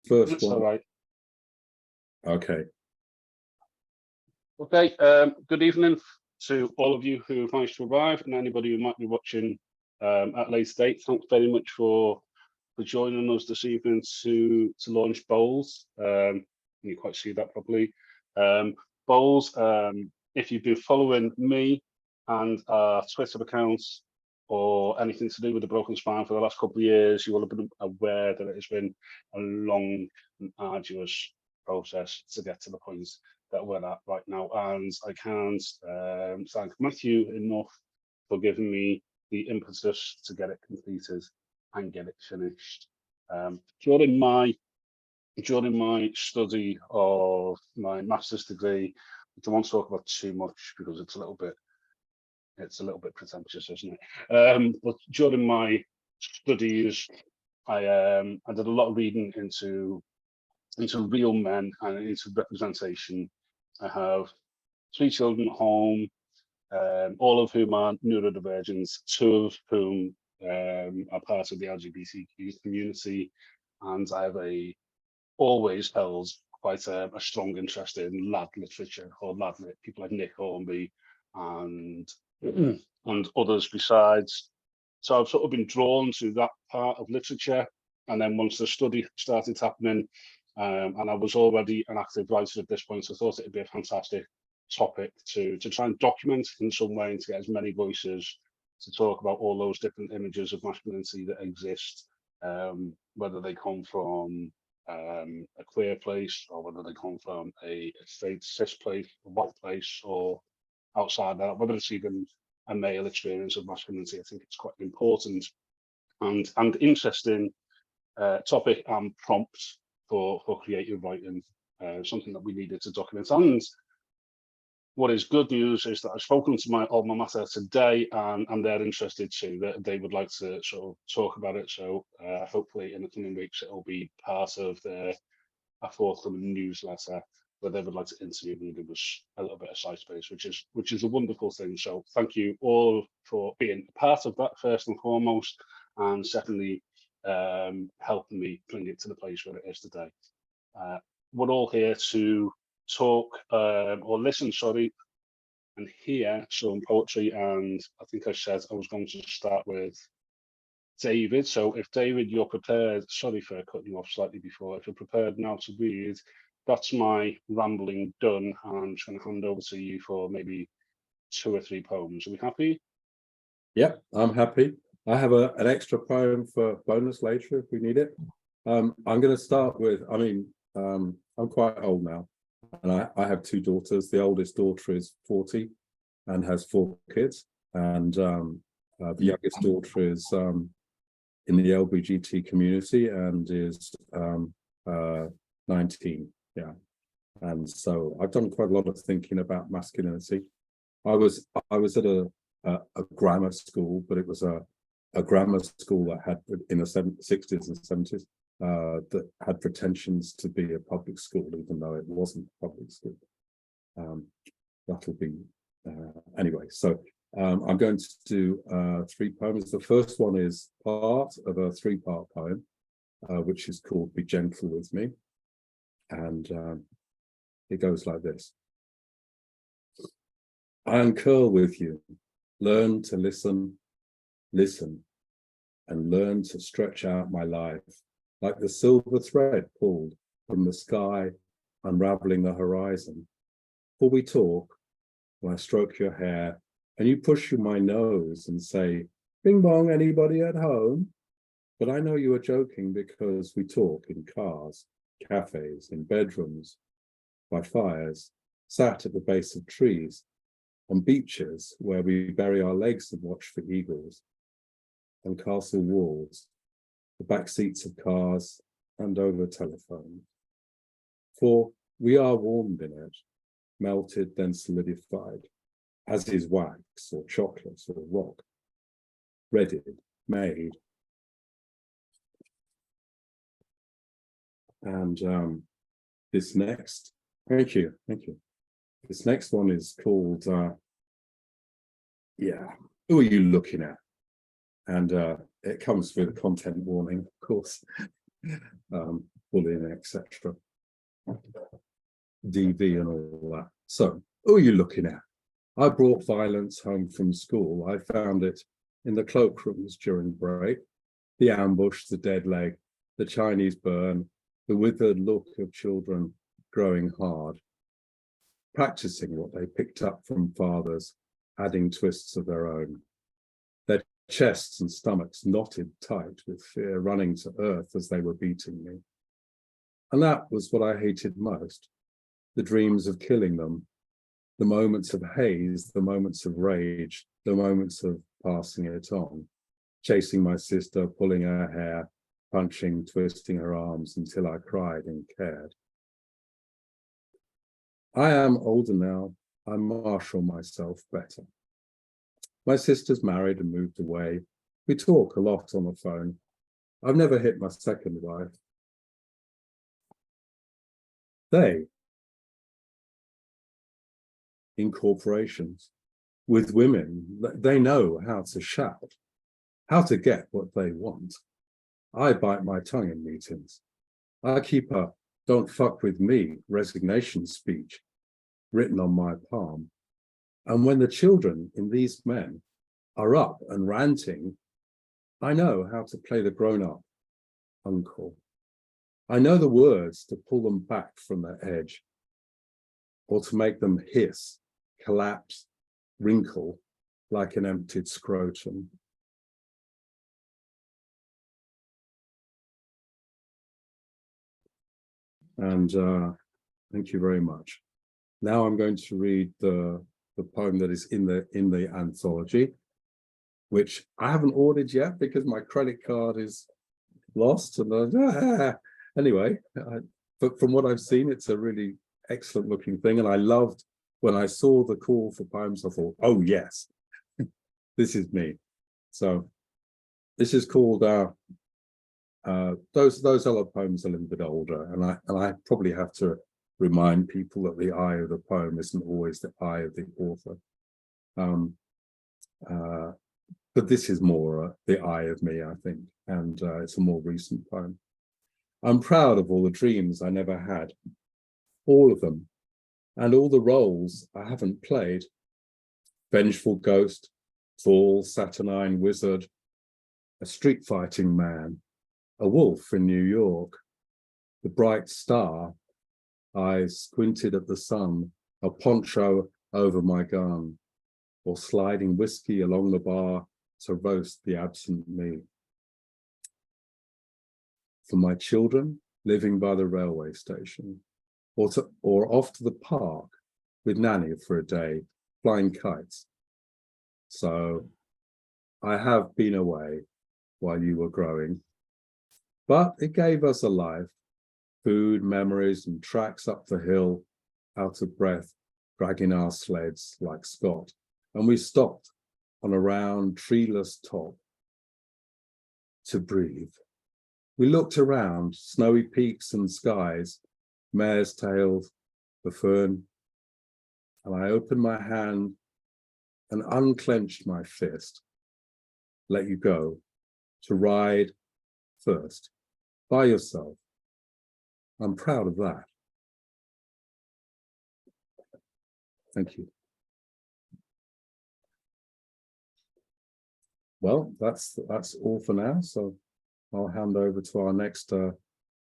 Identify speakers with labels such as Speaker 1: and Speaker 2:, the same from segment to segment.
Speaker 1: first
Speaker 2: That's
Speaker 1: one.
Speaker 2: all right.
Speaker 1: Okay.
Speaker 2: Okay. Good evening to all of you who've managed to arrive, and anybody who might be watching at a later date. Thanks very much for joining us this evening to launch Bowls. You can't quite see that properly. Bowls. If you've been following me and our Twitter accounts or anything to do with the Broken Spine for the last couple of years, you will have been aware that it has been a long and arduous process to get to the point that we're at right now. And I can't thank Matthew enough for giving me the impetus to get it completed and get it finished. During my study of my master's degree, I don't want to talk about too much because it's a little bit pretentious, isn't it? But during my studies, I did a lot of reading into real men and into representation. I have 3 children at home, all of whom are neurodivergent, 2 of whom are part of the LGBTQ community, and I have always held quite a strong interest in lad literature or lad lit, people like Nick Hornby and others besides. So I've sort of been drawn to that part of literature, and then once the study started happening, and I was already an active writer at this point, so I thought it'd be a fantastic topic to try and document in some way and to get as many voices to talk about all those different images of masculinity that exist, whether they come from a queer place or whether they come from a straight cis place, a white place, or outside that, whether it's even a male experience of masculinity. I think it's quite an important and interesting topic and prompt for creative writing, something that we needed to document. And what is good news is that I've spoken to my alma mater today, and they're interested too. They would like to sort of talk about it. So hopefully in the coming weeks, it will be part of a forthcoming newsletter where they would like to interview me and give us a little bit of side space, which is a wonderful thing. So thank you all for being part of that first and foremost, and secondly, helping me bring it to the place where it is today. We're all here to talk or listen, sorry, and hear some poetry. And I think I said I was going to start with David. So if David, you're prepared, sorry for cutting you off slightly before, if you're prepared now to read, that's my rambling done. I'm just going to hand over to you for maybe 2 or 3 poems. Are we happy?
Speaker 1: Yeah, I'm happy. I have an extra poem for bonus later if we need it. I'm going to start with, I'm quite old now, and I have 2 daughters. The oldest daughter is 40 and has 4 kids, and the youngest daughter is in the LGBT community and is 19. Yeah, and so I've done quite a lot of thinking about masculinity. I was at a grammar school, but it was a grammar school that had, in the 60s and 70s, that had pretensions to be a public school, even though it wasn't a public school. That'll be anyway. So I'm going to do 3 poems. The first one is part of a 3-part poem, which is called "Be Gentle With Me," and it goes like this. I uncurl with you, learn to listen, and learn to stretch out my life, like the silver thread pulled from the sky, unraveling the horizon. For we talk, when I stroke your hair, and you push my nose and say, "Bing bong, anybody at home?" But I know you are joking, because we talk in cars, cafes, in bedrooms, by fires, sat at the base of trees, on beaches where we bury our legs and watch for eagles, on castle walls, the back seats of cars, and over telephone. For we are warmed in it, melted then solidified, as is wax or chocolate or rock, readied, made. And this next, thank you. This next one is called, who are you looking at? And it comes with a content warning, of course. bullying, etc. DV and all that. So, who are you looking at? I brought violence home from school. I found it in the cloakrooms during break, the ambush, the dead leg, the Chinese burn, the withered look of children growing hard, practicing what they picked up from fathers, adding twists of their own. Their chests and stomachs knotted tight with fear, running to earth as they were beating me. And that was what I hated most, the dreams of killing them, the moments of haze, the moments of rage, the moments of passing it on, chasing my sister, pulling her hair, punching, twisting her arms until I cried and cared. I am older now. I marshal myself better. My sister's married and moved away. We talk a lot on the phone. I've never hit my second wife. They, in corporations, with women, they know how to shout, how to get what they want. I bite my tongue in meetings. I keep a "don't fuck with me" resignation speech written on my palm. And when the children in these men are up and ranting, I know how to play the grown-up uncle. I know the words to pull them back from their edge, or to make them hiss, collapse, wrinkle like an emptied scrotum. And thank you very much. Now I'm going to read the poem that is in the anthology, which I haven't ordered yet because my credit card is lost. And anyway, but from what I've seen, it's a really excellent looking thing. And I loved when I saw the call for poems, I thought, oh yes, this is me. So this is called those other poems are a little bit older, and I probably have to remind people that the eye of the poem isn't always the eye of the author. But this is more the eye of me, I think, and it's a more recent poem. I'm proud of all the dreams I never had, all of them, and all the roles I haven't played. Vengeful ghost, fool, saturnine wizard, a street fighting man, a wolf in New York, the bright star, eyes squinted at the sun, a poncho over my gun, or sliding whiskey along the bar to roast the absent me. For my children, living by the railway station, or off to the park with Nanny for a day, flying kites. So I have been away while you were growing, but it gave us a life, food, memories, and tracks up the hill, out of breath, dragging our sleds like Scott. And we stopped on a round, treeless top to breathe. We looked around, snowy peaks and skies, mare's tails, the fern, and I opened my hand and unclenched my fist, let you go, to ride first, by yourself. I'm proud of that. Thank you. Well, that's all for now. So I'll hand over to our next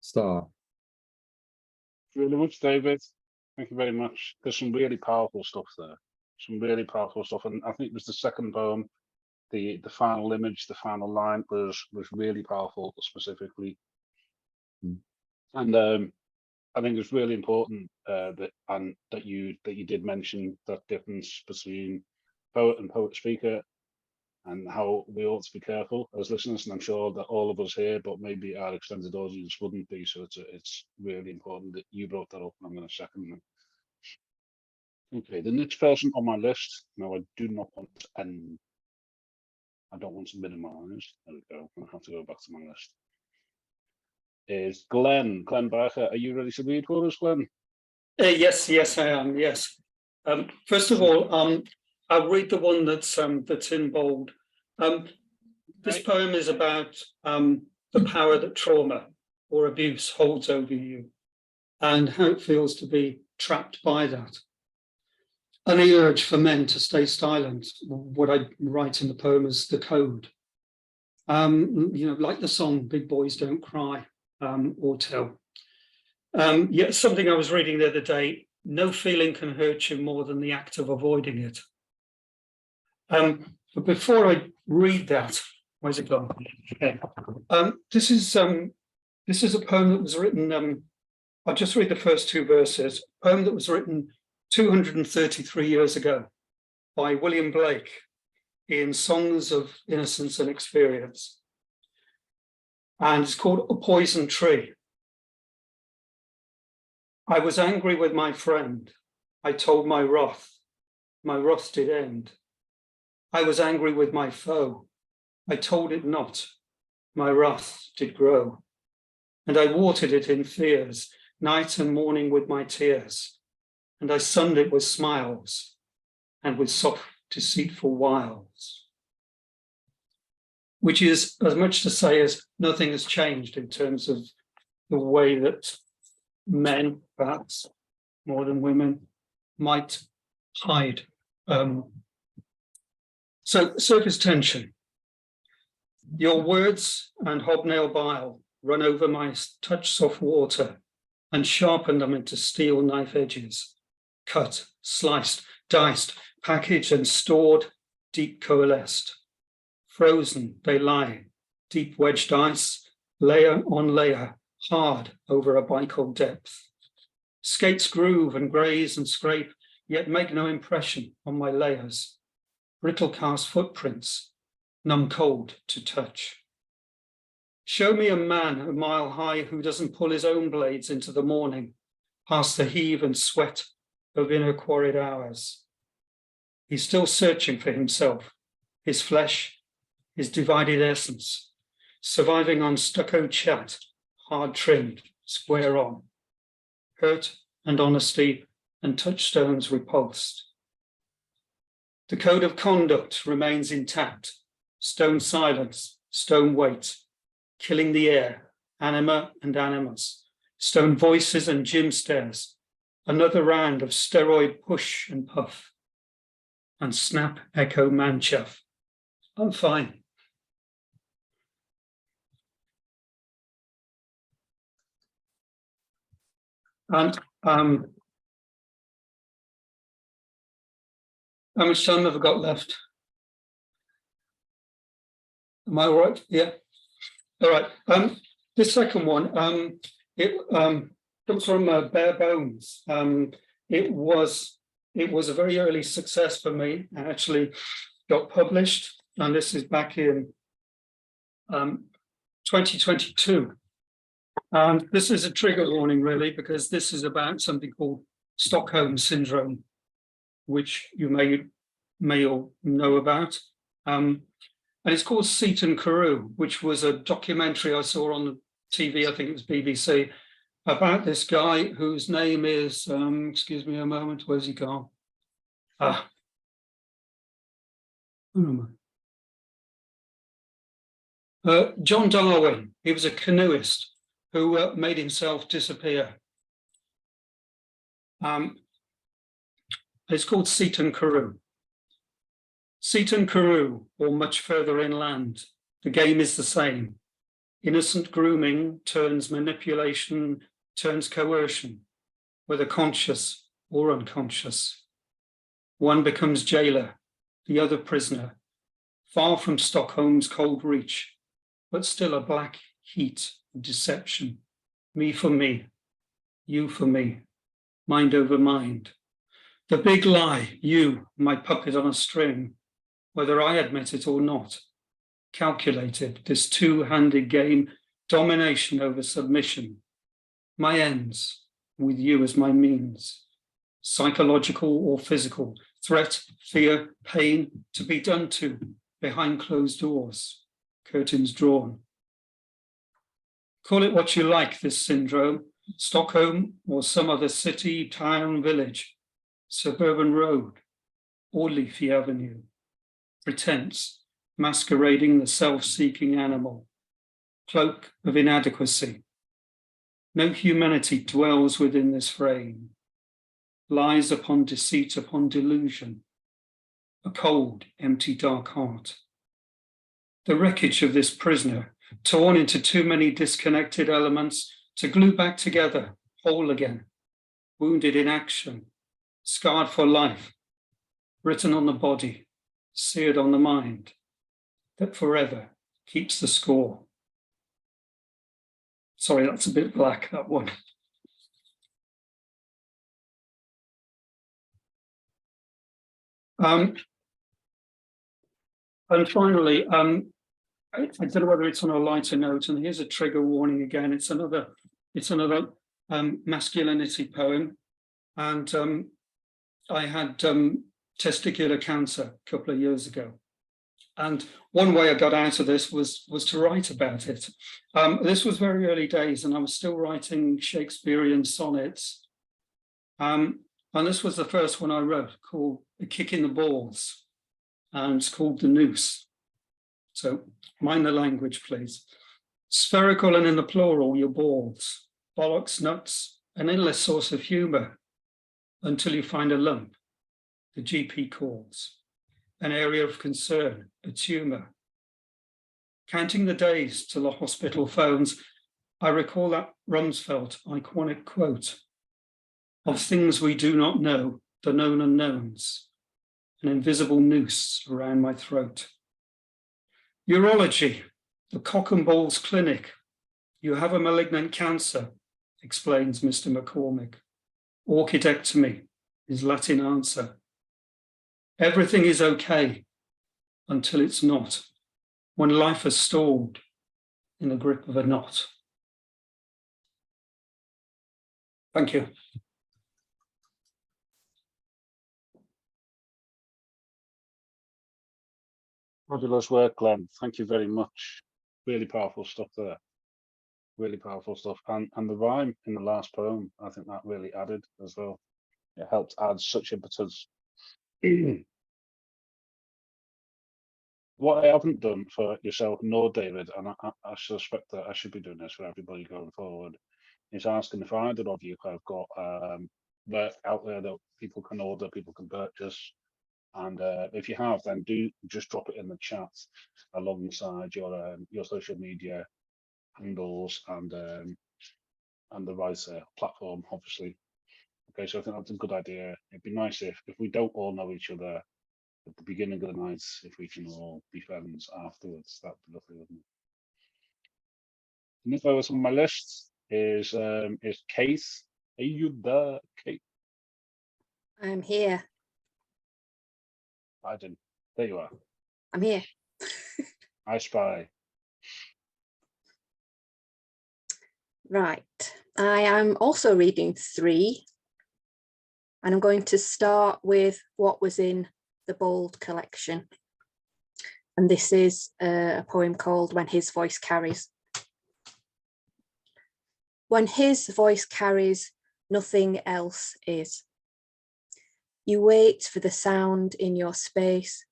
Speaker 1: star.
Speaker 2: Really much, David. Thank you very much. There's some really powerful stuff there. Some really powerful stuff, and I think it was the second poem, the final image, the final line was really powerful specifically. And I think it's really important that you did mention that difference between poet and poet speaker, and how we ought to be careful as listeners. And I'm sure that all of us here, but maybe our extended audience wouldn't be. So it's really important that you brought that up, and I'm going to second them. Okay, the next person on my list. Now I do not want to end. I don't want to minimize. There we go. I have to go back to my list. Is Glenn Barker. Are you ready to read for us, Glenn?
Speaker 3: Yes, I am. Yes. First of all, I'll read the one that's in bold. This poem is about the power that trauma or abuse holds over you, and how it feels to be trapped by that. And the urge for men to stay silent, what I write in the poem is the code. Like the song, Big Boys Don't Cry, or Tell. Yet something I was reading the other day, no feeling can hurt you more than the act of avoiding it. But before I read that, where's it gone? Okay. This is a poem that was written, I'll just read the first two verses, a poem that was written 233 years ago by William Blake in Songs of Innocence and Experience. And it's called A Poison Tree. I was angry with my friend. I told my wrath did end. I was angry with my foe. I told it not. My wrath did grow. And I watered it in fears, night and morning with my tears. And I sunned it with smiles and with soft, deceitful wiles. Which is as much to say as nothing has changed in terms of the way that men, perhaps more than women, might hide. So surface tension. Your words and hobnail bile run over my touch soft water and sharpen them into steel knife edges, cut, sliced, diced, packaged and stored, deep coalesced. Frozen they lie, deep wedged ice, layer on layer, hard over a bicol depth. Skates groove and graze and scrape, yet make no impression on my layers. Brittle cast footprints, numb cold to touch. Show me a man a mile high who doesn't pull his own blades into the morning, past the heave and sweat of inner quarried hours. He's still searching for himself, his flesh, his divided essence, surviving on stucco chat, hard trimmed, square on, hurt and honesty and touchstones repulsed. The code of conduct remains intact, stone silence, stone weight, killing the air, anima and animus, stone voices and gym stairs, another round of steroid push and puff, and snap echo manchaff. I'm fine. And how much time have I got left? Am I all right? Yeah. All right. This second one, it comes from Bare Bones. It was a very early success for me. I actually got published, and this is back in 2022. And this is a trigger warning, really, because this is about something called Stockholm Syndrome, which you may all know about. And it's called Seaton Carew, which was a documentary I saw on the TV, I think it was BBC, about this guy whose name is, excuse me a moment, where's he gone? John Darwin. He was a canoeist who made himself disappear. It's called Seaton Carew. Seaton Carew, or much further inland, the game is the same. Innocent grooming turns manipulation, turns coercion, whether conscious or unconscious. One becomes jailer, the other prisoner, far from Stockholm's cold reach, but still a black heat of deception. Me for me, you for me, mind over mind. The big lie, you, my puppet on a string, whether I admit it or not. Calculated, this two-handed game, domination over submission. My ends, with you as my means. Psychological or physical, threat, fear, pain, to be done to, behind closed doors, curtains drawn. Call it what you like, this syndrome, Stockholm or some other city, town, village, suburban road, or leafy avenue. Pretense, masquerading the self-seeking animal. Cloak of inadequacy, No humanity dwells within this frame. Lies upon deceit, upon delusion. A cold, empty, dark heart. The wreckage of this prisoner, torn into too many disconnected elements to glue back together, whole again, wounded in action, scarred for life, written on the body, seared on the mind, that forever keeps the score. Sorry, that's a bit black, that one. And finally, I don't know whether it's on a lighter note, and here's a trigger warning again. It's another masculinity poem, and I had testicular cancer a couple of years ago, and one way I got out of this was to write about it. This was very early days, and I was still writing Shakespearean sonnets, and this was the first one I wrote, called "A Kick in the Balls," and it's called "The Noose." So mind the language, please. Spherical and in the plural, your balls, bollocks, nuts, an endless source of humour, until you find a lump, the GP calls, an area of concern, a tumour. Counting the days till the hospital phones, I recall that Rumsfeld iconic quote, "Of things we do not know, the known unknowns, an invisible noose around my throat." Urology, the cock and balls clinic. You have a malignant cancer, explains Mr. McCormick. Orchidectomy, his Latin answer. Everything is okay until it's not, when life has stalled in the grip of a knot. Thank you.
Speaker 2: Fabulous work, Glenn. Thank you very much. Really powerful stuff there. Really powerful stuff. And the rhyme in the last poem, I think that really added as well. It helped add such impetus. What I haven't done for yourself nor David, and I suspect that I should be doing this for everybody going forward, is asking if either of you have got work out there that people can order, people can purchase. And if you have, then do just drop it in the chat alongside your social media handles and the Rise platform, obviously. Okay, so I think that's a good idea. It'd be nice if we don't all know each other at the beginning of the night, if we can all be friends afterwards. That'd be lovely, wouldn't it? Next over on my list is Kate. Are you there, Kate?
Speaker 4: I'm here.
Speaker 2: I didn't. There you are.
Speaker 4: I'm here.
Speaker 2: I spy.
Speaker 4: Right. I am also reading 3. And I'm going to start with what was in the Bold collection. And this is a poem called When His Voice Carries. When his voice carries, nothing else is. You wait for the sound in your space,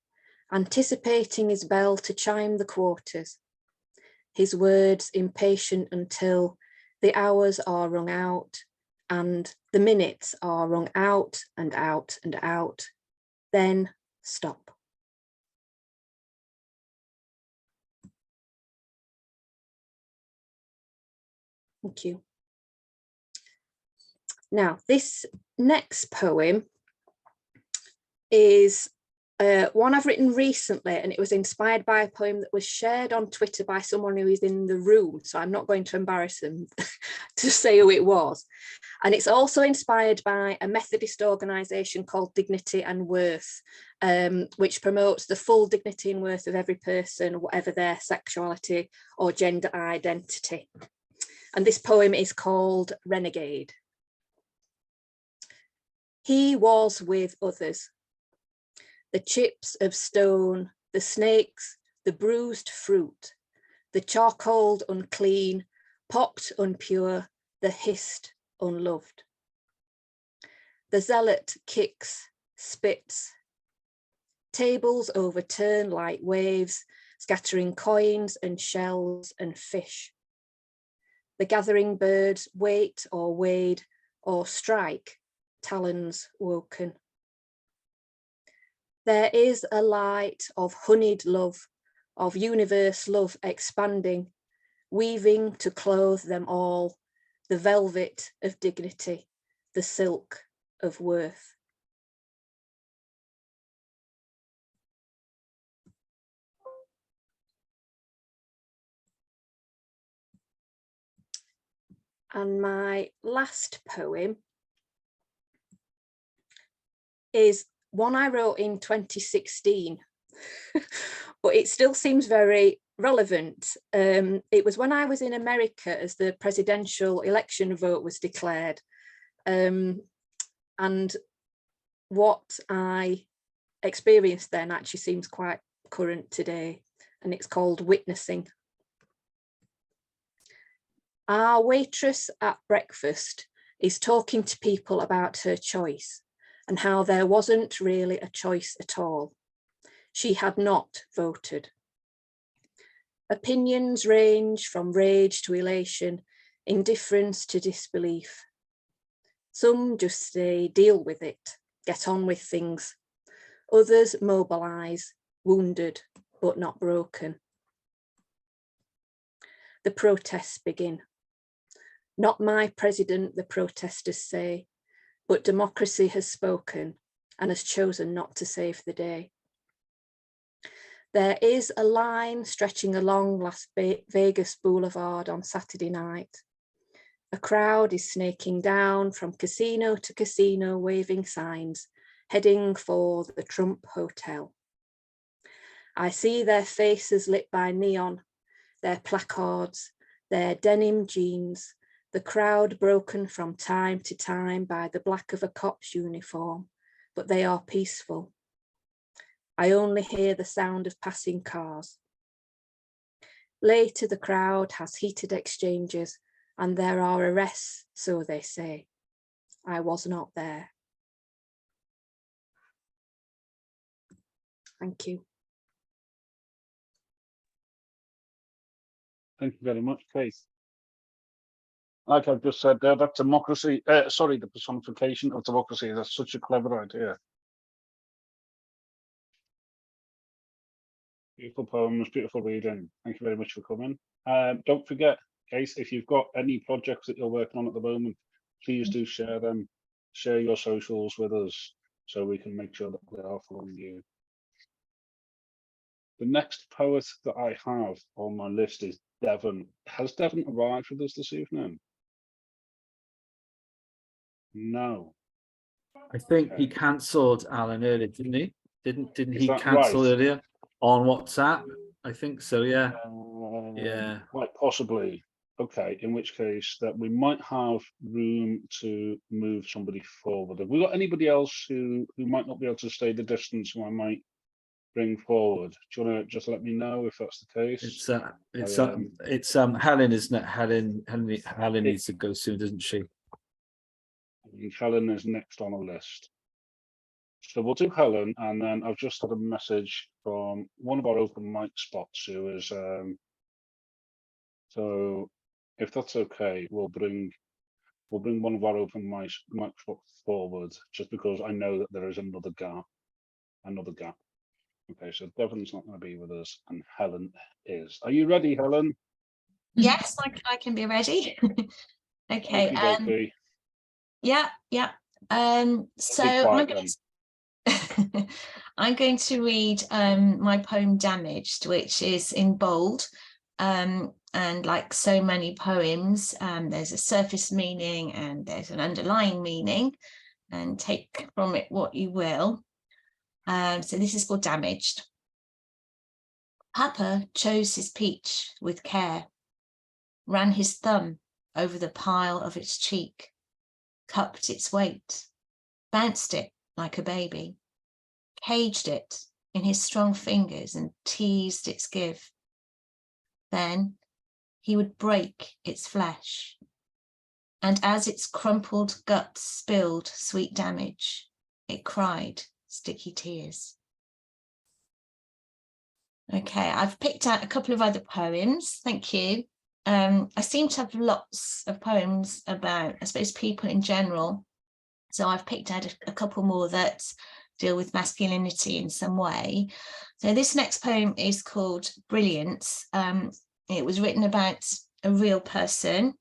Speaker 4: anticipating his bell to chime the quarters. His words impatient until the hours are wrung out and the minutes are wrung out and out and out. Then stop. Thank you. Now, this next poem is one I've written recently, and it was inspired by a poem that was shared on Twitter by someone who is in the room, so I'm not going to embarrass them to say who it was. And it's also inspired by a Methodist organisation called Dignity and Worth, which promotes the full dignity and worth of every person, whatever their sexuality or gender identity. And this poem is called Renegade. He was with others. The chips of stone, the snakes, the bruised fruit, the charcoaled unclean, pocked unpure, the hissed unloved. The zealot kicks, spits. Tables overturn like waves, scattering coins and shells and fish. the gathering birds wait or wade or strike, talons woken. There is a light of honeyed love, of universe love expanding, weaving to clothe them all, the velvet of dignity, the silk of worth. And my last poem is one I wrote in 2016, but it still seems very relevant. It was when I was in America as the presidential election vote was declared. And what I experienced then actually seems quite current today, and it's called Witnessing. Our waitress at breakfast is talking to people about her choice and how there wasn't really a choice at all. She had not voted. Opinions range from rage to elation, indifference to disbelief. Some just say, deal with it, get on with things. Others mobilise, wounded but not broken. The protests begin. Not my president, the protesters say, but democracy has spoken and has chosen not to save the day. There is a line stretching along Las Vegas Boulevard on Saturday night. A crowd is snaking down from casino to casino, waving signs, heading for the Trump Hotel. I see their faces lit by neon, their placards, their denim jeans, the crowd broken from time to time by the black of a cop's uniform, but they are peaceful. I only hear the sound of passing cars. Later, the crowd has heated exchanges and there are arrests, so they say. I was not there. Thank you.
Speaker 2: Thank you very much, Kate. Like I've just said there, that democracy, the personification of democracy, that's such a clever idea. Beautiful poems, beautiful reading. Thank you very much for coming. Don't forget, Kate, if you've got any projects that you're working on at the moment, please do share them. Share your socials with us so we can make sure that we are following you. The next poet that I have on my list is Devon. Has Devon arrived with us this evening? No.
Speaker 5: I think he cancelled Alan earlier, didn't he? Didn't
Speaker 2: Is
Speaker 5: he
Speaker 2: that
Speaker 5: cancel
Speaker 2: right?
Speaker 5: earlier on WhatsApp? I think so, yeah. Yeah.
Speaker 2: Quite possibly. Okay, in which case that we might have room to move somebody forward. Have we got anybody else who might not be able to stay the distance who I might bring forward? Do you want to just let me know if that's the case?
Speaker 5: It's Helen, isn't it? Helen needs to go soon, doesn't she?
Speaker 2: Helen is next on the list. So we'll do Helen, and then I've just had a message from one of our open mic spots who is so if that's okay, we'll bring one of our open mic spots forward, just because I know that there is another gap. Okay, so Devon's not going to be with us, and Helen is. Are you ready, Helen?
Speaker 6: Yes, I can be ready. Okay.
Speaker 2: Okay.
Speaker 6: Yeah. So I'm going to read my poem Damaged, which is in bold. And like so many poems, there's a surface meaning and there's an underlying meaning, and take from it what you will. So this is called Damaged. Papa chose his peach with care, ran his thumb over the pile of its cheek, cupped its weight, bounced it like a baby, caged it in his strong fingers and teased its give. Then he would break its flesh, and as its crumpled guts spilled sweet damage, it cried sticky tears. Okay, I've picked out a couple of other poems. Thank you. I seem to have lots of poems about, I suppose, people in general. So I've picked out a couple more that deal with masculinity in some way. So this next poem is called Brilliance. It was written about a real person.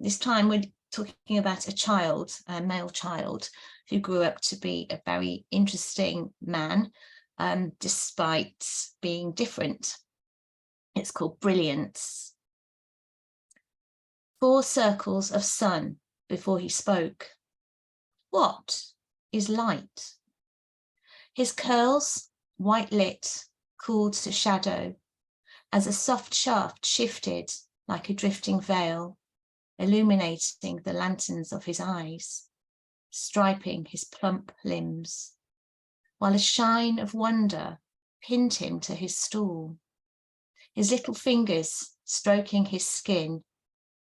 Speaker 6: This time we're talking about a child, a male child, who grew up to be a very interesting man, despite being different. It's called Brilliance. 4 circles of sun before he spoke. What is light? His curls, white lit, cooled to shadow, as a soft shaft shifted like a drifting veil, illuminating the lanterns of his eyes, striping his plump limbs, while a shine of wonder pinned him to his stool, his little fingers stroking his skin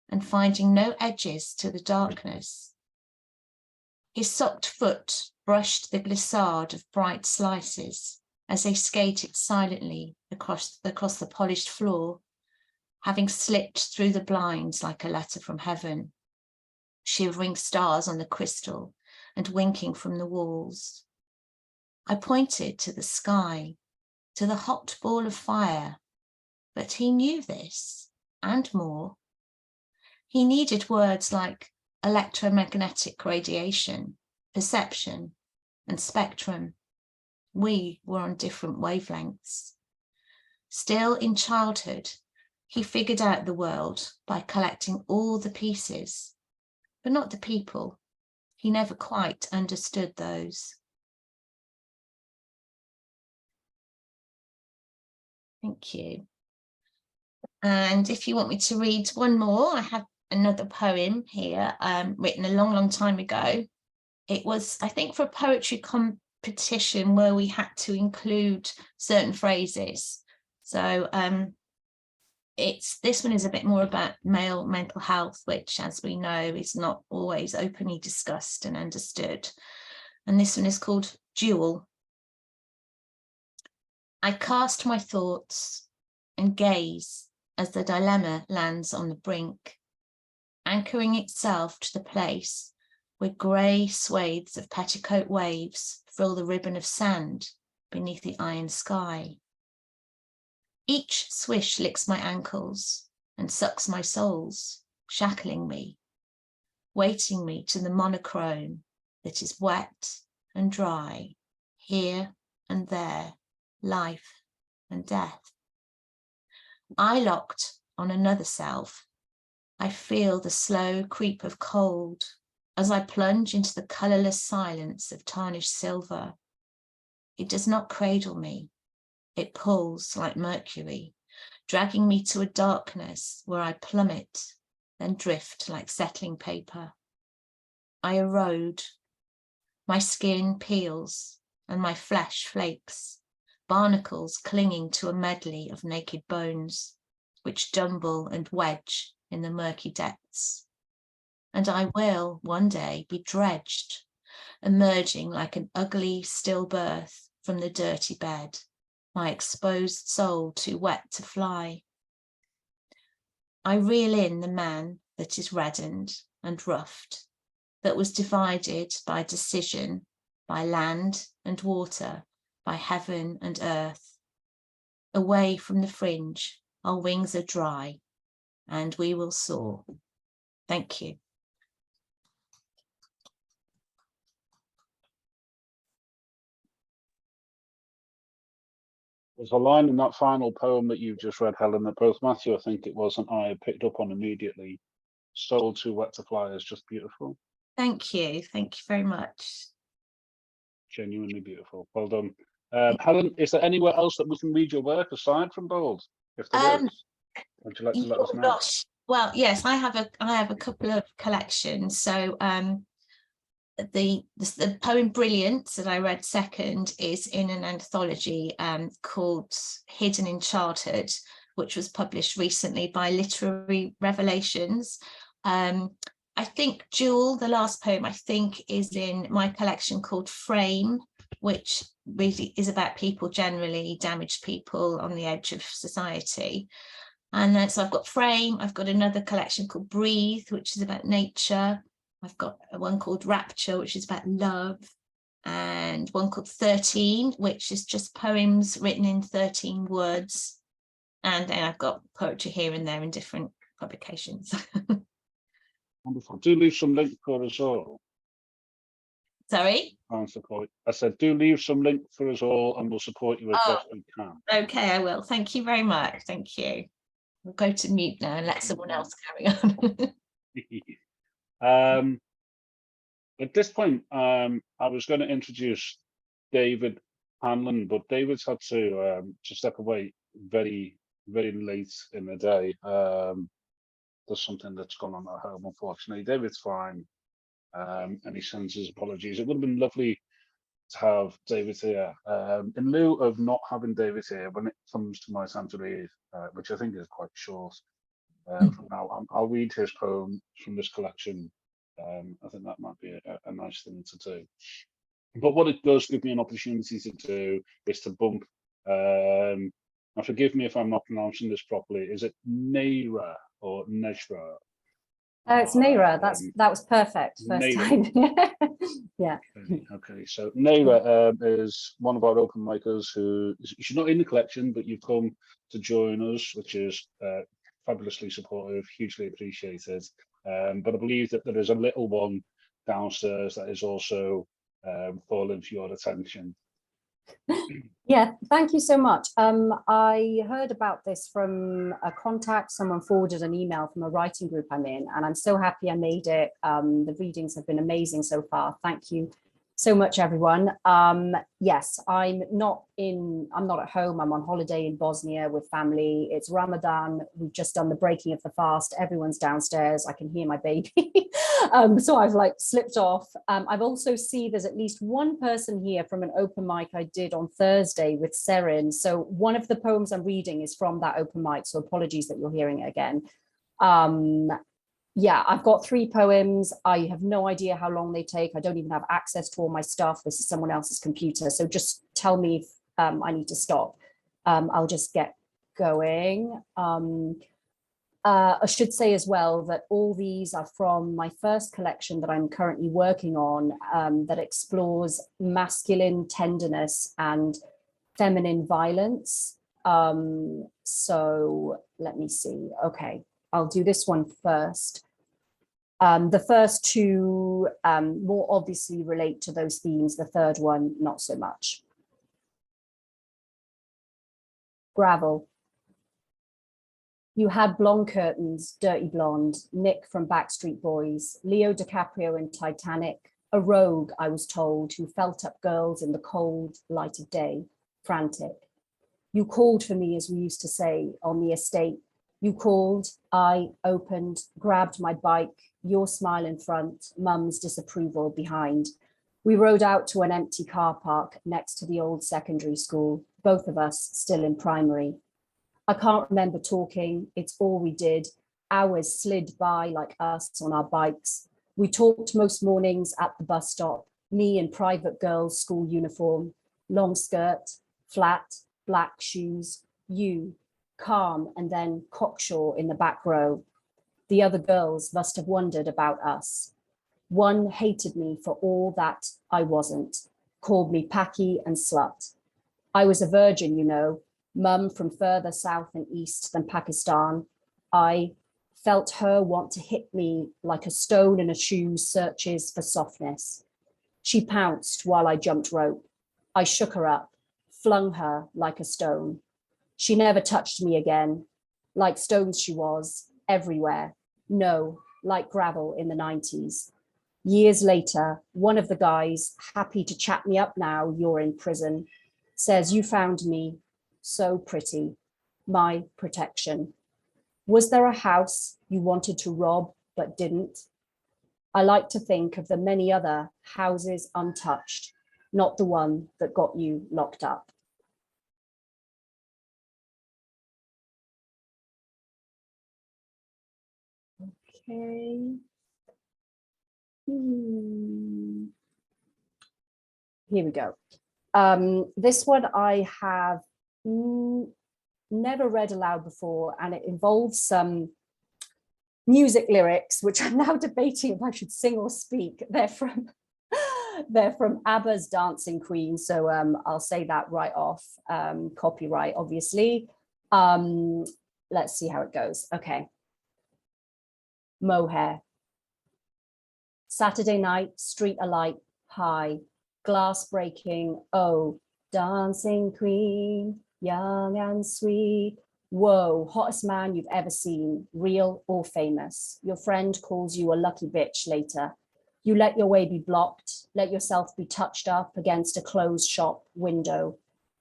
Speaker 6: and finding no edges to the darkness. His socked foot brushed the glissade of bright slices as they skated silently across the polished floor, having slipped through the blinds like a letter from heaven, shivering stars on the crystal and winking from the walls. I pointed to the sky, to the hot ball of fire, but he knew this and more. He needed words like electromagnetic radiation, perception, and spectrum. We were on different wavelengths. Still in childhood, he figured out the world by collecting all the pieces, but not the people. He never quite understood those. Thank you. And if you want me to read one more, I have another poem here, written a long, long time ago. It was, I think, for a poetry competition where we had to include certain phrases. So this one is a bit more about male mental health, which, as we know, is not always openly discussed and understood. And this one is called Duel. I cast my thoughts and gaze as the dilemma lands on the brink, anchoring itself to the place where grey swathes of petticoat waves fill the ribbon of sand beneath the iron sky. Each swish licks my ankles and sucks my soles, shackling me, weighting me to the monochrome that is wet and dry, here and there, life and death. I locked on another self. I feel the slow creep of cold as I plunge into the colourless silence of tarnished silver. It does not cradle me. It pulls like mercury, dragging me to a darkness where I plummet, then drift like settling paper. I erode. My skin peels and my flesh flakes, barnacles clinging to a medley of naked bones, which dumble and wedge in the murky depths. And I will one day be dredged, emerging like an ugly stillbirth from the dirty bed, my exposed soul too wet to fly. I reel in the man that is reddened and roughed, that was divided by decision, by land and water, by heaven and earth. Away from the fringe, our wings are dry, and we will soar. Thank you.
Speaker 2: There's a line in that final poem that you've just read, Helen, that both Matthew, I think it was, and I picked up on immediately. Soul too wet to fly is just beautiful.
Speaker 6: Thank you. Thank you very much.
Speaker 2: Genuinely beautiful. Well done. Helen, is there anywhere else that we can read your work aside from Bold? If there is, would you like to let us know?
Speaker 6: Gosh. Well, yes, I have a couple of collections. So the poem Brilliance that I read second is in an anthology called Hidden in Childhood, which was published recently by Literary Revelations. I think Jewel, the last poem, I think is in my collection called Frame, which really is about people generally, damaged people on the edge of society. And then, so I've got Frame, I've got another collection called Breathe, which is about nature. I've got one called Rapture, which is about love, and one called 13, which is just poems written in 13 words. And then I've got poetry here and there in different publications.
Speaker 2: Wonderful. Do leave some link for us all.
Speaker 6: Sorry?
Speaker 2: I said, do leave some link for us all and we'll support you as best we can.
Speaker 6: Okay, I will. Thank you very much. Thank you. We'll go to mute now and let someone else carry on.
Speaker 2: At this point, I was going to introduce David Hanlon, but David's had to step away very, very late in the day. There's something that's gone on at home, unfortunately. David's fine, and he sends his apologies. It would have been lovely to have David here. In lieu of not having David here, when it comes to my time to read, which I think is quite short, from now, I'll read his poem from this collection. I think that might be a nice thing to do. But what it does give me an opportunity to do is to bump. Now, forgive me if I'm not pronouncing this properly. Is it Neira or Neshra?
Speaker 7: It's Neira. That was perfect first
Speaker 2: Neira.
Speaker 7: time. Yeah.
Speaker 2: Okay. So Neira is one of our open micers who she's not in the collection, but you've come to join us, which is fabulously supportive, hugely appreciated. But I believe that there is a little one downstairs that is also falling for your attention.
Speaker 7: Yeah, thank you so much. I heard about this from a contact. Someone forwarded an email from a writing group I'm in, and I'm so happy I made it. The readings have been amazing so far. Thank you so much, everyone. Yes, I'm not at home. I'm on holiday in Bosnia with family. It's Ramadan. We've just done the breaking of the fast. Everyone's downstairs. I can hear my baby. So I've like slipped off. I've also see there's at least one person here from an open mic I did on Thursday with Serin. So one of the poems I'm reading is from that open mic. So apologies that you're hearing it again. Yeah, I've got 3 poems. I have no idea how long they take. I don't even have access to all my stuff. This is someone else's computer. So just tell me if I need to stop. I'll just get going. I should say as well that all these are from my first collection that I'm currently working on, that explores masculine tenderness and feminine violence. So let me see. Okay. I'll do this one first. The first 2 more obviously relate to those themes. The third one, not so much. Gravel. You had blonde curtains, dirty blonde, Nick from Backstreet Boys, Leo DiCaprio in Titanic, a rogue, I was told, who felt up girls in the cold light of day, frantic. You called for me, as we used to say, on the estate. You called, I opened, grabbed my bike, your smile in front, mum's disapproval behind. We rode out to an empty car park next to the old secondary school, both of us still in primary. I can't remember talking, it's all we did. Hours slid by like us on our bikes. We talked most mornings at the bus stop, me in private girls' school uniform, long skirt, flat, black shoes, you, calm, and then cocksure in the back row. The other girls must have wondered about us. One hated me for all that I wasn't, called me packy and slut. I was a virgin, you know, mum from further south and east than Pakistan. I felt her want to hit me like a stone in a shoe searches for softness. She pounced while I jumped rope. I shook her up, flung her like a stone. She never touched me again. Like stones she was, everywhere. No, like gravel in the 90s. Years later, one of the guys, happy to chat me up now you're in prison, says, you found me so pretty, my protection. Was there a house you wanted to rob but didn't? I like to think of the many other houses untouched, not the one that got you locked up. Okay. Here we go. This one I have never read aloud before, and it involves some music lyrics, which I'm now debating if I should sing or speak. They're from ABBA's Dancing Queen, so I'll say that right off. Copyright, obviously. Let's see how it goes. Okay. Mohair. Saturday night, street alight, high, glass breaking, oh, dancing queen, young and sweet. Whoa, hottest man you've ever seen, real or famous. Your friend calls you a lucky bitch later. You let your way be blocked, let yourself be touched up against a closed shop window.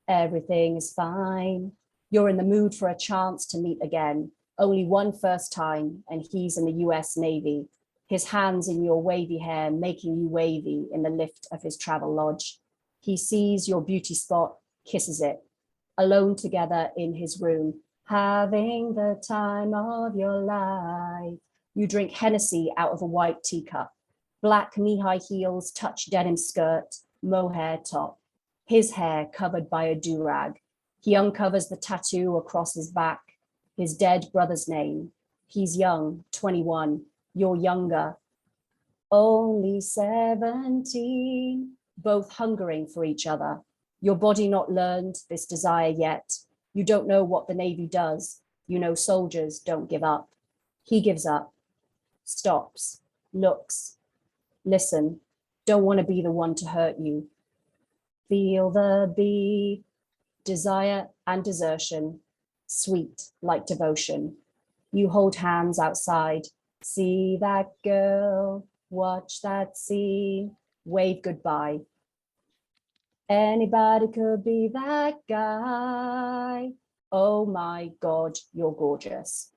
Speaker 7: Everything is fine. You're in the mood for a chance to meet again. Only one first time, and he's in the US Navy. His hands in your wavy hair, making you wavy in the lift of his travel lodge. He sees your beauty spot, kisses it. Alone together in his room, having the time of your life. You drink Hennessy out of a white teacup. Black knee-high heels touch denim skirt, mohair top. His hair covered by a do-rag. He uncovers the tattoo across his back, his dead brother's name. He's young, 21. You're younger, only 17, both hungering for each other. Your body not learned this desire yet. You don't know what the Navy does. You know soldiers don't give up. He gives up, stops, looks, listen, don't want to be the one to hurt you. Feel the beat, desire and desertion, sweet like devotion. You hold hands outside. See that girl, watch that scene, wave goodbye. Anybody could be that guy. Oh my God, you're gorgeous.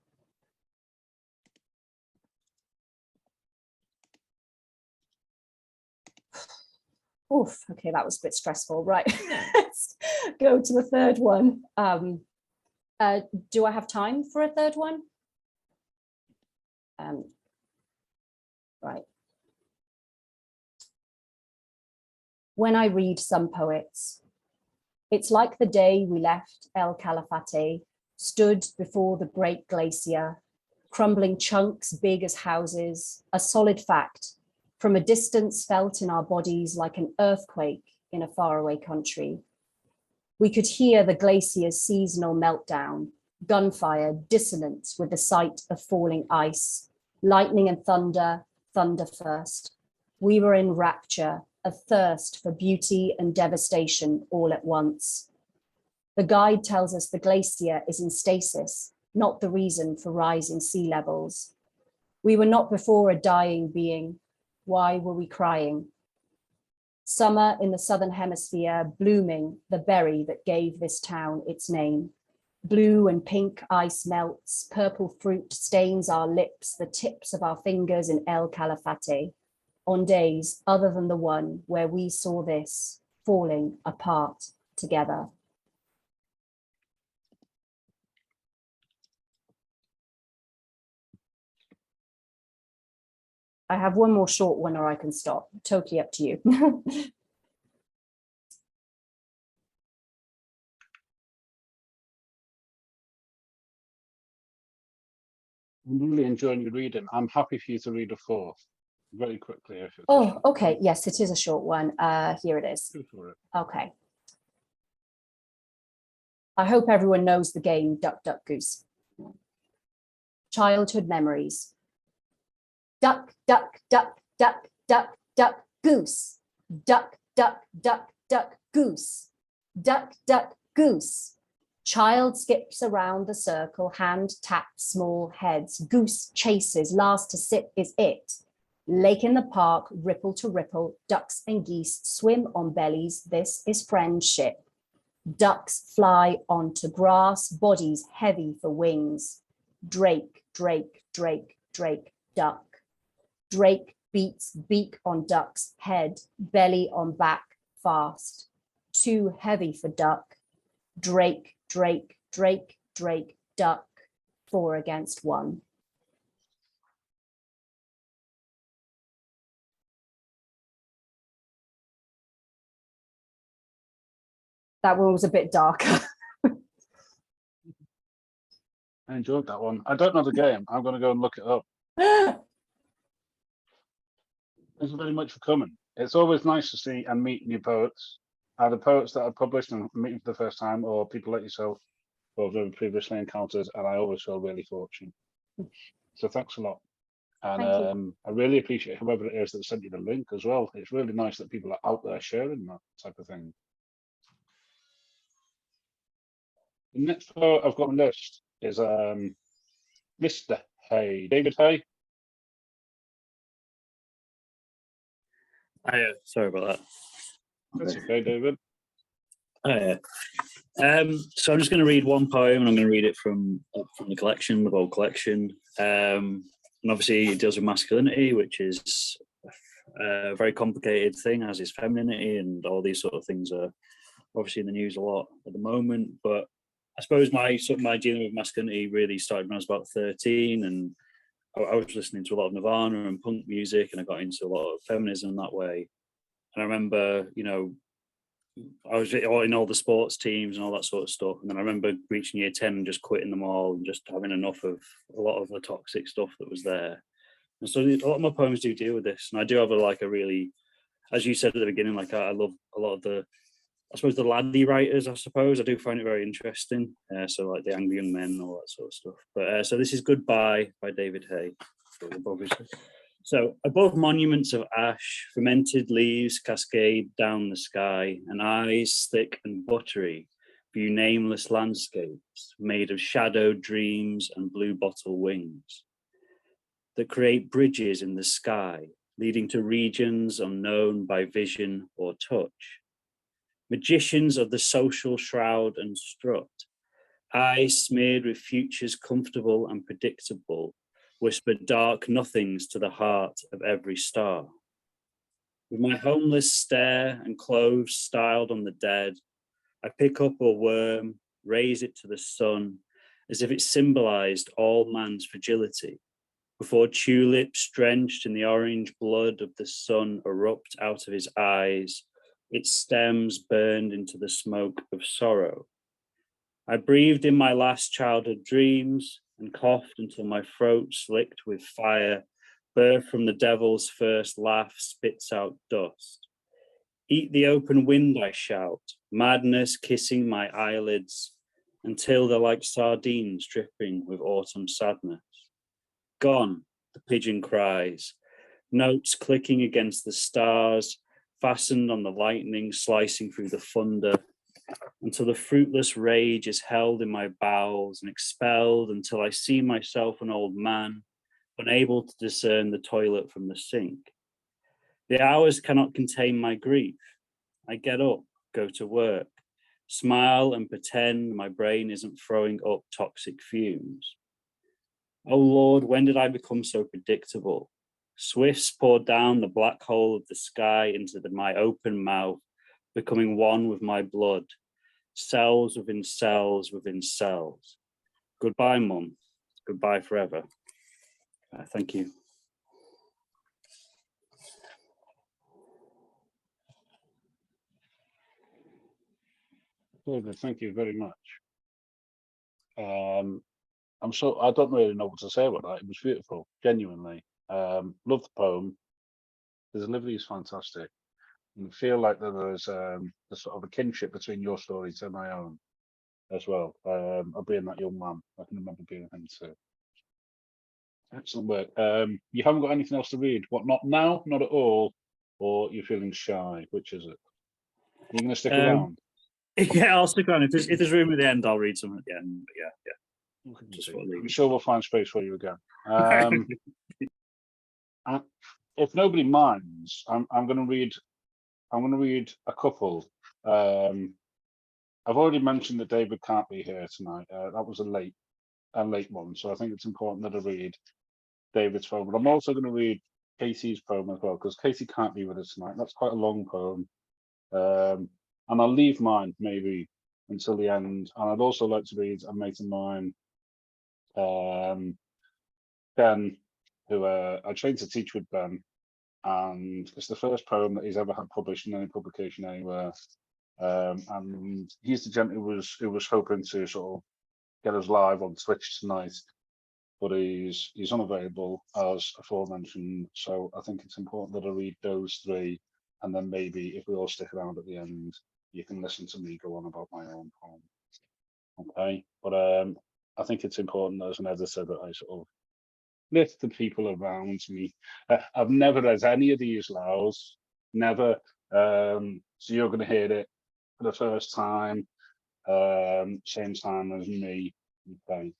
Speaker 7: Oof, okay, that was a bit stressful. Right, let's go to the third one. Do I have time for a third one? Right. When I read some poets, it's like the day we left El Calafate, stood before the great glacier, crumbling chunks big as houses, a solid fact, from a distance felt in our bodies like an earthquake in a faraway country. We could hear the glacier's seasonal meltdown, gunfire dissonant with the sight of falling ice, lightning and thunder, thunder first. We were in rapture, a thirst for beauty and devastation all at once. The guide tells us the glacier is in stasis, not the reason for rising sea levels. We were not before a dying being. Why were we crying? Summer in the southern hemisphere, blooming, the berry that gave this town its name. Blue and pink ice melts, purple fruit stains our lips, the tips of our fingers in El Calafate, on days other than the one where we saw this falling apart together. I have one more short one or I can stop, totally up to you.
Speaker 2: I'm really enjoying your reading. I'm happy for you to read a fourth very quickly. If it's
Speaker 7: Oh, okay. Yes, it is a short one. Here it is.
Speaker 2: Go for it.
Speaker 7: Okay. I hope everyone knows the game Duck, Duck, Goose. Childhood memories. Duck, duck, duck, duck, duck, duck, goose. Duck, duck, duck, duck, goose. Duck, duck, goose. Child skips around the circle, hand taps small heads. Goose chases, last to sit is it. Lake in the park, ripple to ripple, ducks and geese swim on bellies, this is friendship. Ducks fly onto grass, bodies heavy for wings. Drake, drake, drake, drake, duck. Drake beats beak on duck's head, belly on back, fast. Too heavy for duck. Drake, drake, drake, drake, duck. 4 against 1. That one was a bit darker.
Speaker 2: I enjoyed that one. I don't know the game. I'm going to go and look it up. Thank you very much for coming. It's always nice to see and meet new poets, either poets that are published and meeting for the first time, or people like yourself who I've previously encountered, and I always feel really fortunate. So thanks a lot. And
Speaker 7: Thank you.
Speaker 2: I really appreciate whoever it is that sent you the link as well. It's really nice that people are out there sharing that type of thing. The next poet I've got on the list is Mr. Hay, David Hay.
Speaker 8: Sorry about that.
Speaker 2: That's okay, David.
Speaker 8: So I'm just going to read one poem, and I'm going to read it from the collection, the whole collection. And obviously, it deals with masculinity, which is a very complicated thing, as is femininity, and all these sort of things are obviously in the news a lot at the moment. But I suppose my dealing with masculinity really started when I was about 13, and I was listening to a lot of Nirvana and punk music, and I got into a lot of feminism that way. And I remember, I was in all the sports teams and all that sort of stuff. And then I remember reaching year 10 and just quitting them all and just having enough of a lot of the toxic stuff that was there. And so a lot of my poems do deal with this. And I do have a really, as you said at the beginning, I love a lot of the laddie writers, I suppose. I do find it very interesting. So like the Angry Young Men and all that sort of stuff. But so this is Goodbye by David Hay. Obviously. So above monuments of ash, fermented leaves cascade down the sky, and eyes thick and buttery view nameless landscapes made of shadowed dreams and blue bottle wings that create bridges in the sky, leading to regions unknown by vision or touch. Magicians of the social shroud and strut, eyes smeared with futures comfortable and predictable, whisper dark nothings to the heart of every star. With my homeless stare and clothes styled on the dead, I pick up a worm, raise it to the sun, as if it symbolized all man's fragility, before tulips drenched in the orange blood of the sun erupt out of his eyes, its stems burned into the smoke of sorrow. I breathed in my last childhood dreams and coughed until my throat slicked with fire, birth from the devil's first laugh spits out dust. Eat the open wind, I shout, madness kissing my eyelids, until they're like sardines dripping with autumn sadness. Gone, the pigeon cries, notes clicking against the stars, fastened on the lightning slicing through the thunder, until the fruitless rage is held in my bowels and expelled until I see myself an old man, unable to discern the toilet from the sink. The hours cannot contain my grief. I get up, go to work, smile and pretend my brain isn't throwing up toxic fumes. Oh Lord, when did I become so predictable? Swifts pour down the black hole of the sky into my open mouth, becoming one with my blood, cells within cells within cells. Goodbye, Mum. Goodbye forever. Thank you.
Speaker 2: David, thank you very much. I don't really know what to say about that. It was beautiful, genuinely. Love the poem. The delivery is fantastic. And I feel like there's a sort of a kinship between your story to my own as well. Of being that young man, I can remember being him too. Excellent work. You haven't got anything else to read? What, not now? Not at all? Or you're feeling shy? Which is it? Are you going to stick around?
Speaker 8: Yeah, I'll stick around. If there's room at the end, I'll read something at the end. But yeah.
Speaker 2: I'm sure we'll find space for you again. If nobody minds, I'm going to read a couple. I've already mentioned that David can't be here tonight. That was a late one, so I think it's important that I read David's poem. But I'm also going to read Casey's poem as well, because Casey can't be with us tonight. That's quite a long poem. And I'll leave mine maybe until the end. And I'd also like to read a mate of mine, Ben, who I trained to teach with Ben, and it's the first poem that he's ever had published in any publication anywhere. And he's the gent who was hoping to sort of get us live on Twitch tonight, but he's unavailable as aforementioned. So I think it's important that I read those three, and then maybe if we all stick around at the end, you can listen to me go on about my own poem. Okay, but I think it's important as an editor that I sort of lift the people around me. I've never read any of these lows, never. So you're going to hear it for the first time, same time as me. Okay.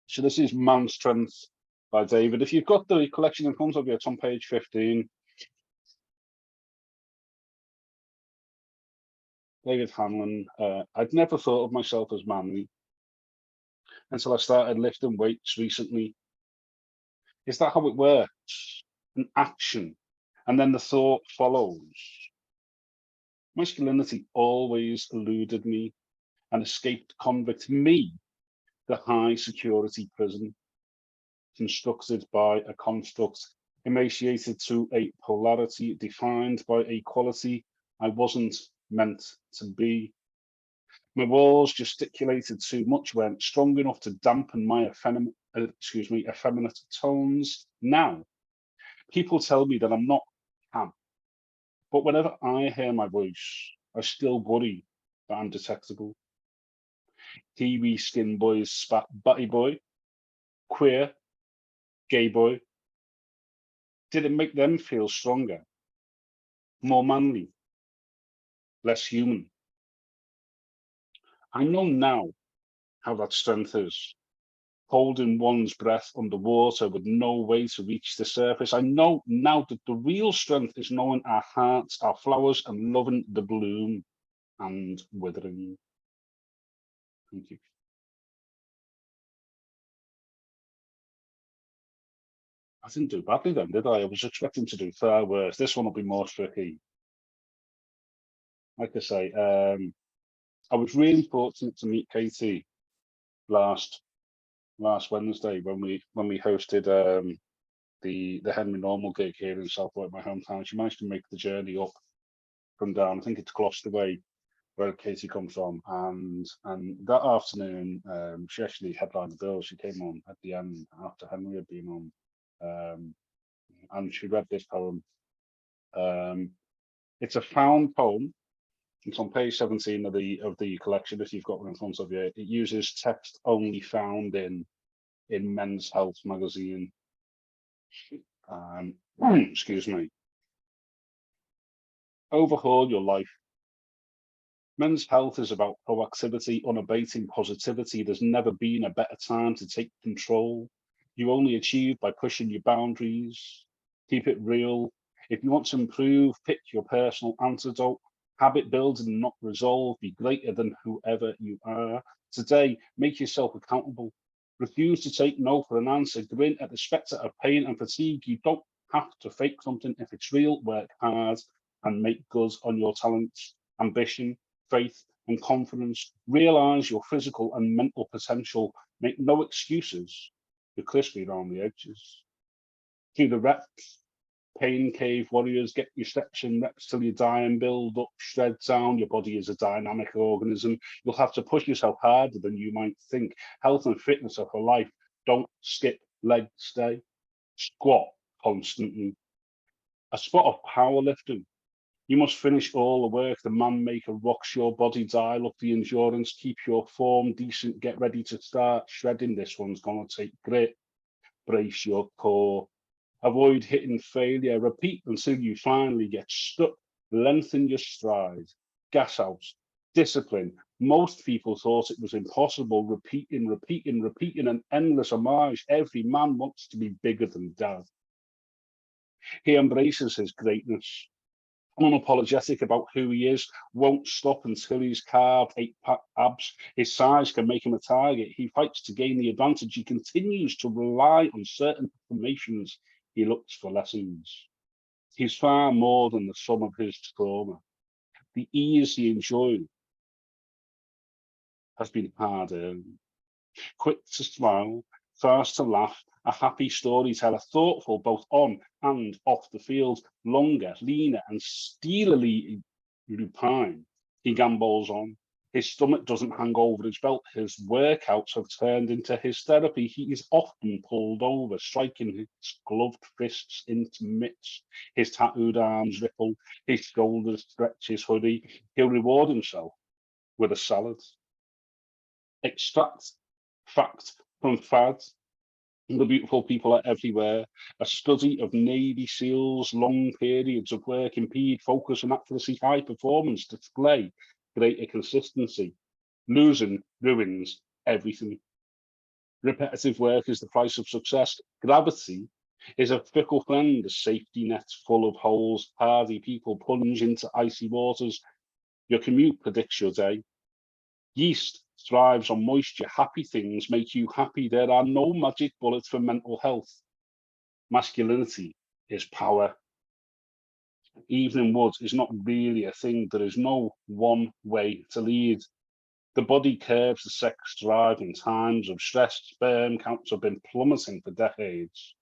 Speaker 2: So this is Man's Strength by David. If you've got the collection in front of you, it's on page 15. David Hanlon. I'd never thought of myself as manly until I started lifting weights recently. Is that how it works? An action, and then the thought follows. Masculinity always eluded me, an escaped convict, me, the high security prison, constructed by a construct emaciated to a polarity defined by a quality I wasn't meant to be. My walls gesticulated too much, weren't strong enough to dampen my effeminate tones. Now, people tell me that I'm not ham, but whenever I hear my voice, I still worry that I'm detectable. Kiwi skin boys spat batty boy, queer, gay boy. Did it make them feel stronger, more manly, less human? I know now how that strength is. Holding one's breath underwater with no way to reach the surface. I know now that the real strength is knowing our hearts, our flowers, and loving the bloom and withering. Thank you. I didn't do badly then, did I? I was expecting to do far worse. This one will be more tricky. Like I say, I was really fortunate to meet Katie last Wednesday when we hosted the Henry Normal gig here in Southwark, my hometown. She managed to make the journey up from down, I think it's Gloucester way, where Katie comes from, and that afternoon she actually headlined the bill. She came on at the end after Henry had been on, and she read this poem. It's a found poem. It's on page 17 of the collection. If you've got one in front of you, it uses text only found in Men's Health magazine. Excuse me. Overhaul your life. Men's Health is about proactivity, unabating positivity. There's never been a better time to take control. You only achieve by pushing your boundaries. Keep it real. If you want to improve, pick your personal antidote. Habit building, not resolve. Be greater than whoever you are. Today, make yourself accountable. Refuse to take no for an answer. Grin at the spectre of pain and fatigue. You don't have to fake something if it's real. Work hard and make good on your talents, ambition, faith, and confidence. Realize your physical and mental potential. Make no excuses. You're crispy around the edges. Do the reps. Pain cave warriors, get your steps and reps till you die and build up, shred down. Your body is a dynamic organism. You'll have to push yourself harder than you might think. Health and fitness are for life. Don't skip leg day. Squat constantly. A spot of powerlifting. You must finish all the work. The man maker rocks your body, dial up the endurance, keep your form decent, get ready to start shredding. This one's gonna take grit. Brace your core. Avoid hitting failure. Repeat until you finally get stuck. Lengthen your stride. Gas out. Discipline. Most people thought it was impossible. Repeating, an endless homage. Every man wants to be bigger than Dad. He embraces his greatness. Unapologetic about who he is, won't stop until he's carved 8-pack abs. His size can make him a target. He fights to gain the advantage. He continues to rely on certain affirmations. He looks for lessons. He's far more than the sum of his trauma. The ease he enjoyed has been hard earned. Quick to smile, fast to laugh, a happy storyteller, thoughtful both on and off the field, longer, leaner, and steelily lupine. He gambols on. His stomach doesn't hang over his belt. His workouts have turned into his therapy. He is often pulled over, striking his gloved fists into mitts. His tattooed arms ripple. His shoulders stretch his hoodie. He'll reward himself with a salad. Extract fact from fads. The beautiful people are everywhere. A study of Navy SEALs, long periods of work, impede focus and accuracy, high performance, display, greater consistency. Losing ruins everything. Repetitive work is the price of success. Gravity is a fickle friend, a safety net full of holes. Hardy people plunge into icy waters. Your commute predicts your day. Yeast thrives on moisture. Happy things make you happy. There are no magic bullets for mental health. Masculinity is power. Evening Wood is not really a thing. There is no one way to lead. The body curbs the sex drive in times of stress. Sperm counts have been plummeting for decades.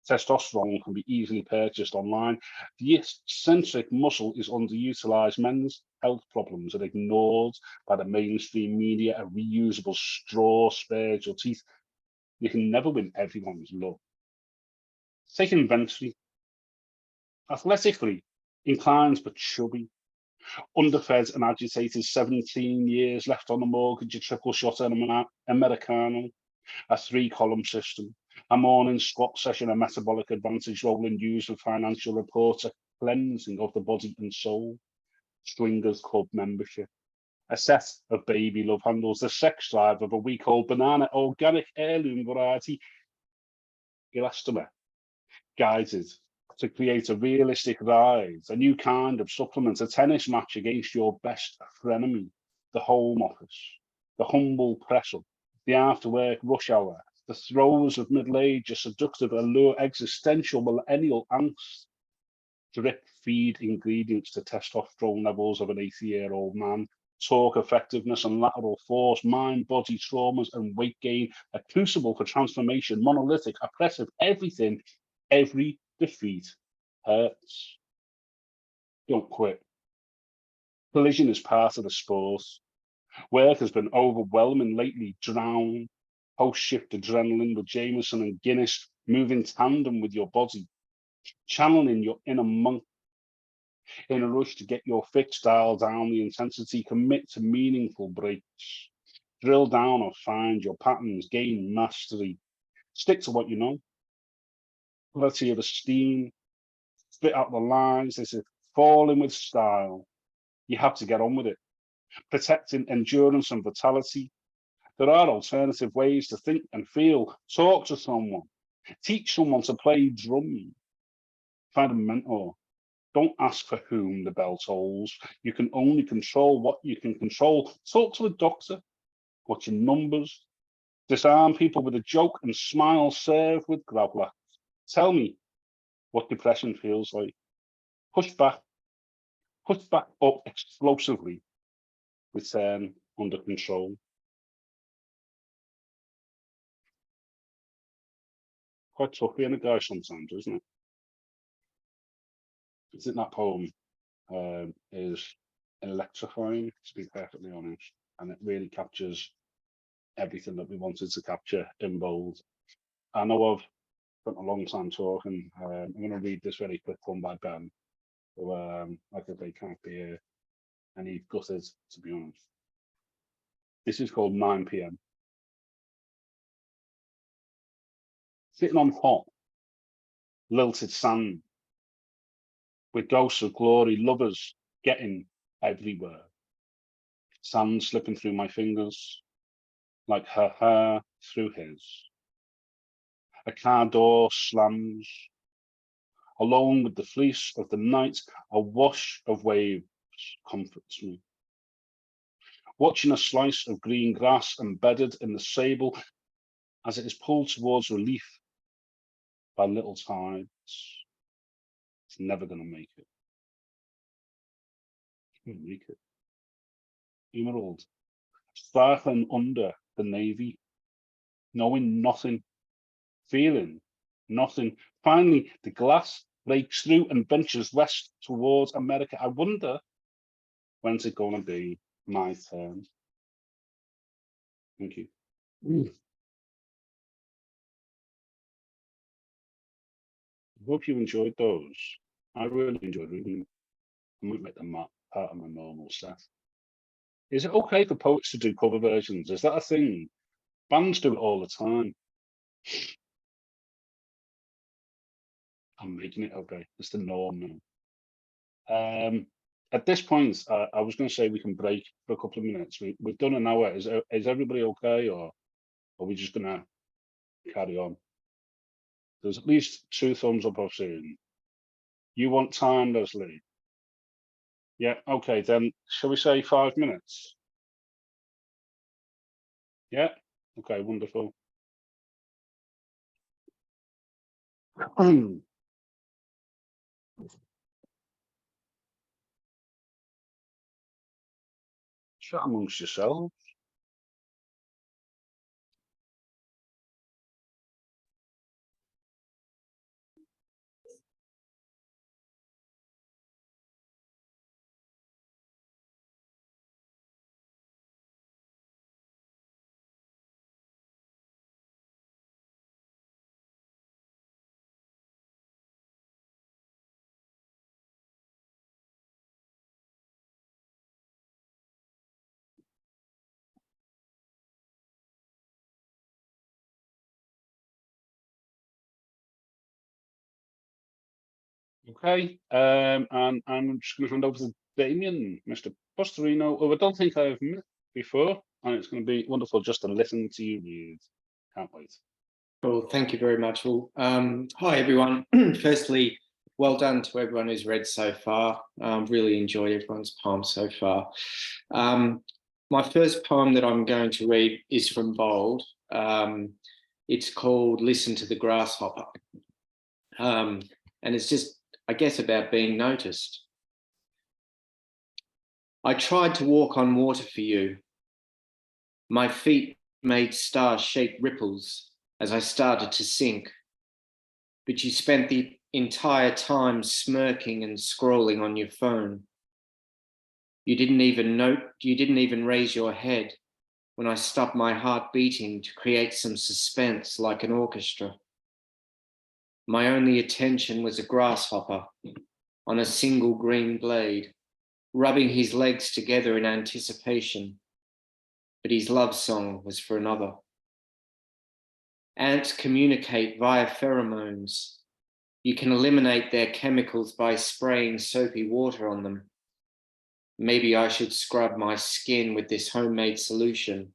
Speaker 2: Testosterone can be easily purchased online. The eccentric muscle is underutilized. Men's health problems are ignored by the mainstream media. A reusable straw spares your teeth. You can never win everyone's love. Take inventory. Athletically inclined but chubby. Underfed and agitated, 17 years left on the mortgage, a triple shot and an Americano, a 3-column system, a morning squat session, a metabolic advantage, rolling news with financial reports, a cleansing of the body and soul, swingers club membership, a set of baby love handles, the sex drive of a week-old banana, organic heirloom variety, elastomer, guided to create a realistic ride, a new kind of supplement, a tennis match against your best frenemy, the home office, the humble press-up, the after-work rush hour, the throes of middle age, a seductive allure, existential millennial angst, drip feed ingredients to testosterone levels of an 80-year-old man, torque effectiveness and lateral force, mind, body traumas and weight gain, a crucible for transformation, monolithic, oppressive, everything, every defeat hurts. Don't quit. Collision is part of the sport. Work has been overwhelming lately. Drown. Post-shift adrenaline with Jameson and Guinness. Move in tandem with your body. Channeling your inner monk. In a rush to get your fix, dial down the intensity. Commit to meaningful breaks. Drill down or find your patterns. Gain mastery. Stick to what you know. Quality of esteem. Spit out the lines. This is falling with style. You have to get on with it. Protecting endurance and vitality. There are alternative ways to think and feel. Talk to someone. Teach someone to play drums. Find a mentor. Don't ask for whom the bell tolls. You can only control what you can control. Talk to a doctor. Watch your numbers. Disarm people with a joke and smile. Serve with grappler. Tell me what depression feels like. Push back up explosively. Return under control. Quite tough being a guy sometimes, isn't it? I think that poem is electrifying, to be perfectly honest, and it really captures everything that we wanted to capture in bold. I know I've spent a long time talking. I'm going to read this very quick one by Ben. So, like I say, can't be any gutted, to be honest. This is called 9 p.m. Sitting on hot, lilted sand, with ghosts of glory, lovers getting everywhere. Sand slipping through my fingers, like her hair through his. A car door slams. Alone with the fleece of the night, a wash of waves comforts me. Watching a slice of green grass embedded in the sable as it is pulled towards relief by little tides. It's never going to make it. It's going to make it. Emerald, sparkling under the navy, knowing nothing, feeling nothing. Finally, the glass breaks through and ventures west towards America. I wonder when's it going to be my turn. Thank you. Hope you enjoyed those. I really enjoyed reading them. I might make them part of my normal set. Is it okay for poets to do cover versions? Is that a thing? Bands do it all the time. I'm making it okay. It's the norm now. At this point, I was going to say we can break for a couple of minutes. We've done an hour. Is everybody okay, or are we just going to carry on? There's at least 2 thumbs up I've seen. You want time, Leslie? Yeah, okay, then shall we say 5 minutes? Yeah, okay, wonderful. Chat amongst yourselves. Okay, and I'm just going to hand over to Damien, Mr. Postorino, who I don't think I've met before, and it's going to be wonderful just to listen to you read. Can't wait.
Speaker 9: Well, thank you very much. Well, hi everyone. Firstly, well done to everyone who's read so far. Really enjoyed everyone's poem so far. My first poem that I'm going to read is from Bold. It's called Listen to the Grasshopper. And it's just, I guess, about being noticed. I tried to walk on water for you. My feet made star-shaped ripples as I started to sink. But you spent the entire time smirking and scrolling on your phone. You didn't even raise your head when I stopped my heart beating to create some suspense like an orchestra. My only attention was a grasshopper on a single green blade, rubbing his legs together in anticipation, but his love song was for another. Ants communicate via pheromones. You can eliminate their chemicals by spraying soapy water on them. Maybe I should scrub my skin with this homemade solution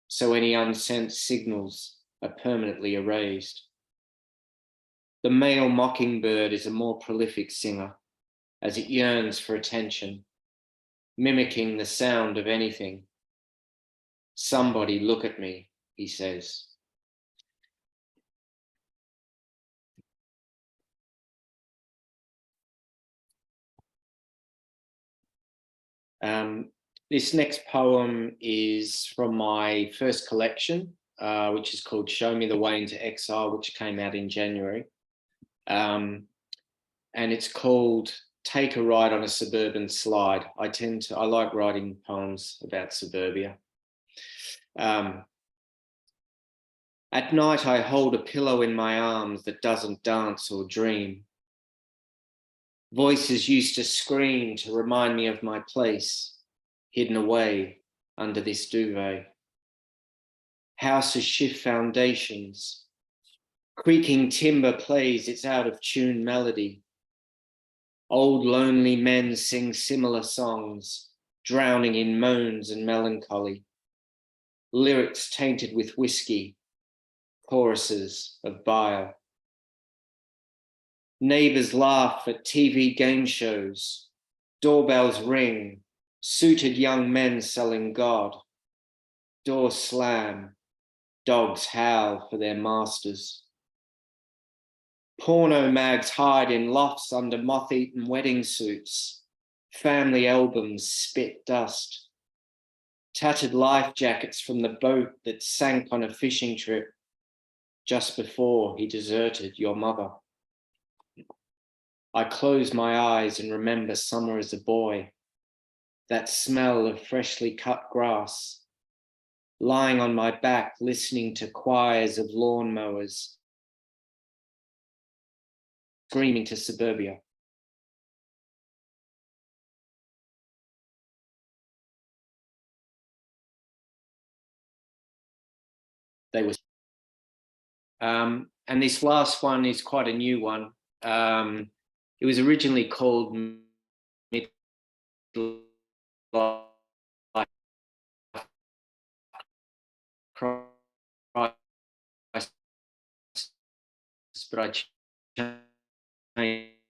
Speaker 9: so any unsent signals are permanently erased. The male mockingbird is a more prolific singer as it yearns for attention, mimicking the sound of anything. Somebody look at me, he says. This next poem is from my first collection, which is called Show Me the Way into Exile, which came out in January. And it's called Take a Ride on a Suburban Slide. I like writing poems about suburbia. At night, I hold a pillow in my arms that doesn't dance or dream. Voices used to scream to remind me of my place, hidden away under this duvet. Houses shift foundations. Creaking timber plays its out-of-tune melody. Old lonely men sing similar songs, drowning in moans and melancholy. Lyrics tainted with whiskey, choruses of bile. Neighbors laugh at TV game shows. Doorbells ring. Suited young men selling God. Doors slam. Dogs howl for their masters. Porno mags hide in lofts under moth-eaten wedding suits. Family albums spit dust. Tattered life jackets from the boat that sank on a fishing trip just before he deserted your mother. I close my eyes and remember summer as a boy. That smell of freshly cut grass, lying on my back, listening to choirs of lawnmowers screaming to suburbia. They were, and this last one is quite a new one. It was originally called Midlife Crisis, but I changed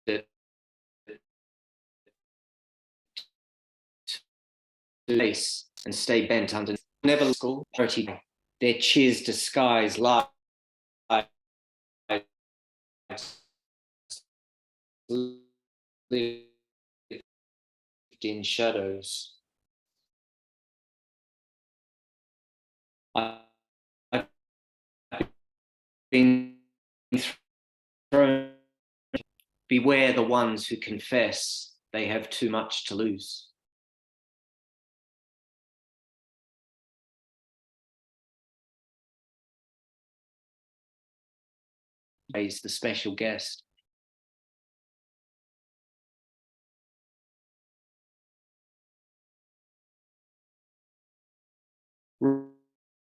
Speaker 9: it to face and stay bent underneath. Never school, their cheers disguise lies lived in shadows. I've been thrown. Beware the ones who confess they have too much to lose. He's the special guest.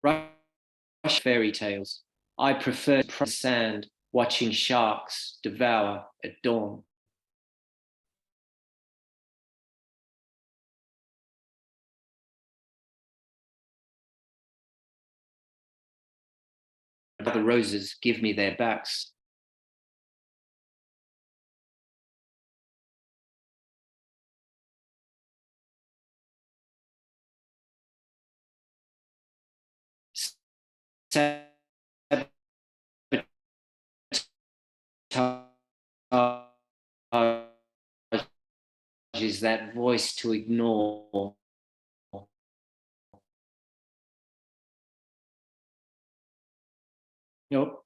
Speaker 9: Rush fairy tales. I prefer sand, watching sharks devour at dawn. The roses give me their backs. Is that voice to ignore. Nope.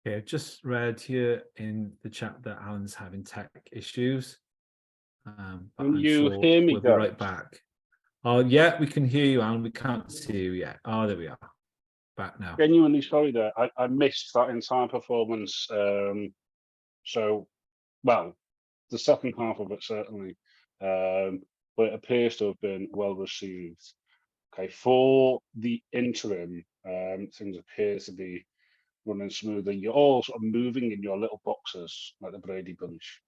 Speaker 5: Okay, I've just read here in the chat that Alan's having tech issues. But
Speaker 2: Can
Speaker 5: I'm
Speaker 2: you
Speaker 5: sure
Speaker 2: hear me,
Speaker 5: we'll be
Speaker 2: guys?
Speaker 5: right back. Oh, yeah, we can hear you, Alan. We can't see you yet. Oh, there we are. Back now.
Speaker 2: Genuinely sorry there. I missed that entire performance. So, well, the second half of it certainly, but it appears to have been well received. Okay, for the interim, things appear to be running smoothly. You're all sort of moving in your little boxes like the Brady Bunch,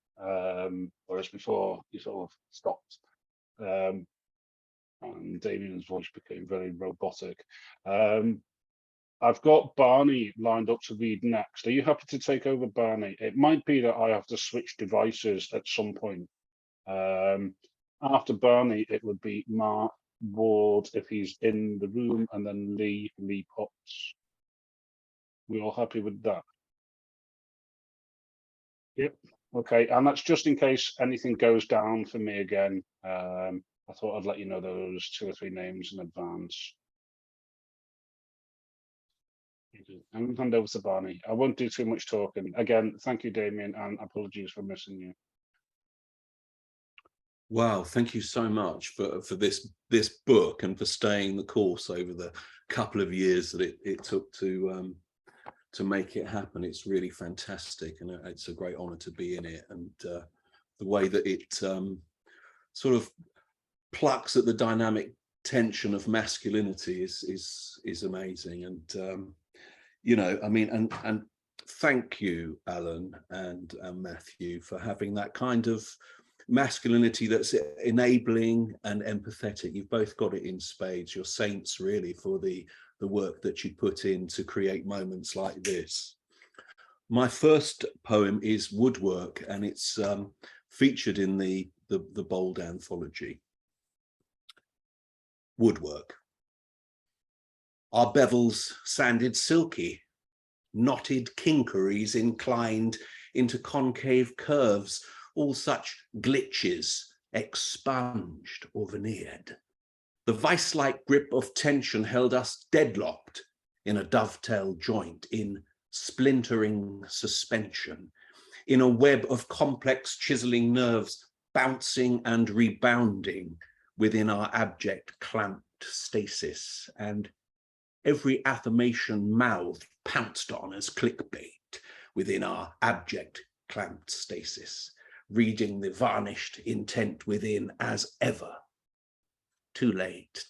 Speaker 2: whereas before you sort of stopped. And Damien's voice became very robotic. I've got Barney lined up to read next. Are you happy to take over, Barney? It might be that I have to switch devices at some point. After Barney, it would be Mark Ward if he's in the room, and then Lee Potts. We all happy with that? Yep. Okay, and that's just in case anything goes down for me again. I thought I'd let you know those 2 or 3 names in advance. I'm going to hand over to Barney. I won't do too much talking. Again, thank you, Damien, and apologies for missing you.
Speaker 1: Wow, thank you so much for this book and for staying the course over the couple of years that it took to make it happen. It's really fantastic, and it's a great honor to be in it. And the way that it sort of plucks at the dynamic tension of masculinity is amazing. And you know, I mean, and thank you, Alan and Matthew, for having that kind of masculinity that's enabling and empathetic. You've both got it in spades. You're saints, really, for the work that you put in to create moments like this. My first poem is Woodwork, and it's featured in the Bold anthology. Woodwork. Our bevels sanded silky, knotted kinkeries inclined into concave curves, all such glitches expunged or veneered. The vice-like grip of tension held us deadlocked in a dovetail joint, in splintering suspension, in a web of complex chiseling nerves bouncing and rebounding within our abject clamped stasis, and every affirmation mouthed pounced on as clickbait within our abject clamped stasis, reading the varnished intent within as ever. Too late,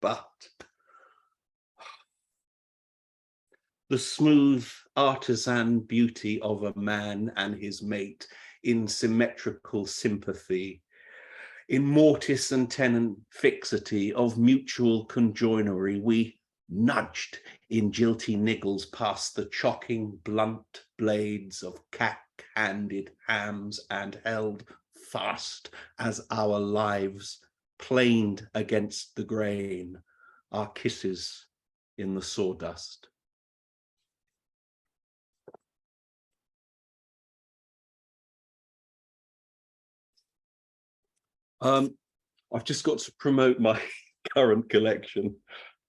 Speaker 1: but the smooth artisan beauty of a man and his mate in symmetrical sympathy, in mortis and tenon fixity of mutual conjoinery, we nudged in jilty niggles past the chocking blunt blades of cack-handed hams and held fast as our lives planed against the grain, our kisses in the sawdust. I've just got to promote my current collection,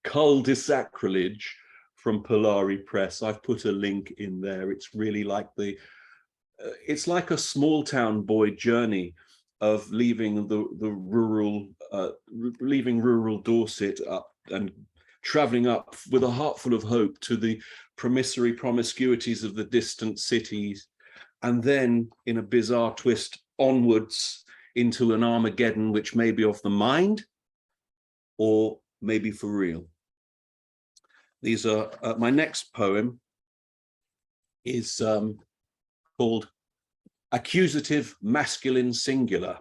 Speaker 1: Cul de Sacrilege from Polari Press. I've put a link in there. It's really like it's like a small town boy journey of leaving the rural, leaving rural Dorset up and traveling up with a heart full of hope to the promissory promiscuities of the distant cities, and then in a bizarre twist onwards into an Armageddon which may be of the mind or maybe for real. These are my next poem is called Accusative Masculine Singular.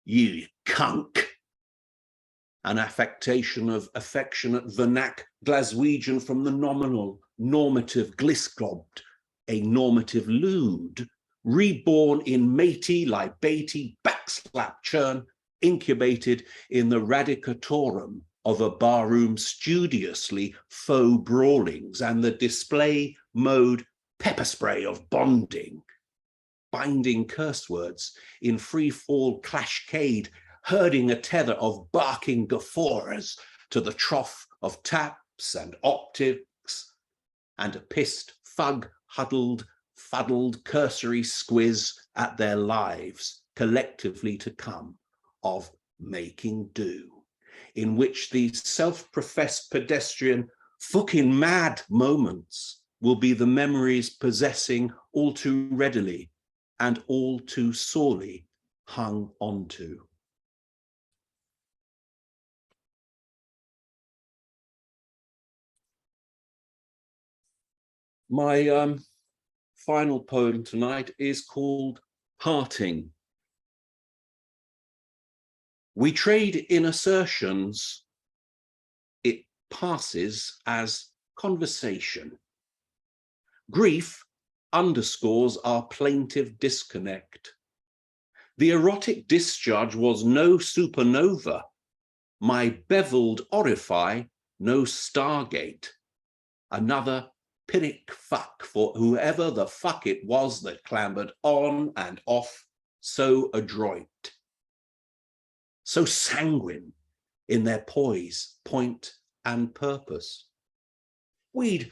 Speaker 1: You cunk. An affectation of affectionate vernac Glaswegian from the nominal, normative glisclobbed, a normative lewd, reborn in matey, libati, backslap churn, incubated in the radicatorum of a barroom studiously faux brawlings and the display mode pepper spray of bonding, binding curse words in free fall clashcade, herding a tether of barking guffaws to the trough of taps and optics, and a pissed, fug, huddled, fuddled cursory squiz at their lives collectively to come of making do, in which these self-professed pedestrian fucking mad moments will be the memories possessing all too readily and all too sorely hung onto. My final poem tonight is called Parting. We trade in assertions. It passes as conversation. Grief underscores our plaintive disconnect. The erotic discharge was no supernova. My beveled orify, no stargate. Another Pyrrhic fuck for whoever the fuck it was that clambered on and off so adroit, so sanguine in their poise, point and purpose. We'd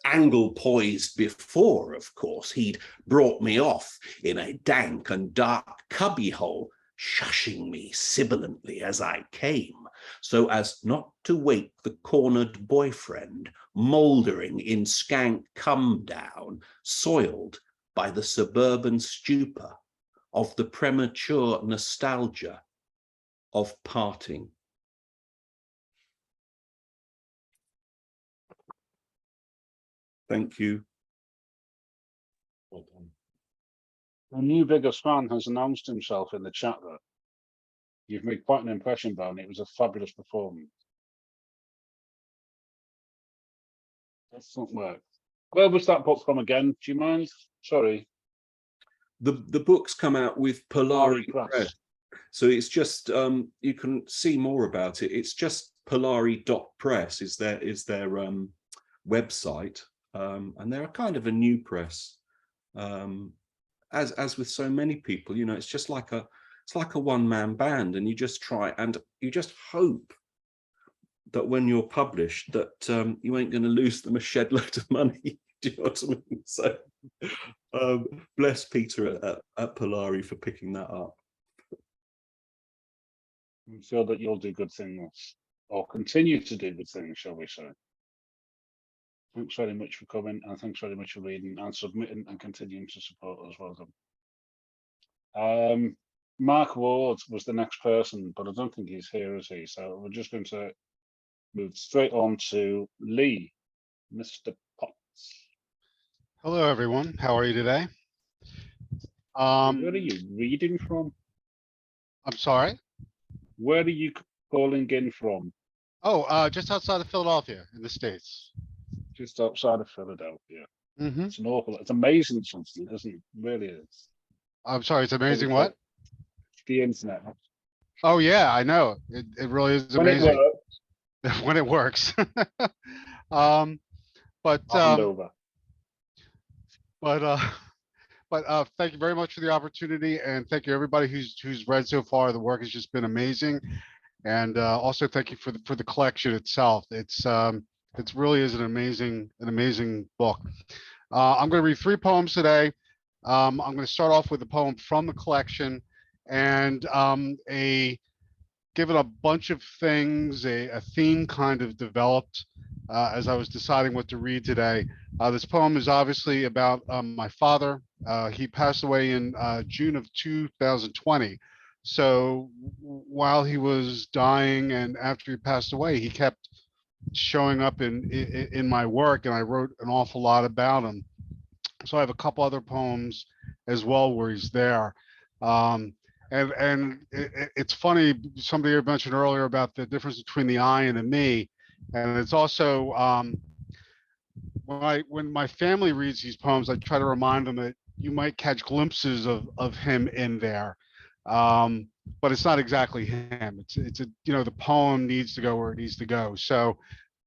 Speaker 1: angle poised before, of course. He'd brought me off in a dank and dark cubbyhole, shushing me sibilantly as I came, so as not to wake the cornered boyfriend, mouldering in skank come down, soiled by the suburban stupor of the premature nostalgia of parting. Thank you. Well done.
Speaker 2: A new biggest fan has announced himself in the chat that you've made quite an impression, Barney. It was a fabulous performance. Excellent work. Where was that book from again? Do you mind? Sorry.
Speaker 1: The books come out with Polari
Speaker 2: Press.
Speaker 1: Press. So it's just you can see more about it. It's just polari.press is their website, and they're a kind of a new press. As with so many people, you know, it's just like it's like a one-man band, and you just try and you just hope that when you're published that you ain't going to lose them a shed load of money. Do you know what I mean? So bless Peter at Polari for picking that up.
Speaker 2: I'm sure that you'll do good things, or continue to do good things, shall we say. Thanks very much for coming, and thanks very much for reading and submitting and continuing to support us. Well done. Mark Ward was the next person, but I don't think he's here, is he? So we're just going to move straight on to Lee, Mr. Potts.
Speaker 10: Hello, everyone. How are you today?
Speaker 2: Where are you reading from?
Speaker 10: I'm sorry.
Speaker 2: Where are you calling in from?
Speaker 10: Oh, just outside of Philadelphia in the States.
Speaker 2: Just outside of Philadelphia.
Speaker 10: Mm-hmm.
Speaker 2: It's amazing something, isn't it? It really is.
Speaker 10: I'm sorry, it's amazing what?
Speaker 2: The internet.
Speaker 10: Oh, yeah, I know. It really is
Speaker 2: When
Speaker 10: amazing.
Speaker 2: it works.
Speaker 10: When it works. But thank you very much for the opportunity, and thank you everybody who's read so far. The work has just been amazing, and also thank you for the collection itself. It really is an amazing book. I'm going to read 3 poems today. I'm going to start off with a poem from the collection, and given a bunch of things, a theme kind of developed as I was deciding what to read today. This poem is obviously about my father. He passed away in June of 2020. So while he was dying and after he passed away, he kept showing up in my work, and I wrote an awful lot about him. So I have a couple other poems as well where he's there. And it's funny, somebody had mentioned earlier about the difference between the I and the me. And it's also, when my family reads these poems, I try to remind them that you might catch glimpses of him in there. But it's not exactly him. It's the poem needs to go where it needs to go. So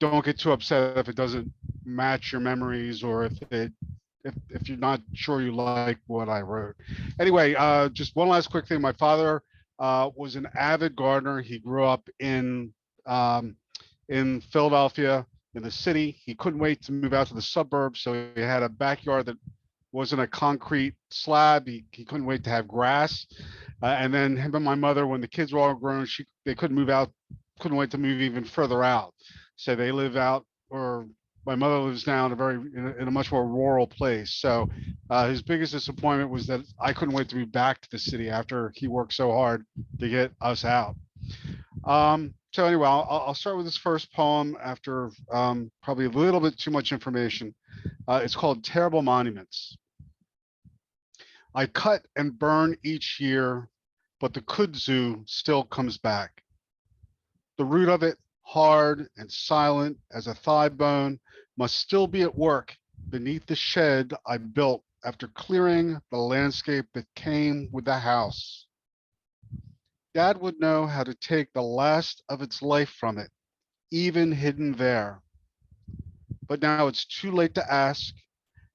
Speaker 10: don't get too upset if it doesn't match your memories, or if you're not sure you like what I wrote. Anyway, just one last quick thing. My father was an avid gardener. He grew up in Philadelphia, in the city. He couldn't wait to move out to the suburbs, so he had a backyard that wasn't a concrete slab. He couldn't wait to have grass. And then him and my mother, when the kids were all grown, they couldn't move out, couldn't wait to move even further out. So they live out, or my mother lives now in a much more rural place. So his biggest disappointment was that I couldn't wait to be back to the city after he worked so hard to get us out. So anyway, I'll start with this first poem after probably a little bit too much information. It's called Terrible Monuments. I cut and burn each year, but the kudzu still comes back. The root of it, hard and silent as a thigh bone, must still be at work beneath the shed I built after clearing the landscape that came with the house. Dad would know how to take the last of its life from it, even hidden there. But now it's too late to ask,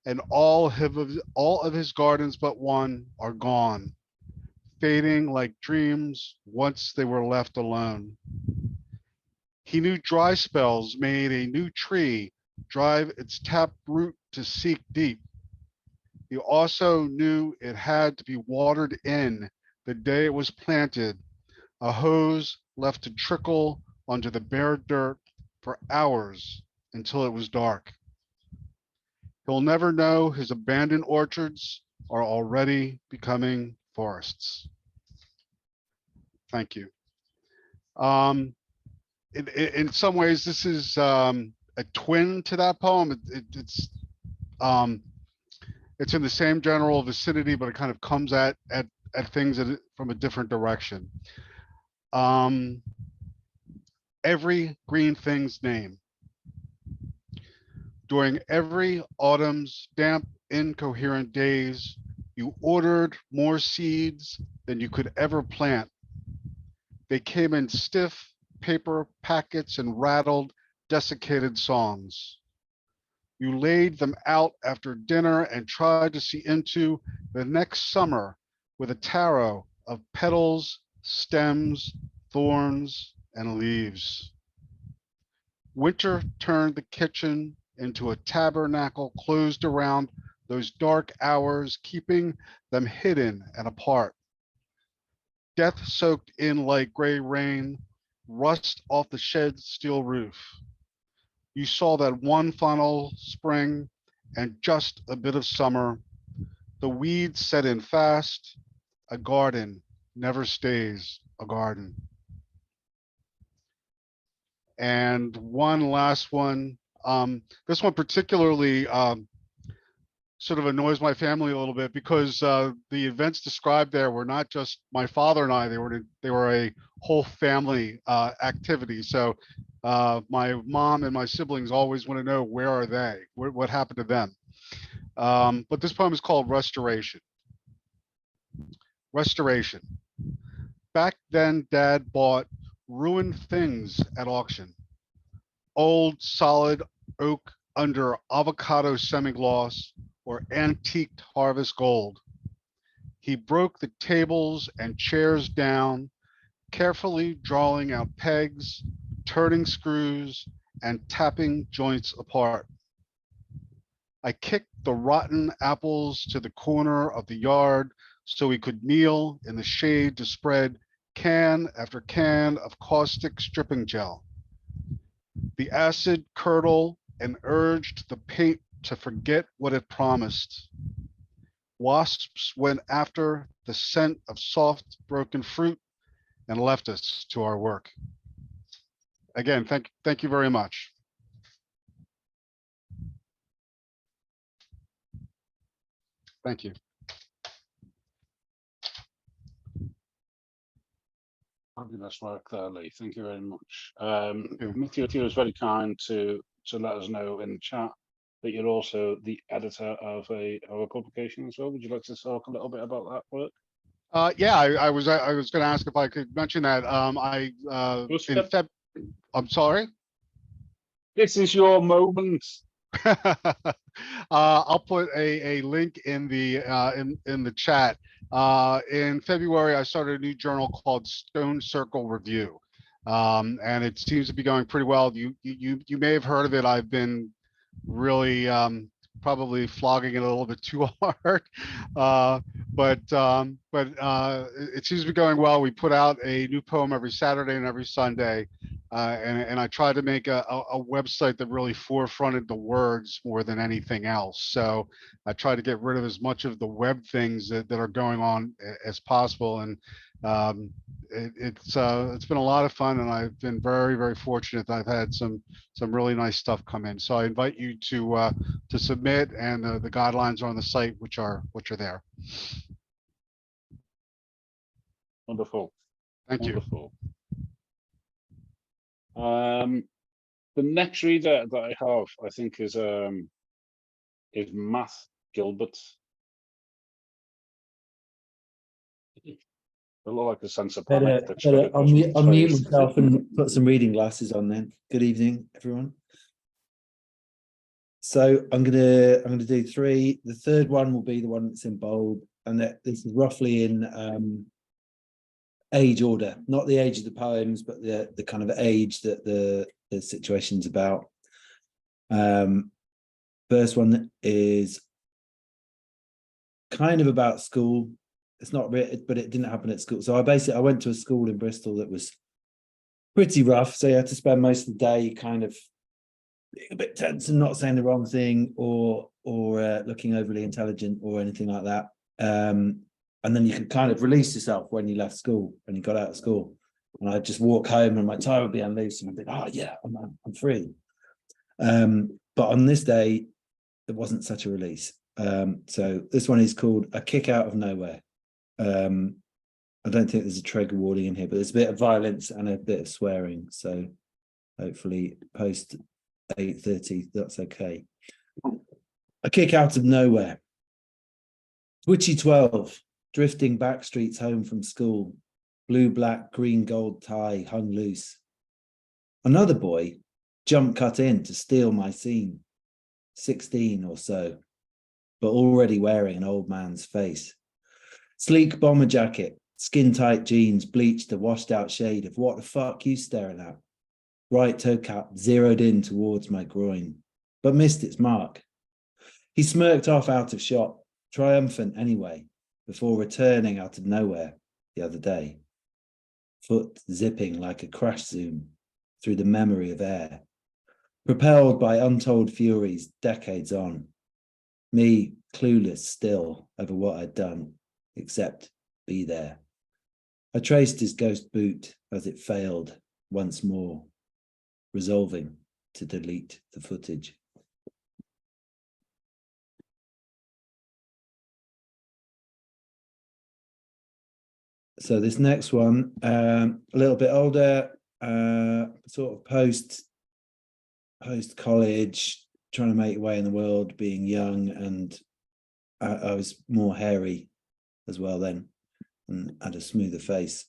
Speaker 10: and all of his gardens but one are gone, fading like dreams once they were left alone. He knew dry spells made a new tree drive its tap root to seek deep. He also knew it had to be watered in the day it was planted, a hose left to trickle onto the bare dirt for hours until it was dark. He'll never know his abandoned orchards are already becoming forests. Thank you. In some ways, this is a twin to that poem. It's in the same general vicinity, but it kind of comes at things from a different direction. Every green thing's name. During every autumn's damp, incoherent days, you ordered more seeds than you could ever plant. They came in stiff paper packets and rattled, desiccated songs. You laid them out after dinner and tried to see into the next summer with a tarot of petals, stems, thorns, and leaves. Winter turned the kitchen into a tabernacle closed around those dark hours, keeping them hidden and apart. Death soaked in like gray rain, rust off the shed's steel roof. You saw that one final spring and just a bit of summer. The weeds set in fast. A garden never stays a garden. And one last one. This one particularly sort of annoys my family a little bit because the events described there were not just my father and I, they were a whole family activity. So my mom and my siblings always want to know, where are they? What happened to them? But this poem is called Restoration. Restoration. Back then, Dad bought ruined things at auction. Old solid oak under avocado semi-gloss or antiqued harvest gold. He broke the tables and chairs down, carefully drawing out pegs, turning screws, and tapping joints apart. I kicked the rotten apples to the corner of the yard so we could kneel in the shade to spread can after can of caustic stripping gel. The acid curdled and urged the paint to forget what it promised. Wasps went after the scent of soft, broken fruit and left us to our work. Again, thank you very much. Thank you.
Speaker 2: Fabulous work there, Lee. Thank you very much. Matthew was very kind to let us know in the chat that you're also the editor of a publication as well. Would you like to talk a little bit about that work?
Speaker 10: Yeah, I was going to ask if I could mention that. I'm sorry.
Speaker 2: This is your moment.
Speaker 10: I'll put a link in the chat. In February, I started a new journal called Stone Circle Review, and it seems to be going pretty well. You may have heard of it. I've been really probably flogging it a little bit too hard, but it seems to be going well. We put out a new poem every Saturday and every Sunday. And I tried to make a website that really forefronted the words more than anything else. So I tried to get rid of as much of the web things that are going on as possible. And it's been a lot of fun, and I've been very, very fortunate that I've had some really nice stuff come in. So I invite you to submit, and the guidelines are on the site, which are there.
Speaker 2: Wonderful.
Speaker 10: Thank you.
Speaker 2: Wonderful. The next reader that I have, I think, is Matt Gilbert. A lot like a sense of panic.
Speaker 5: Better unmute myself and put some reading glasses on then. Good evening, everyone. So I'm gonna do three. The third one will be the one that's in bold, and this is roughly in age order, not the age of the poems, but the kind of age that the situation's about. First one is kind of about school. It's not really, but it didn't happen at school. So I went to a school in Bristol that was pretty rough. So you had to spend most of the day kind of being a bit tense and not saying the wrong thing or looking overly intelligent or anything like that. And then you could kind of release yourself when you left school, when you got out of school. And I'd just walk home and my tie would be unloosed and I'd be, oh yeah, I'm free. But on this day, it wasn't such a release. So this one is called A Kick Out of Nowhere. I don't think there's a trigger warning in here, but there's a bit of violence and a bit of swearing. So hopefully post 8:30, that's okay. A kick out of nowhere. Twitchy 12, drifting back streets home from school. Blue, black, green, gold tie hung loose. Another boy jump cut in to steal my scene. 16 or so, but already wearing an old man's face. Sleek bomber jacket, Skin-tight jeans bleached a washed-out shade of what the fuck you staring at? Right toe cap zeroed in towards my groin, but missed its mark. He smirked off out of shot, triumphant anyway, before returning out of nowhere the other day. Foot zipping like a crash zoom through the memory of air, propelled by untold furies decades on. Me clueless still over what I'd done, except be there. I traced his ghost boot as it failed once more, resolving to delete the footage. So this next one, a little bit older, sort of post college, trying to make your way in the world, being young, and I was more hairy as well then, and had a smoother face.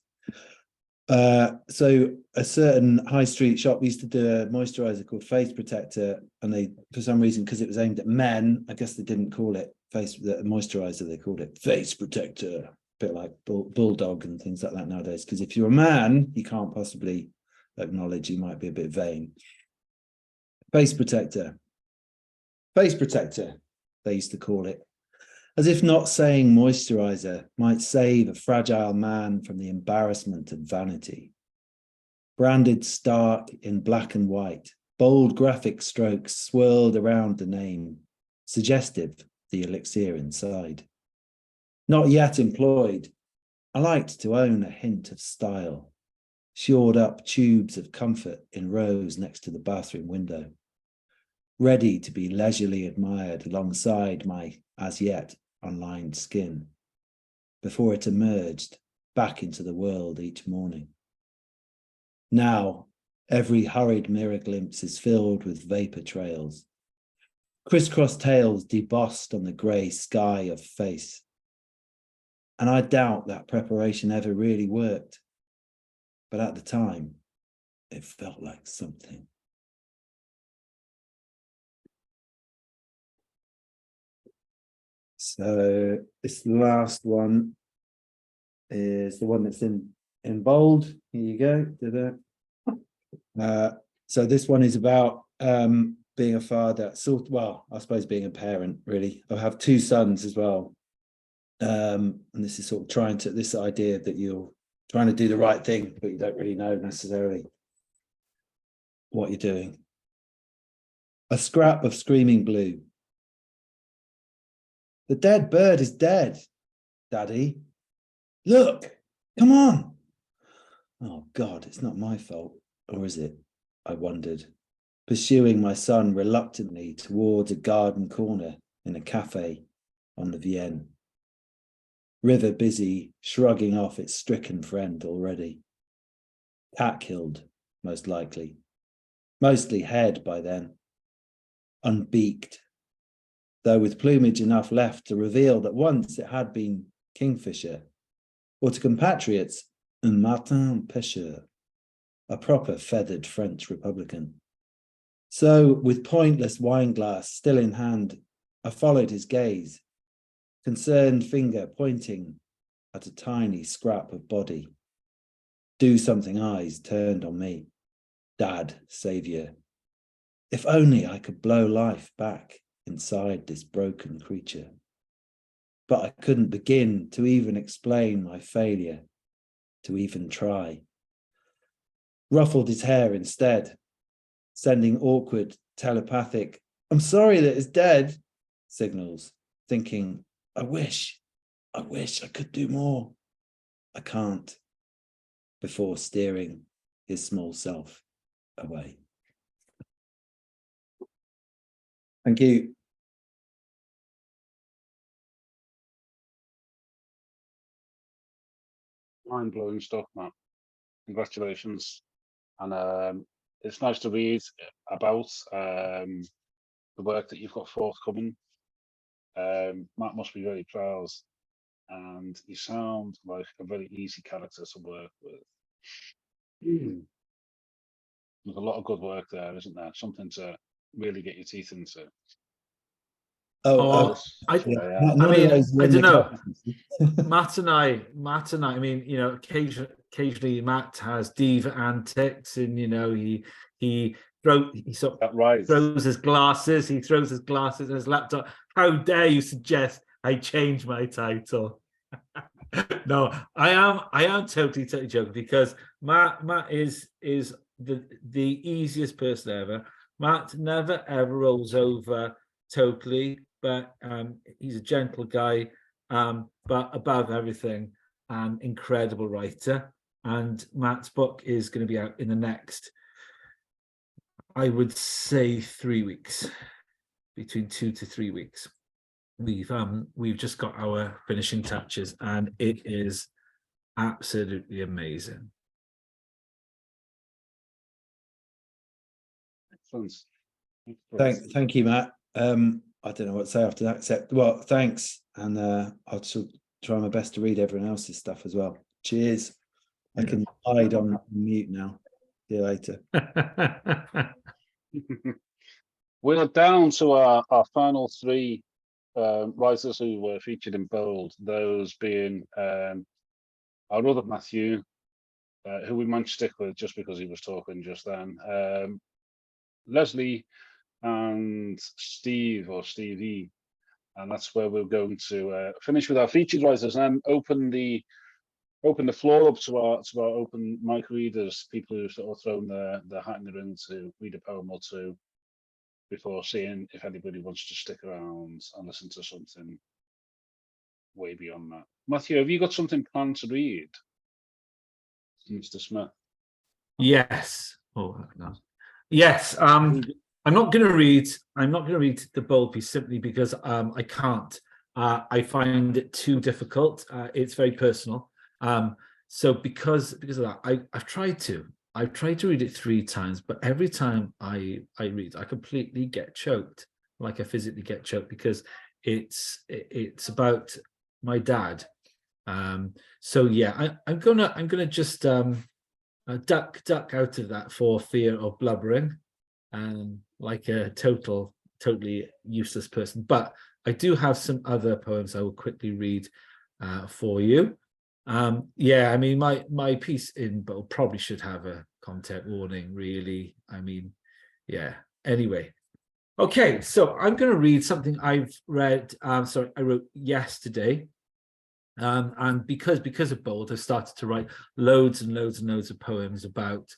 Speaker 5: So a certain high street shop used to do a moisturizer called Face Protector, and they, for some reason, because it was aimed at men, I guess they didn't call it moisturizer, they called it Face Protector. Bit like bulldog and things like that nowadays, because if you're a man, you can't possibly acknowledge you might be a bit vain. Face protector, they used to call it, as if not saying moisturizer might save a fragile man from the embarrassment of vanity. Branded stark in black and white, bold graphic strokes swirled around the name, suggestive the elixir inside. Not yet employed, I liked to own a hint of style, shored up tubes of comfort in rows next to the bathroom window, ready to be leisurely admired alongside my as yet unlined skin, before it emerged back into the world each morning. Now, every hurried mirror glimpse is filled with vapor trails, crisscross tails debossed on the grey sky of face. And I doubt that preparation ever really worked. But at the time, it felt like something. So this last one is the one that's in bold. Here you go. So this one is about being a father, well, I suppose being a parent, really. I have two sons as well. And this is sort of this idea that you're trying to do the right thing, but you don't really know necessarily what you're doing. A scrap of screaming blue. The dead bird is dead, Daddy. Look, come on. Oh God, it's not my fault, or is it? I wondered, pursuing my son reluctantly towards a garden corner in a cafe on the Vienne. River busy, shrugging off its stricken friend already. Cat killed, most likely. Mostly head by then. Unbeaked, though with plumage enough left to reveal that once it had been kingfisher, or to compatriots, un martin pêcheur, a proper feathered French Republican. So, with pointless wineglass still in hand, I followed his gaze, concerned finger pointing at a tiny scrap of body. Do something eyes turned on me. Dad, savior. If only I could blow life back inside this broken creature. But I couldn't begin to even explain my failure, to even try. Ruffled his hair instead, sending awkward, telepathic, I'm sorry that it's dead, signals, thinking, I wish I could do more. I can't, before steering his small self away. Thank you.
Speaker 2: Mind-blowing stuff, man. Congratulations. And it's nice to read about the work that you've got forthcoming. Matt must be very proud, and you sound like a very easy character to work with. There's a lot of good work there, isn't there? Something to really get your teeth into.
Speaker 11: Oh, I
Speaker 5: none of
Speaker 11: mean,
Speaker 5: those were
Speaker 11: I
Speaker 5: in
Speaker 11: don't
Speaker 5: the
Speaker 11: know.
Speaker 5: cup.
Speaker 11: Matt and I, I mean, you know, occasionally Matt has diva antics, and you know, he sort
Speaker 2: That
Speaker 11: of
Speaker 2: right.
Speaker 11: throws his glasses, he throws his glasses and his laptop. How dare you suggest I change my title? No, I am totally joking, because Matt is the easiest person ever. Matt never ever rolls over totally, but he's a gentle guy, but above everything, incredible writer. And Matt's book is going to be out in the next, I would say, 3 weeks, between 2 to 3 weeks. We've just got our finishing touches, and it is absolutely amazing.
Speaker 2: Excellent.
Speaker 5: Thank you, Matt. I don't know what to say after that, except, well, thanks. And I'll try my best to read everyone else's stuff as well. Cheers. I can hide on mute now. See you later.
Speaker 2: We're down to our final three writers who were featured in bold, those being our other Matthew, who we might stick with just because he was talking just then, Leslie and Steve, or Stevie, and that's where we're going to finish with our featured writers and open the floor up to our open mic readers, people who sort of thrown their hat in the ring to read a poem or two before seeing if anybody wants to stick around and listen to something way beyond that. Matthew, have you got something planned to read, Mr. Smith?
Speaker 11: Yes. Oh no. Yes. I'm not going to read the bold piece, simply because I can't. I find it too difficult. It's very personal. So because of that, I've tried to read it 3 times, but every time I read, I completely get choked. Like I physically get choked, because it's about my dad. So yeah, I'm gonna just duck out of that for fear of blubbering, like a totally useless person. But I do have some other poems I will quickly read for you. Yeah, I mean, my piece in bold probably should have a content warning, really. I mean, yeah. Anyway, okay, so I'm going to read something I've read. I wrote yesterday, and because of bold, I started to write loads and loads and loads of poems about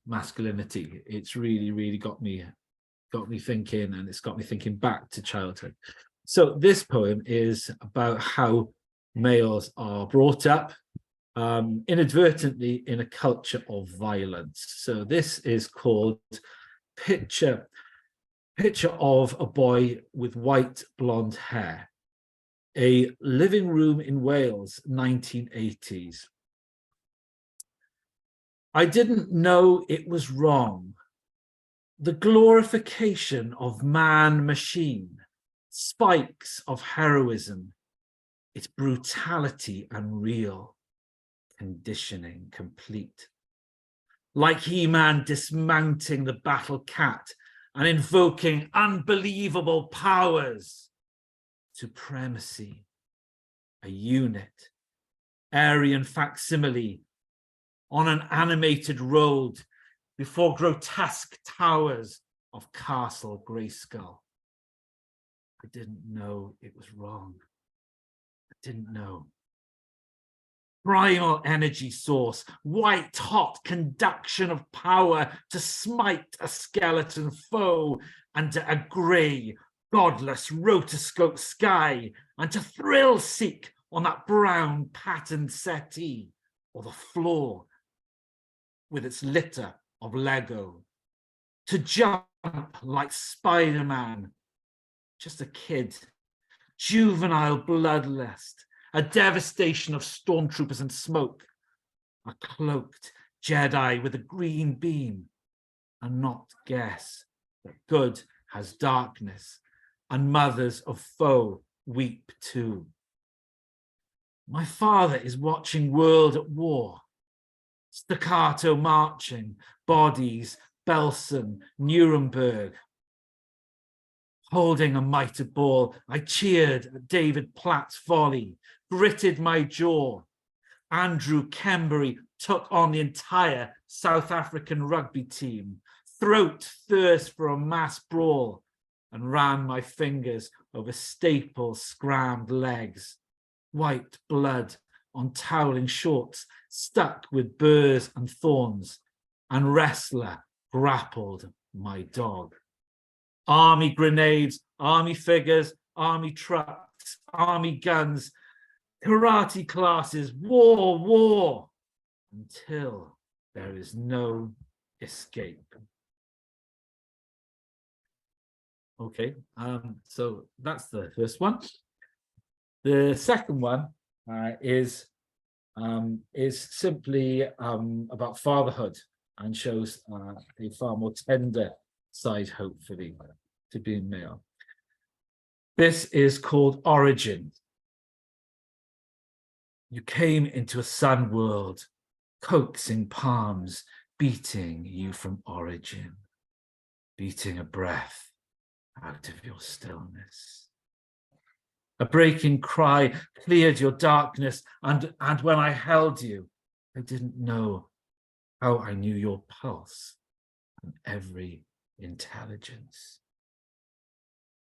Speaker 11: masculinity. It's really got me thinking, and it's got me thinking back to childhood. So this poem is about how males are brought up inadvertently in a culture of violence. So this is called Picture of a Boy with White Blonde Hair, a living room in Wales, 1980s. I didn't know it was wrong. The glorification of man-machine, spikes of heroism, its brutality unreal, conditioning complete. Like He-Man dismounting the battle cat and invoking unbelievable powers. Supremacy, a unit, Aryan facsimile on an animated road before grotesque towers of Castle Grayskull. I didn't know it was wrong. I didn't know. Primal energy source, white hot conduction of power to smite a skeleton foe under a grey, godless rotoscope sky, and to thrill seek on that brown patterned settee or the floor with its litter of Lego. To jump like Spider-Man, just a kid, juvenile bloodlust, a devastation of stormtroopers and smoke, a cloaked Jedi with a green beam, and not guess that good has darkness, and mothers of foe weep too. My father is watching World at War, staccato marching, bodies, Belsen, Nuremberg. Holding a mitred ball, I cheered at David Platt's volley, gritted my jaw. Andrew Kembury took on the entire South African rugby team, throat thirst for a mass brawl, and ran my fingers over staple scrammed legs, wiped blood on toweling shorts stuck with burrs and thorns, and wrestler grappled my dog. Army grenades, army figures, army trucks, army guns, karate classes, war, war, until there is no escape. Okay, so that's the first one. The second one is simply about fatherhood and shows a far more tender side, hopefully, to being male. This is called Origin. You came into a sun world, coaxing palms, beating you from origin, beating a breath out of your stillness. A breaking cry cleared your darkness, and when I held you, I didn't know how I knew your pulse and every intelligence.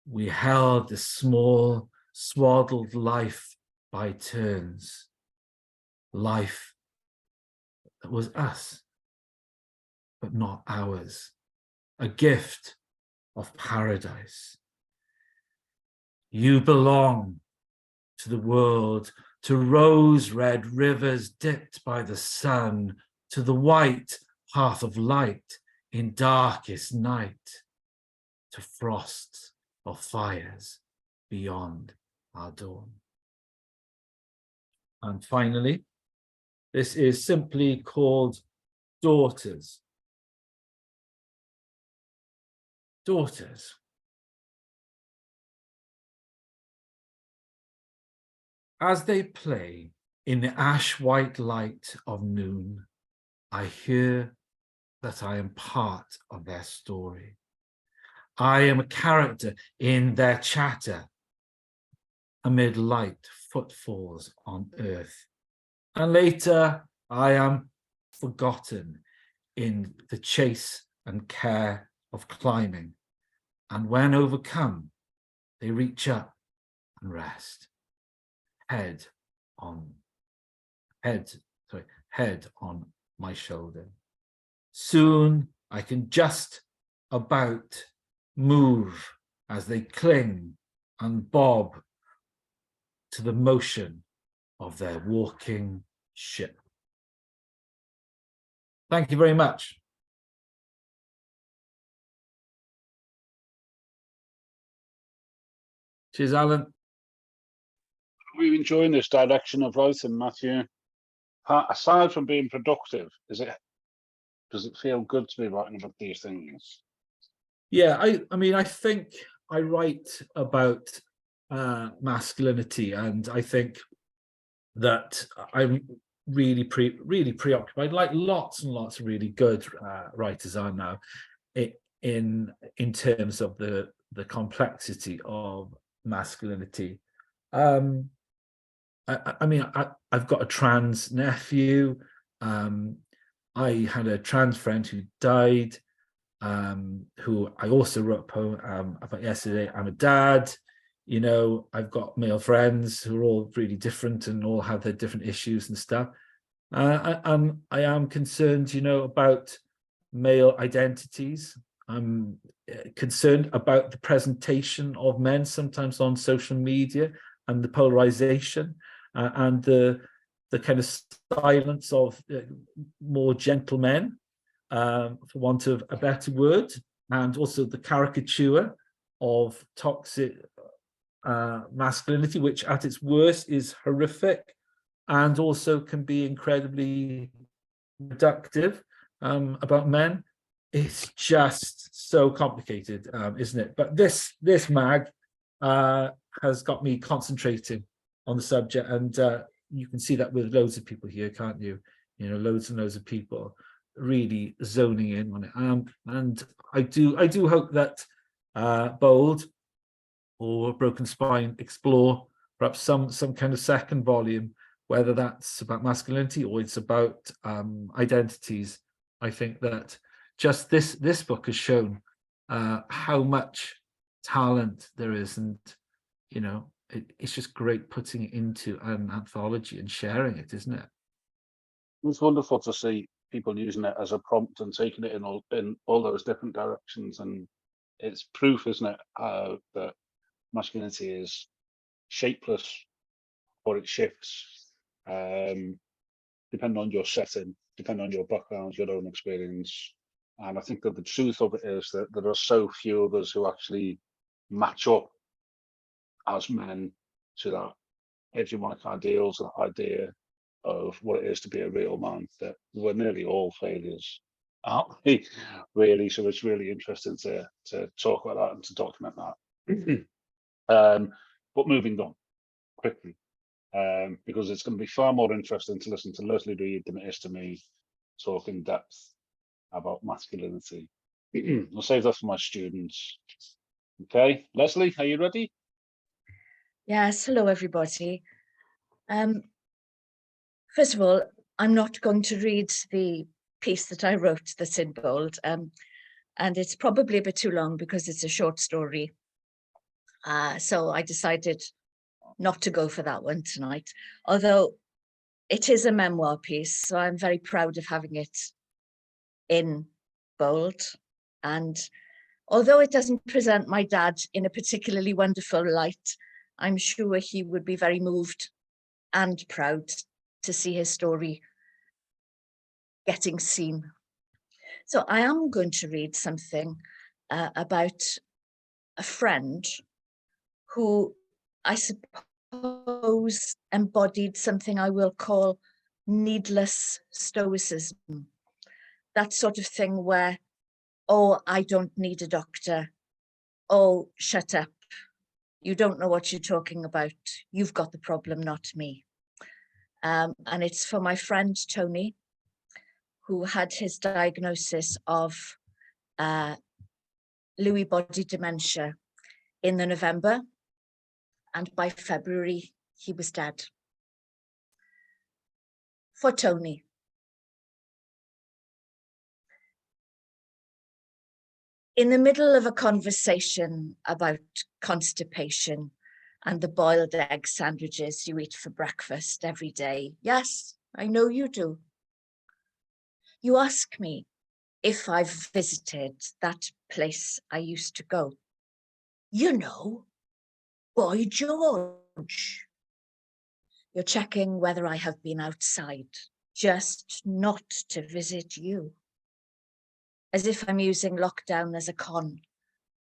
Speaker 11: We held the small, swaddled life by turns, life that was us, but not ours, a gift of paradise. You belong to the world, to rose-red rivers dipped by the sun, to the white path of light in darkest night, to frosts of fires beyond our dawn. And finally, this is simply called Daughters. Daughters. As they play in the ash-white light of noon, I hear that I am part of their story. I am a character in their chatter amid light footfalls on earth. And later I am forgotten in the chase and care of climbing. And when overcome, they reach up and rest, head on my shoulder. Soon I can just about move as they cling and bob to the motion of their walking ship. Thank you very much. Cheers, Alan.
Speaker 2: Are you enjoying this direction of writing, Matthew? Aside from being productive, does it feel good to be writing about these things?
Speaker 11: Yeah, I mean, I think I write about masculinity, and I think that I'm really preoccupied, like lots and lots of really good writers are now, in terms of the complexity of masculinity. I mean, I've got a trans nephew. I had a trans friend who died, who I also wrote a poem about yesterday. I'm a dad. You know, I've got male friends who are all really different and all have their different issues and stuff. I am concerned, you know, about male identities. I'm concerned about the presentation of men sometimes on social media and the polarization and the kind of silence of more gentle men, for want of a better word, and also the caricature of toxic masculinity, which at its worst is horrific and also can be incredibly reductive about men. It's just so complicated, isn't it? But this mag has got me concentrating on the subject, and you can see that with loads of people here, can't you? You know, loads and loads of people really zoning in on it. And I do hope that Bold or A Broken Spine explore perhaps some kind of second volume, whether that's about masculinity or it's about identities. I think that just this book has shown how much talent there is, and you know, it's just great putting it into an anthology and sharing it, isn't it?
Speaker 2: It's wonderful to see people using it as a prompt and taking it in all those different directions, and it's proof, isn't it, that masculinity is shapeless, or it shifts depending on your setting, depending on your background, your own experience. And I think that the truth of it is that there are so few of us who actually match up as men to that hegemonic ideals, that idea of what it is to be a real man, that we're nearly all failures, aren't we? Really, so it's really interesting to talk about that and to document that. But moving on quickly, because it's going to be far more interesting to listen to Leslie Reed than it is to me talk in depth about masculinity. I'll save that for my students. Okay, Leslie, are you ready?
Speaker 12: Yes, hello everybody. First of all, I'm not going to read the piece that I wrote that's in bold, and it's probably a bit too long because it's a short story. So I decided not to go for that one tonight, although it is a memoir piece, so I'm very proud of having it in bold. And although it doesn't present my dad in a particularly wonderful light, I'm sure he would be very moved and proud to see his story getting seen. So I am going to read something about a friend who I suppose embodied something I will call needless stoicism. That sort of thing where, oh, I don't need a doctor. Oh, shut up. You don't know what you're talking about. You've got the problem, not me. And it's for my friend Tony, who had his diagnosis of Lewy body dementia in the November, and by February he was dead. For Tony. In the middle of a conversation about constipation and the boiled egg sandwiches you eat for breakfast every day, yes, I know you do. You ask me if I've visited that place I used to go. You know, Boy George. You're checking whether I have been outside, just not to visit you. As if I'm using lockdown as a con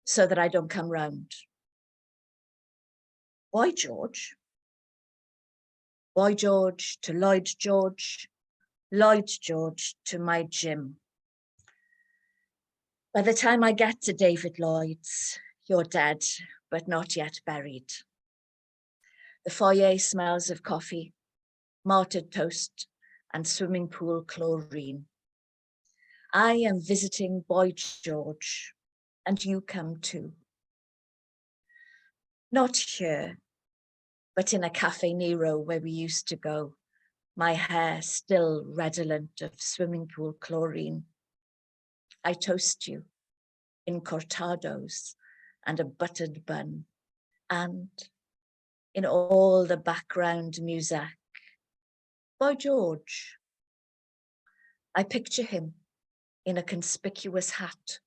Speaker 12: so that I don't come round. Why George? Boy George to Lloyd George to my gym. By the time I get to David Lloyd's, you're dead, but not yet buried. The foyer smells of coffee, martyred toast, and swimming pool chlorine. I am visiting Boy George, and you come too. Not here, but in a Cafe Nero where we used to go, my hair still redolent of swimming pool chlorine. I toast you in cortados and a buttered bun, and in all the background music, Boy George. I picture him in a conspicuous hat,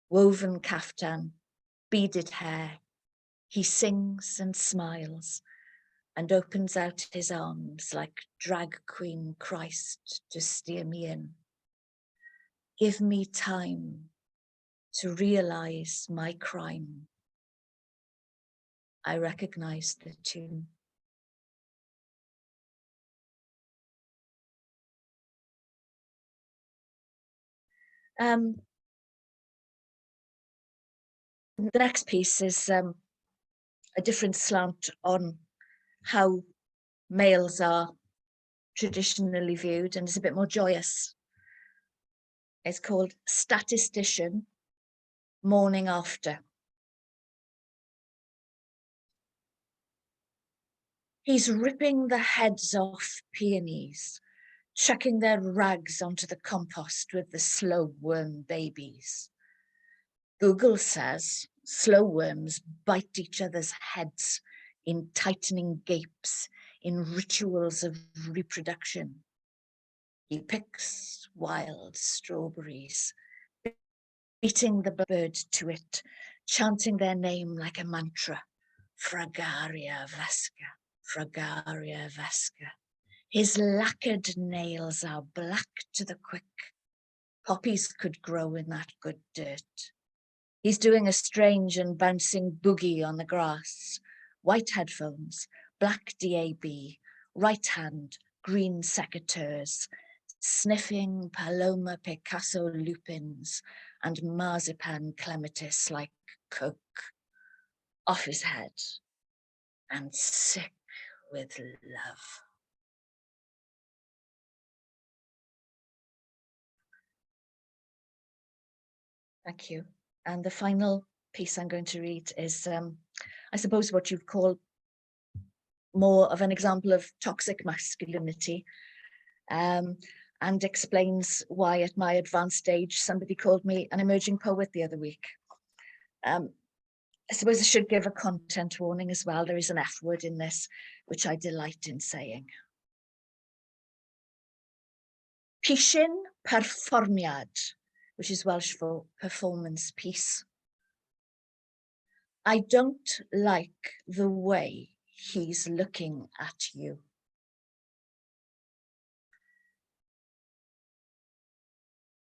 Speaker 12: woven kaftan, beaded hair. He sings and smiles and opens out his arms like drag queen Christ to steer me in. Give me time to realize my crime. I recognize the tune. The next piece is a different slant on how males are traditionally viewed, and it's a bit more joyous. It's called Statistician, Morning After. He's ripping the heads off peonies, chucking their rags onto the compost with the slow worm babies. Google says slow worms bite each other's heads in tightening gapes, in rituals of reproduction. He picks wild strawberries, beating the bird to it, chanting their name like a mantra. Fragaria vesca, Fragaria vesca. His lacquered nails are black to the quick. Poppies could grow in that good dirt. He's doing a strange and bouncing boogie on the grass. White headphones, black DAB, right hand, green secateurs, sniffing Paloma Picasso lupins and marzipan clematis like coke. Off his head and sick with love. Thank you. And the final piece I'm going to read is, I suppose, what you'd call more of an example of toxic masculinity, and explains why at my advanced age somebody called me an emerging poet the other week. I suppose I should give a content warning as well. There is an F word in this, which I delight in saying. Pishin perfformiad, which is Welsh for performance piece. I don't like the way he's looking at you.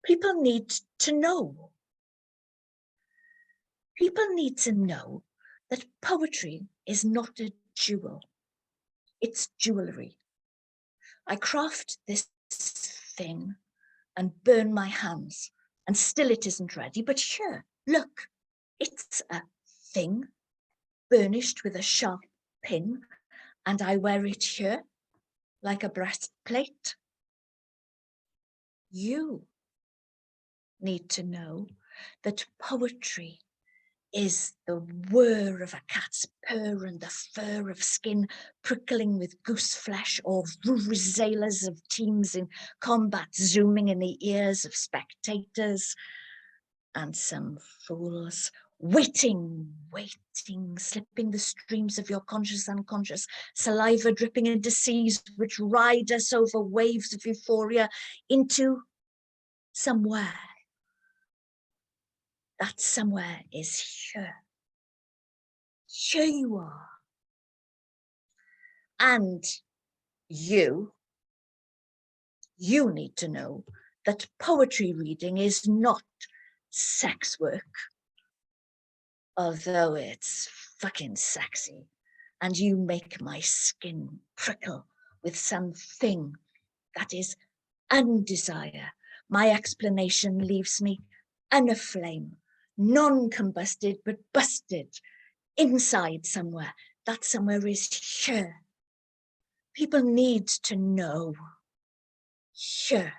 Speaker 12: People need to know. People need to know that poetry is not a jewel. It's jewellery. I craft this thing and burn my hands, and still it isn't ready. But here, look, it's a thing burnished with a sharp pin, and I wear it here like a breastplate. You need to know that poetry is the whir of a cat's purr and the fur of skin prickling with goose flesh, or vuvuzelas of teams in combat zooming in the ears of spectators, and some fools waiting, slipping the streams of your conscious unconscious, saliva dripping into seas which ride us over waves of euphoria into somewhere. That somewhere is here. Here you are. And you need to know that poetry reading is not sex work, although it's fucking sexy. And you make my skin prickle with something that is undesire. My explanation leaves me unaflame, non-combusted, but busted inside somewhere. That somewhere is here. People need to know. Here.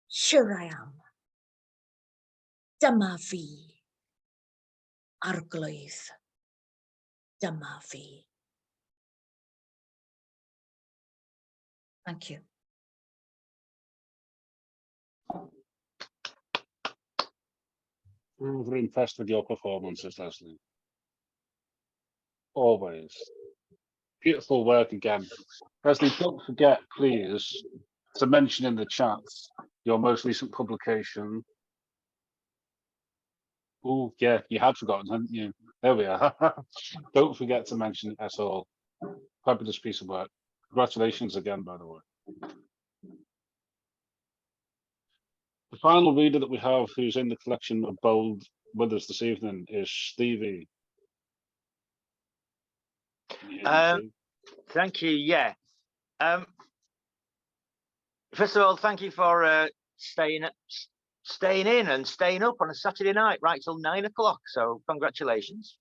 Speaker 12: Here I am. Dyma fi. Arglwydd. Dyma fi. Thank you.
Speaker 2: I'm very impressed with your performances, Leslie. Always. Beautiful work again. Leslie, don't forget, please, to mention in the chat your most recent publication. Oh, yeah, you had forgotten, hadn't you? There we are. Don't forget to mention it at all. Fabulous piece of work. Congratulations again, by the way. The final reader that we have who's in the collection of Bold with us this evening is Stevie.
Speaker 13: Thank you. Yeah. First of all, thank you for staying in and staying up on a Saturday night right till 9 o'clock. So congratulations.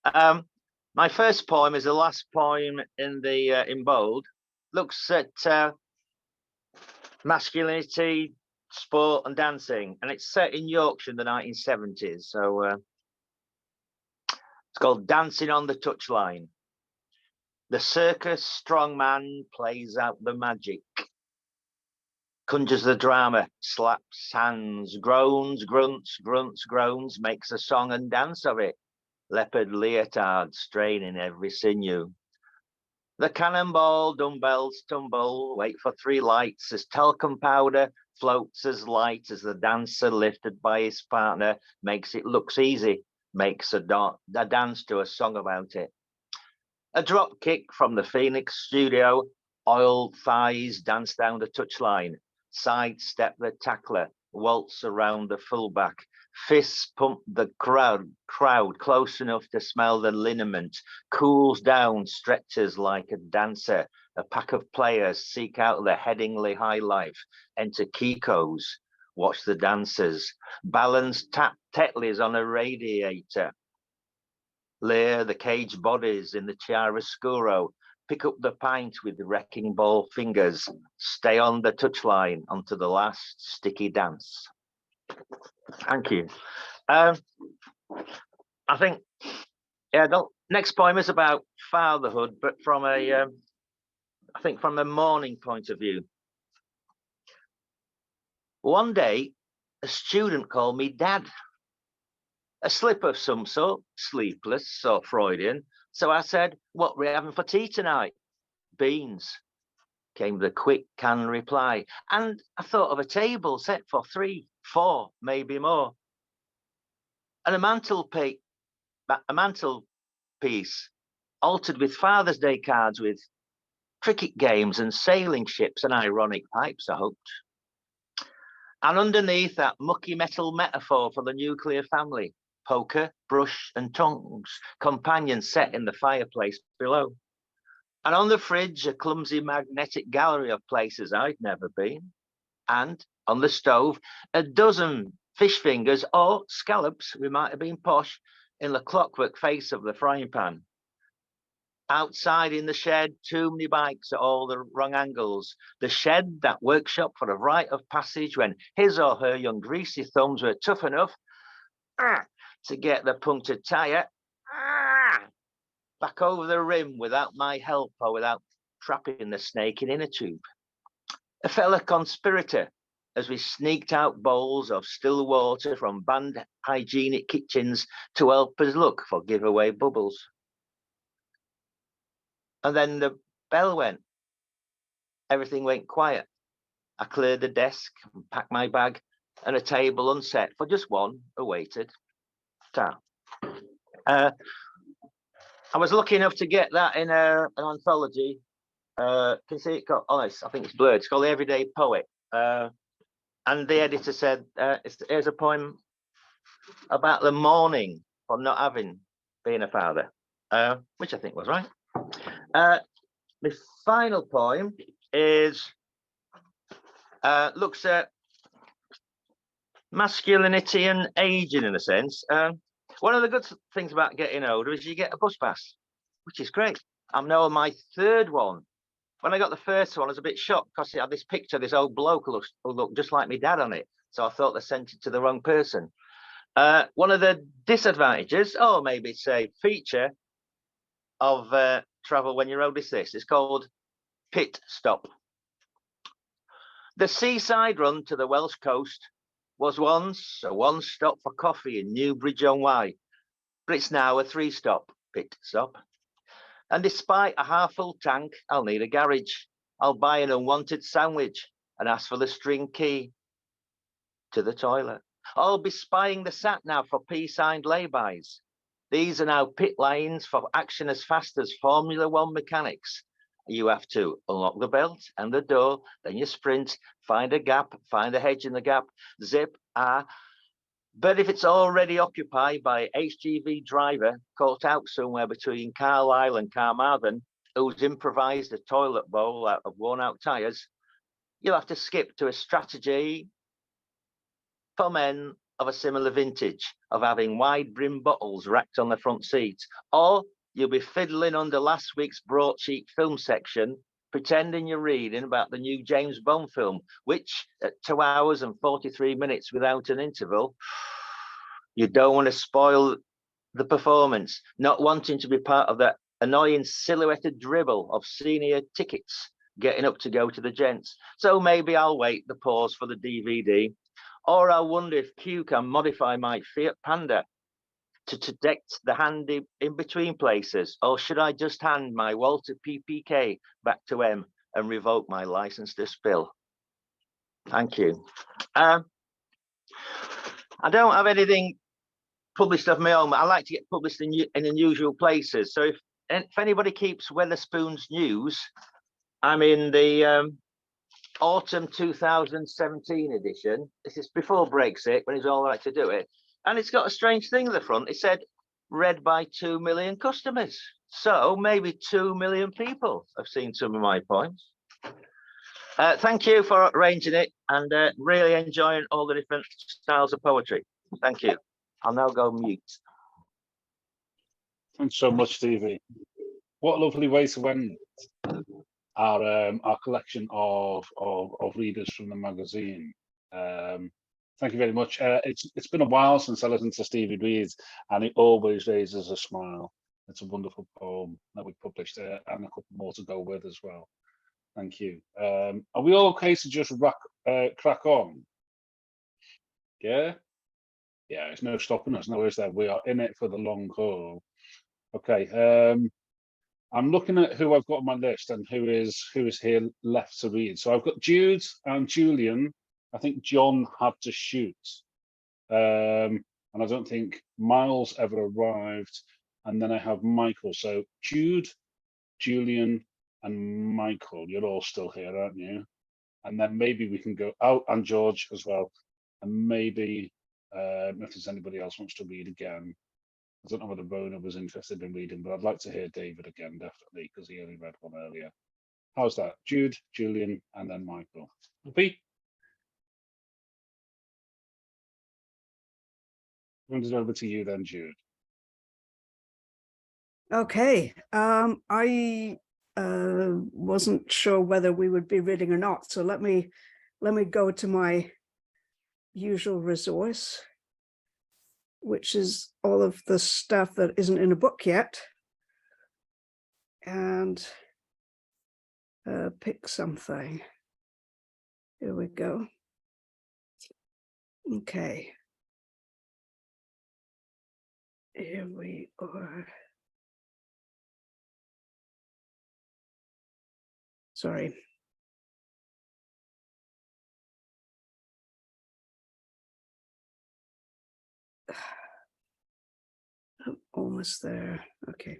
Speaker 13: My first poem is the last poem in the in Bold. Looks at masculinity, sport, and dancing, and it's set in Yorkshire in the 1970s. So it's called "Dancing on the Touchline." The circus strongman plays out the magic, conjures the drama, slaps hands, groans, grunts, grunts, groans, makes a song and dance of it. Leopard leotard straining every sinew. The cannonball dumbbells tumble, wait for 3 lights as talcum powder floats as light as the dancer lifted by his partner makes it looks easy, makes a dance to a song about it. A drop kick from the Phoenix studio, oiled thighs dance down the touchline, sidestep the tackler, waltz around the fullback, fists pump the crowd close enough to smell the liniment, cools down, stretches like a dancer. A pack of players seek out the Headingley high life, enter Kiko's, watch the dancers, balance Tetleys on a radiator, layer the caged bodies in the chiaroscuro, pick up the pint with the wrecking ball fingers, stay on the touchline onto the last sticky dance. Thank you. I think, yeah, the next poem is about fatherhood, but from a, I think from a mourning point of view. One day, a student called me dad. A slip of some sort, sleepless or Freudian. So I said, what are we having for tea tonight? Beans, came the quick canned reply. And I thought of a table set for 3, 4, maybe more. And a mantelpiece altered with Father's Day cards with cricket games and sailing ships and ironic pipes, I hoped. And underneath that mucky metal metaphor for the nuclear family, poker, brush and tongs, companions set in the fireplace below. And on the fridge, a clumsy magnetic gallery of places I'd never been. And on the stove, a dozen fish fingers or scallops, we might have been posh, in the clockwork face of the frying pan. Outside in the shed, too many bikes at all the wrong angles. The shed, that workshop for a rite of passage when his or her young greasy thumbs were tough enough to get the punctured tire back over the rim without my help or without trapping the snake in inner tube. A fellow conspirator as we sneaked out bowls of still water from banned hygienic kitchens to help us look for giveaway bubbles. And then the bell went. Everything went quiet. I cleared the desk and packed my bag, and a table unset for just one awaited. I was lucky enough to get that in an anthology. Can you see it? I think it's blurred. It's called The Everyday Poet. And the editor said, here's a poem about the mourning for not being a father, which I think was right. My final poem is looks at masculinity and aging in a sense. One of the good things about getting older is you get a bus pass, which is great. I'm now on my 3rd one. When I got the first one, I was a bit shocked because it had this picture of this old bloke who looked just like my dad on it. So I thought they sent it to the wrong person. One of the disadvantages, or maybe it's a feature of travel when you're old is this. It's called pit stop. The seaside run to the Welsh coast was once a 1-stop for coffee in Newbridge-on-Wye, but it's now a 3-stop pit stop. And despite a half-full tank, I'll need a garage. I'll buy an unwanted sandwich and ask for the string key to the toilet. I'll be spying the sat-nav for P-signed laybys. These are now pit lanes for action as fast as Formula One mechanics. You have to unlock the belt and the door, then you sprint, find a gap, find a hedge in the gap, zip, But if it's already occupied by HGV driver caught out somewhere between Carlisle and Carmarthen, who's improvised a toilet bowl out of worn-out tyres, you'll have to skip to a strategy for men of a similar vintage of having wide-brimmed bottles racked on the front seats, or you'll be fiddling under last week's broadsheet film section, pretending you're reading about the new James Bond film, which at 2 hours and 43 minutes without an interval, you don't want to spoil the performance, not wanting to be part of that annoying silhouetted dribble of senior tickets getting up to go to the gents. So maybe I'll wait the pause for the DVD, or I'll wonder if Q can modify my Fiat Panda to deck the handy in between places, or should I just hand my Walter PPK back to M and revoke my license to spill? Thank you. I don't have anything published of my own. I like to get published in unusual places. So if anybody keeps Weatherspoon's news, I'm in the autumn 2017 edition. This is before Brexit, when it's all right to do it. And it's got a strange thing at the front. It said, read by 2 million customers. So maybe 2 million people have seen some of my poems. Thank you for arranging it, and really enjoying all the different styles of poetry. Thank you. I'll now go mute.
Speaker 2: Thanks so much, Stevie. What a lovely way to end our collection of readers from the magazine. Thank you very much. It's been a while since I listened to Stevie read, and it always raises a smile. It's a wonderful poem that we published, and a couple more to go with as well. Thank you. Are we all okay to just crack on? Yeah? Yeah, there's no stopping us, no, is there? We are in it for the long haul. Okay. I'm looking at who I've got on my list and who is here left to read. So I've got Jude and Julian. I think John had to shoot. And I don't think Miles ever arrived. And then I have Michael. So Jude, Julian, and Michael. You're all still here, aren't you? And then maybe we can go out, and George as well. And maybe if there's anybody else wants to read again. I don't know whether Rona was interested in reading, but I'd like to hear David again, definitely, because he only read one earlier. How's that? Jude, Julian, and then Michael. Happy? Hand it over to you then, Jude.
Speaker 14: Okay. I wasn't sure whether we would be reading or not, so let me go to my usual resource, which is all of the stuff that isn't in a book yet, and pick something. Here we go. Okay. Here we are. Sorry. I'm almost there. Okay.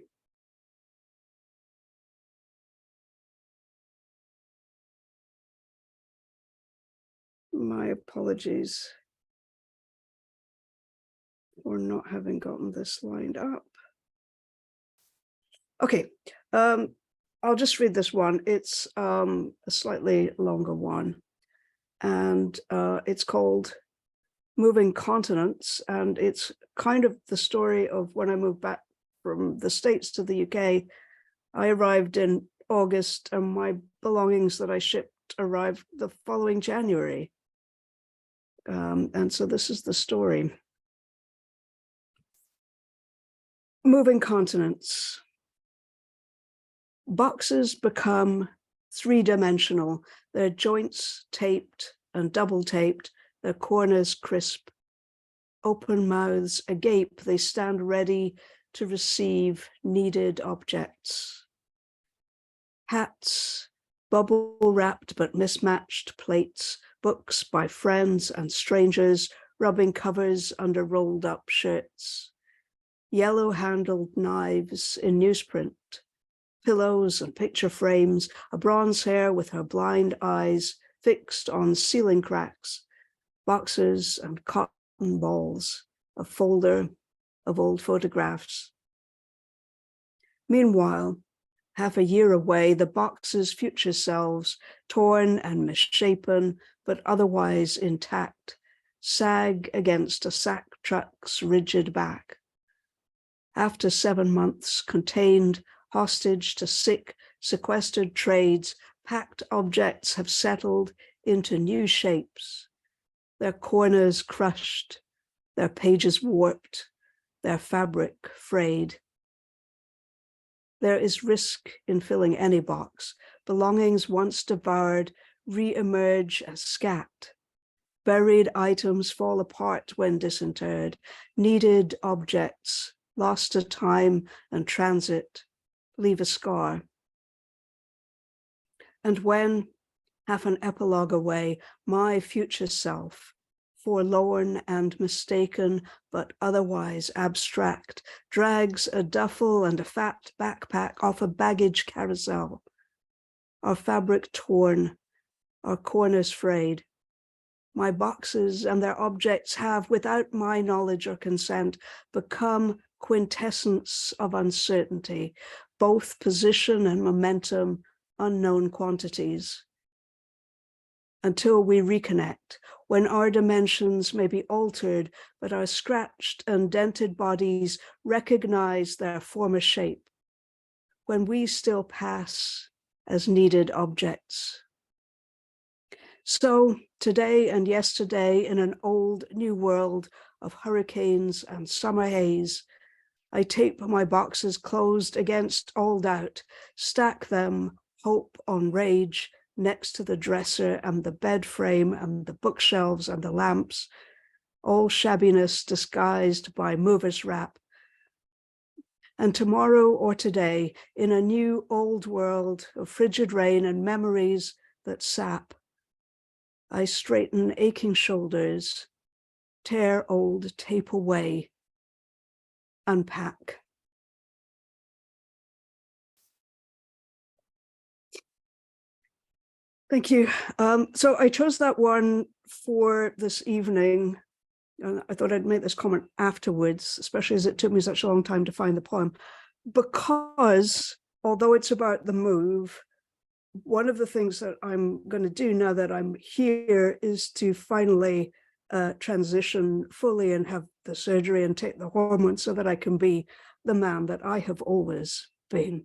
Speaker 14: My apologies for not having gotten this lined up. Okay. I'll just read this one. It's a slightly longer one, and it's called Moving Continents, and it's kind of the story of when I moved back from the States to the UK. I arrived in August, and my belongings that I shipped arrived the following January. And so this is the story. Moving Continents. Boxes become three-dimensional, their joints taped and double taped, their corners crisp. Open mouths agape, they stand ready to receive needed objects. Hats, bubble-wrapped but mismatched plates, books by friends and strangers, rubbing covers under rolled-up shirts. Yellow-handled knives in newsprint, pillows and picture frames, a bronze hair with her blind eyes fixed on ceiling cracks, boxes and cotton balls, a folder of old photographs. Meanwhile, half a year away, the box's future selves, torn and misshapen, but otherwise intact, sag against a sack truck's rigid back. After 7 months, contained, hostage to sick, sequestered trades, packed objects have settled into new shapes, their corners crushed, their pages warped, their fabric frayed. There is risk in filling any box. Belongings once devoured re-emerge as scat. Buried items fall apart when disinterred. Needed objects, lost to time and transit, leave a scar. And when, half an epilogue away, my future self, forlorn and mistaken, but otherwise abstract, drags a duffel and a fat backpack off a baggage carousel, our fabric torn, our corners frayed. My boxes and their objects have, without my knowledge or consent, become quintessence of uncertainty, both position and momentum, unknown quantities. Until we reconnect, when our dimensions may be altered, but our scratched and dented bodies recognize their former shape, when we still pass as needed objects. So today and yesterday, in an old new world of hurricanes and summer haze, I tape my boxes closed against all doubt, stack them, hope on rage, next to the dresser and the bed frame and the bookshelves and the lamps, all shabbiness disguised by movers wrap. And tomorrow or today, in a new old world of frigid rain and memories that sap, I straighten aching shoulders, tear old tape away, unpack. Thank you. So I chose that one for this evening. And I thought I'd make this comment afterwards, especially as it took me such a long time to find the poem, because although it's about the move, one of the things that I'm going to do now that I'm here is to finally transition fully and have the surgery and take the hormones so that I can be the man that I have always been.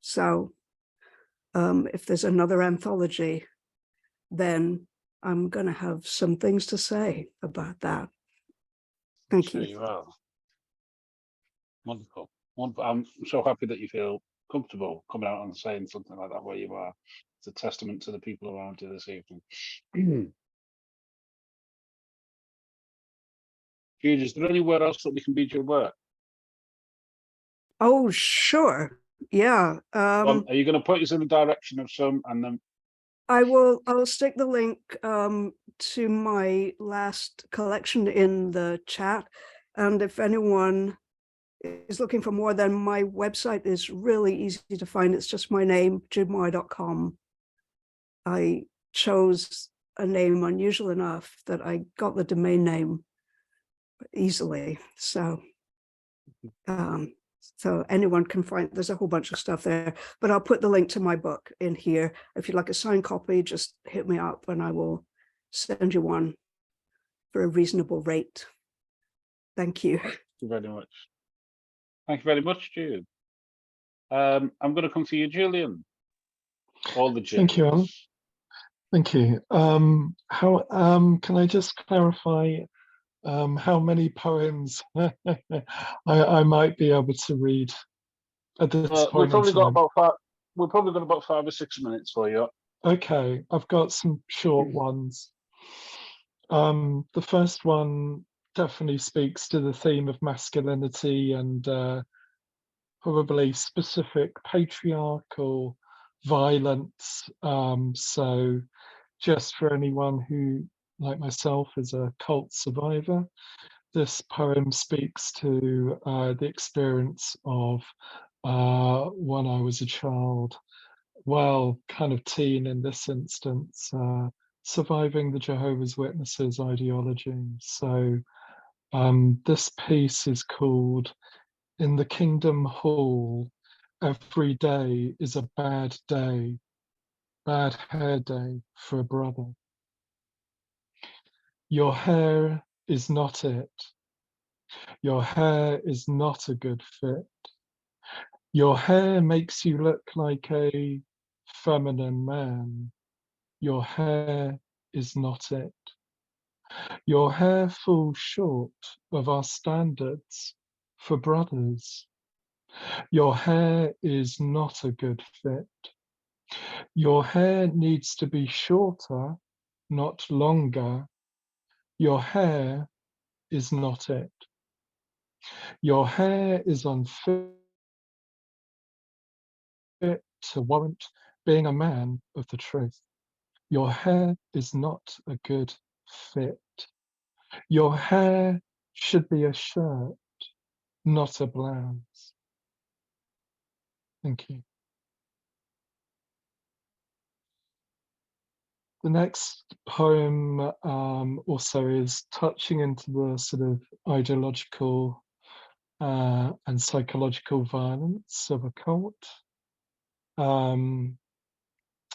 Speaker 14: So if there's another anthology, then I'm going to have some things to say about that. Thank you.
Speaker 2: You are. Wonderful. Wonderful. I'm so happy that you feel comfortable coming out and saying something like that where you are. It's a testament to the people around you this evening. Jude, is there anywhere else that we can read your work?
Speaker 14: Oh, sure. Yeah.
Speaker 2: Are you going to point us in the direction of some, and then
Speaker 14: I'll stick the link to my last collection in the chat. And if anyone is looking for more, then my website is really easy to find. It's just my name, judemoy.com. I chose a name unusual enough that I got the domain name easily. So so anyone can find, there's a whole bunch of stuff there, but I'll put the link to my book in here. If you'd like a signed copy, just hit me up and I will send you one for a reasonable rate. Thank you.
Speaker 2: Thank you very much. Thank you very much, Jude. I'm going to come to you, Julian. All the Julians.
Speaker 15: Thank you, Alan. Thank you. Can I just clarify how many poems I might be able to read at this point?
Speaker 2: We've probably got about 5 or 6 minutes for you.
Speaker 15: Okay, I've got some short ones. The first one definitely speaks to the theme of masculinity and probably specific patriarchal violence. So just for anyone who, like myself, is a cult survivor, this poem speaks to the experience of when I was a child, well, kind of teen in this instance, surviving the Jehovah's Witnesses ideology. So this piece is called "In the Kingdom Hall, Every Day is a Bad Day, Bad Hair Day for a Brother. Your hair is not it. Your hair is not a good fit. Your hair makes you look like a feminine man. Your hair is not it. Your hair falls short of our standards for brothers. Your hair is not a good fit. Your hair needs to be shorter, not longer. Your hair is not it. Your hair is unfit to warrant being a man of the truth. Your hair is not a good fit. Your hair should be a shirt, not a blouse. Thank you. The next poem also is touching into the sort of ideological and psychological violence of a cult.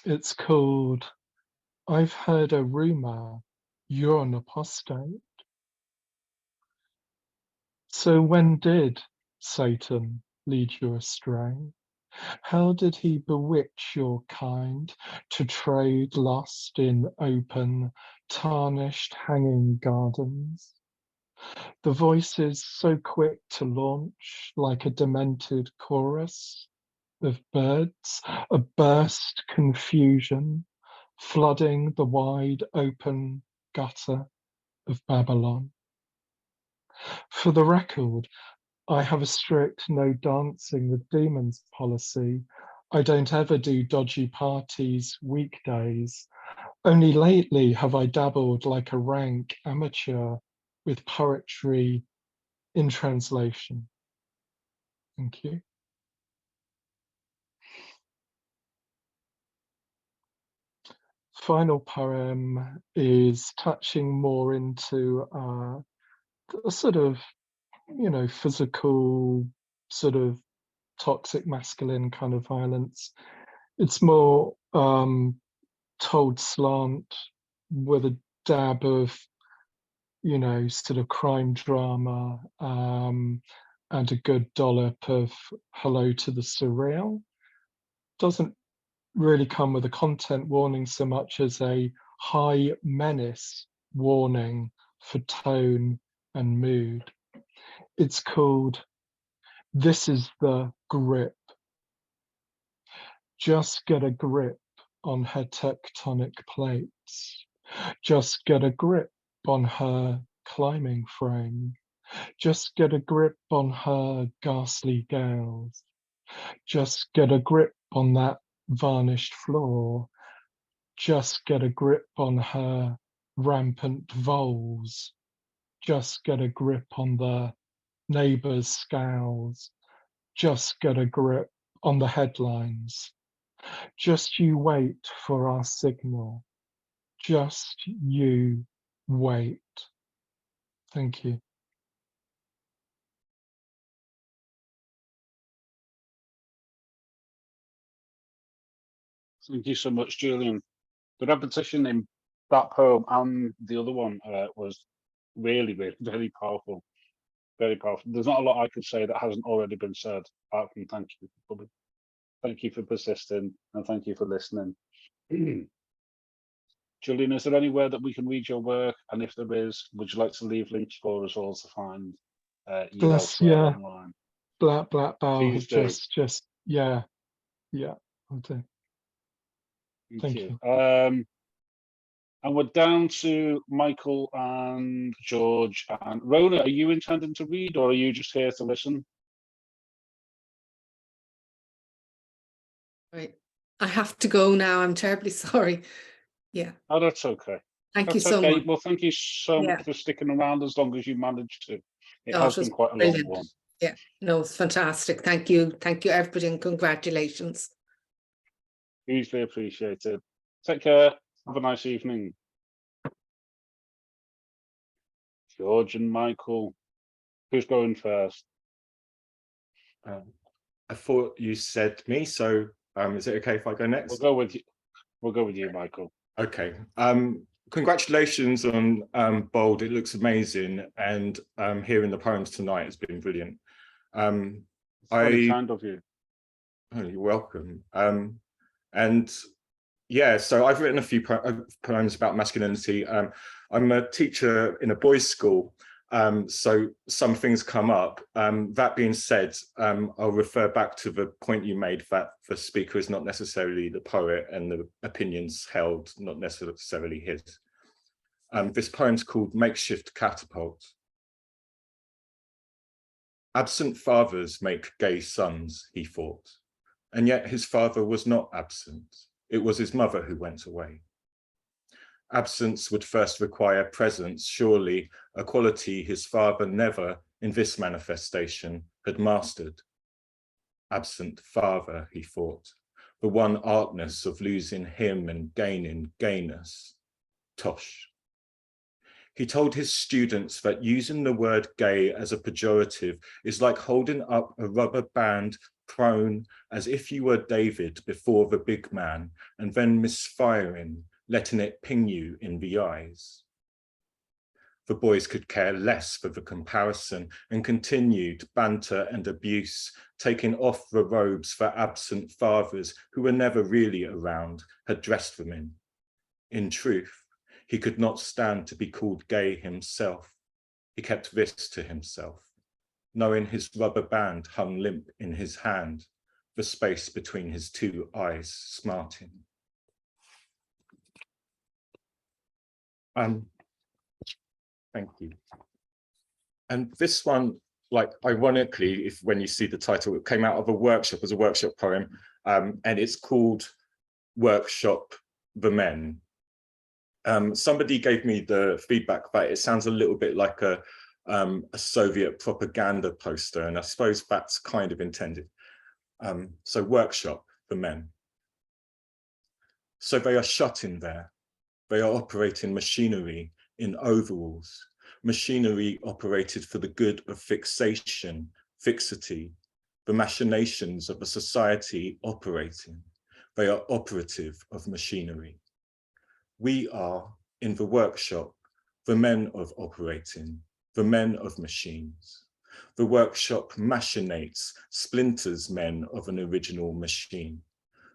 Speaker 15: It's called I've Heard a Rumor You're an Apostate. So when did Satan lead you astray? How did he bewitch your kind to trade lust in open, tarnished hanging gardens? The voices so quick to launch like a demented chorus of birds, a burst confusion, flooding the wide open gutter of Babylon. For the record, I have a strict no dancing with demons policy. I don't ever do dodgy parties weekdays. Only lately have I dabbled like a rank amateur with poetry in translation. Thank you. Final poem is touching more into a sort of, physical, sort of toxic masculine kind of violence. It's more told slant with a dab of, sort of crime drama and a good dollop of hello to the surreal. Doesn't really come with a content warning so much as a high menace warning for tone and mood. It's called This is the Grip. Just get a grip on her tectonic plates. Just get a grip on her climbing frame. Just get a grip on her ghastly gales. Just get a grip on that varnished floor. Just get a grip on her rampant voles. Just get a grip on the neighbours' scowls. Just get a grip on the headlines. Just you wait for our signal. Just you wait. Thank you.
Speaker 2: Thank you so much, Julian. The repetition in that poem and the other one was really, really very powerful. Very powerful. There's not a lot I could say that hasn't already been said. Apart from thank you, Bobby. Thank you for persisting and thank you for listening. Julian, is there anywhere that we can read your work? And if there is, would you like to leave links for us all to find you elsewhere online?
Speaker 15: Black Bow
Speaker 2: Please do.
Speaker 15: yeah, I'll do. Thank you.
Speaker 2: And we're down to Michael and George and Rona. Are you intending to read, or are you just here to listen?
Speaker 16: Right. I have to go now. I'm terribly sorry. Yeah.
Speaker 2: Oh, that's okay.
Speaker 16: Thank you so much.
Speaker 2: Well, thank you so much for sticking around as long as you managed to. It has been quite a long one.
Speaker 16: Yeah, no, it's fantastic. Thank you. Thank you, everybody, and congratulations.
Speaker 2: Hugely appreciated. Take care. Have a nice evening. George and Michael. Who's going first?
Speaker 17: I thought you said me, so is it okay if I go next?
Speaker 2: We'll go with you. We'll go with you, Michael.
Speaker 17: Okay. Congratulations on Bold. It looks amazing, and hearing the poems tonight has been brilliant.
Speaker 2: Very kind of you.
Speaker 17: Oh, you're welcome. And yeah, so I've written a few poems about masculinity. I'm a teacher in a boys' school, So some things come up. That being said, I'll refer back to the point you made that the speaker is not necessarily the poet and the opinions held not necessarily his. This poem's called Makeshift Catapult. Absent fathers make gay sons, he thought, and yet his father was not absent. It was his mother who went away. Absence would first require presence, surely a quality his father never, in this manifestation, had mastered. Absent father, he thought, the one artness of losing him and gaining gayness. Tosh. He told his students that using the word gay as a pejorative is like holding up a rubber band prone as if you were David before the big man and then misfiring, letting it ping you in the eyes. The boys could care less for the comparison and continued banter and abuse, taking off the robes for absent fathers who were never really around, had dressed them in. In truth, he could not stand to be called gay himself. He kept this to himself, knowing his rubber band hung limp in his hand, the space between his two eyes smarting. Thank you. And this one, like ironically, if when you see the title, it came out of a workshop as a workshop poem, and it's called Workshop the Men. Somebody gave me the feedback that it sounds a little bit like a Soviet propaganda poster, and I suppose that's kind of intended. So Workshop the Men. So they are shut in there. They are operating machinery in overalls, machinery operated for the good of fixation, fixity, the machinations of a society operating. They are operative of machinery. We are, in the workshop, the men of operating, the men of machines. The workshop machinates, splinters men of an original machine.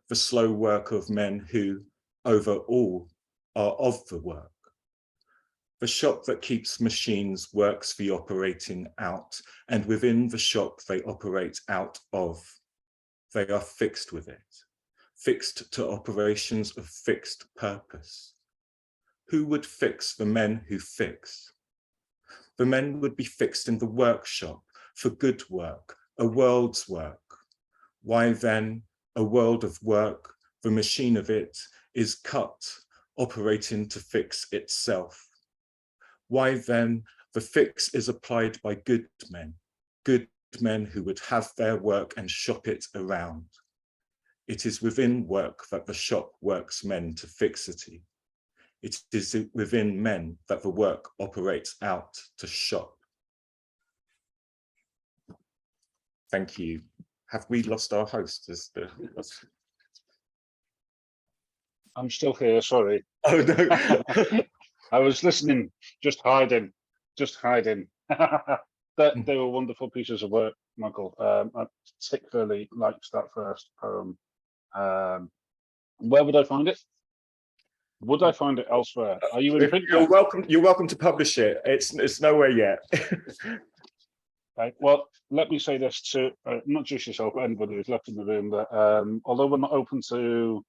Speaker 17: The slow work of men who, over all, are of the work. The shop that keeps machines works the operating out, and within the shop they operate out of. They are fixed with it, fixed to operations of fixed purpose. Who would fix the men who fix? The men would be fixed in the workshop for good work, a world's work. Why then, a world of work, the machine of it, is cut, operating to fix itself. Why then, the fix is applied by good men who would have their work and shop it around. It is within work that the shop works men to fixity. It is within men that the work operates out to shop. Thank you. Have we lost our host?
Speaker 2: I'm still here, sorry.
Speaker 17: Oh no.
Speaker 2: I was listening, just hiding. They were wonderful pieces of work, Michael. I particularly liked that first poem. Where would I find it? Would I find it elsewhere? Are you in print?
Speaker 17: You're welcome to publish it. It's nowhere yet.
Speaker 2: Right. Well, let me say this to not just yourself, but anybody who's left in the room, that although we're not open to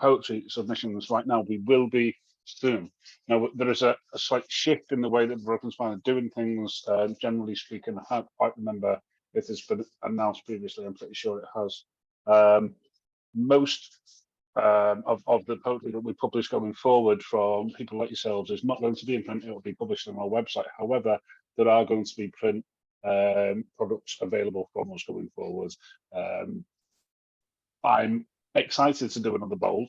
Speaker 2: poetry submissions right now, we will be soon. Now, there is a slight shift in the way that Broken Spine are doing things. Generally speaking, I can't quite remember if it's been announced previously. I'm pretty sure it has. Most of the poetry that we publish going forward from people like yourselves is not going to be in print. It will be published on our website. However, there are going to be print products available from us going forward. I'm excited to do another bowl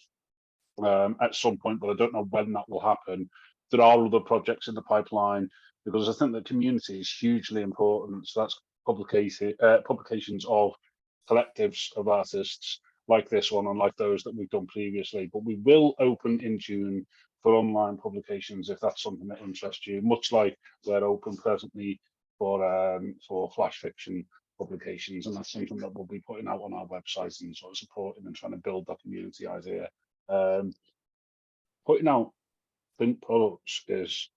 Speaker 2: at some point, but I don't know when that will happen. There are other projects in the pipeline because I think the community is hugely important. So that's publications of collectives of artists like this one and like those that we've done previously. But we will open in June for online publications if that's something that interests you, much like we're open presently for flash fiction publications, and that's something that we'll be putting out on our website and sort of supporting and trying to build that community idea. Putting out print products is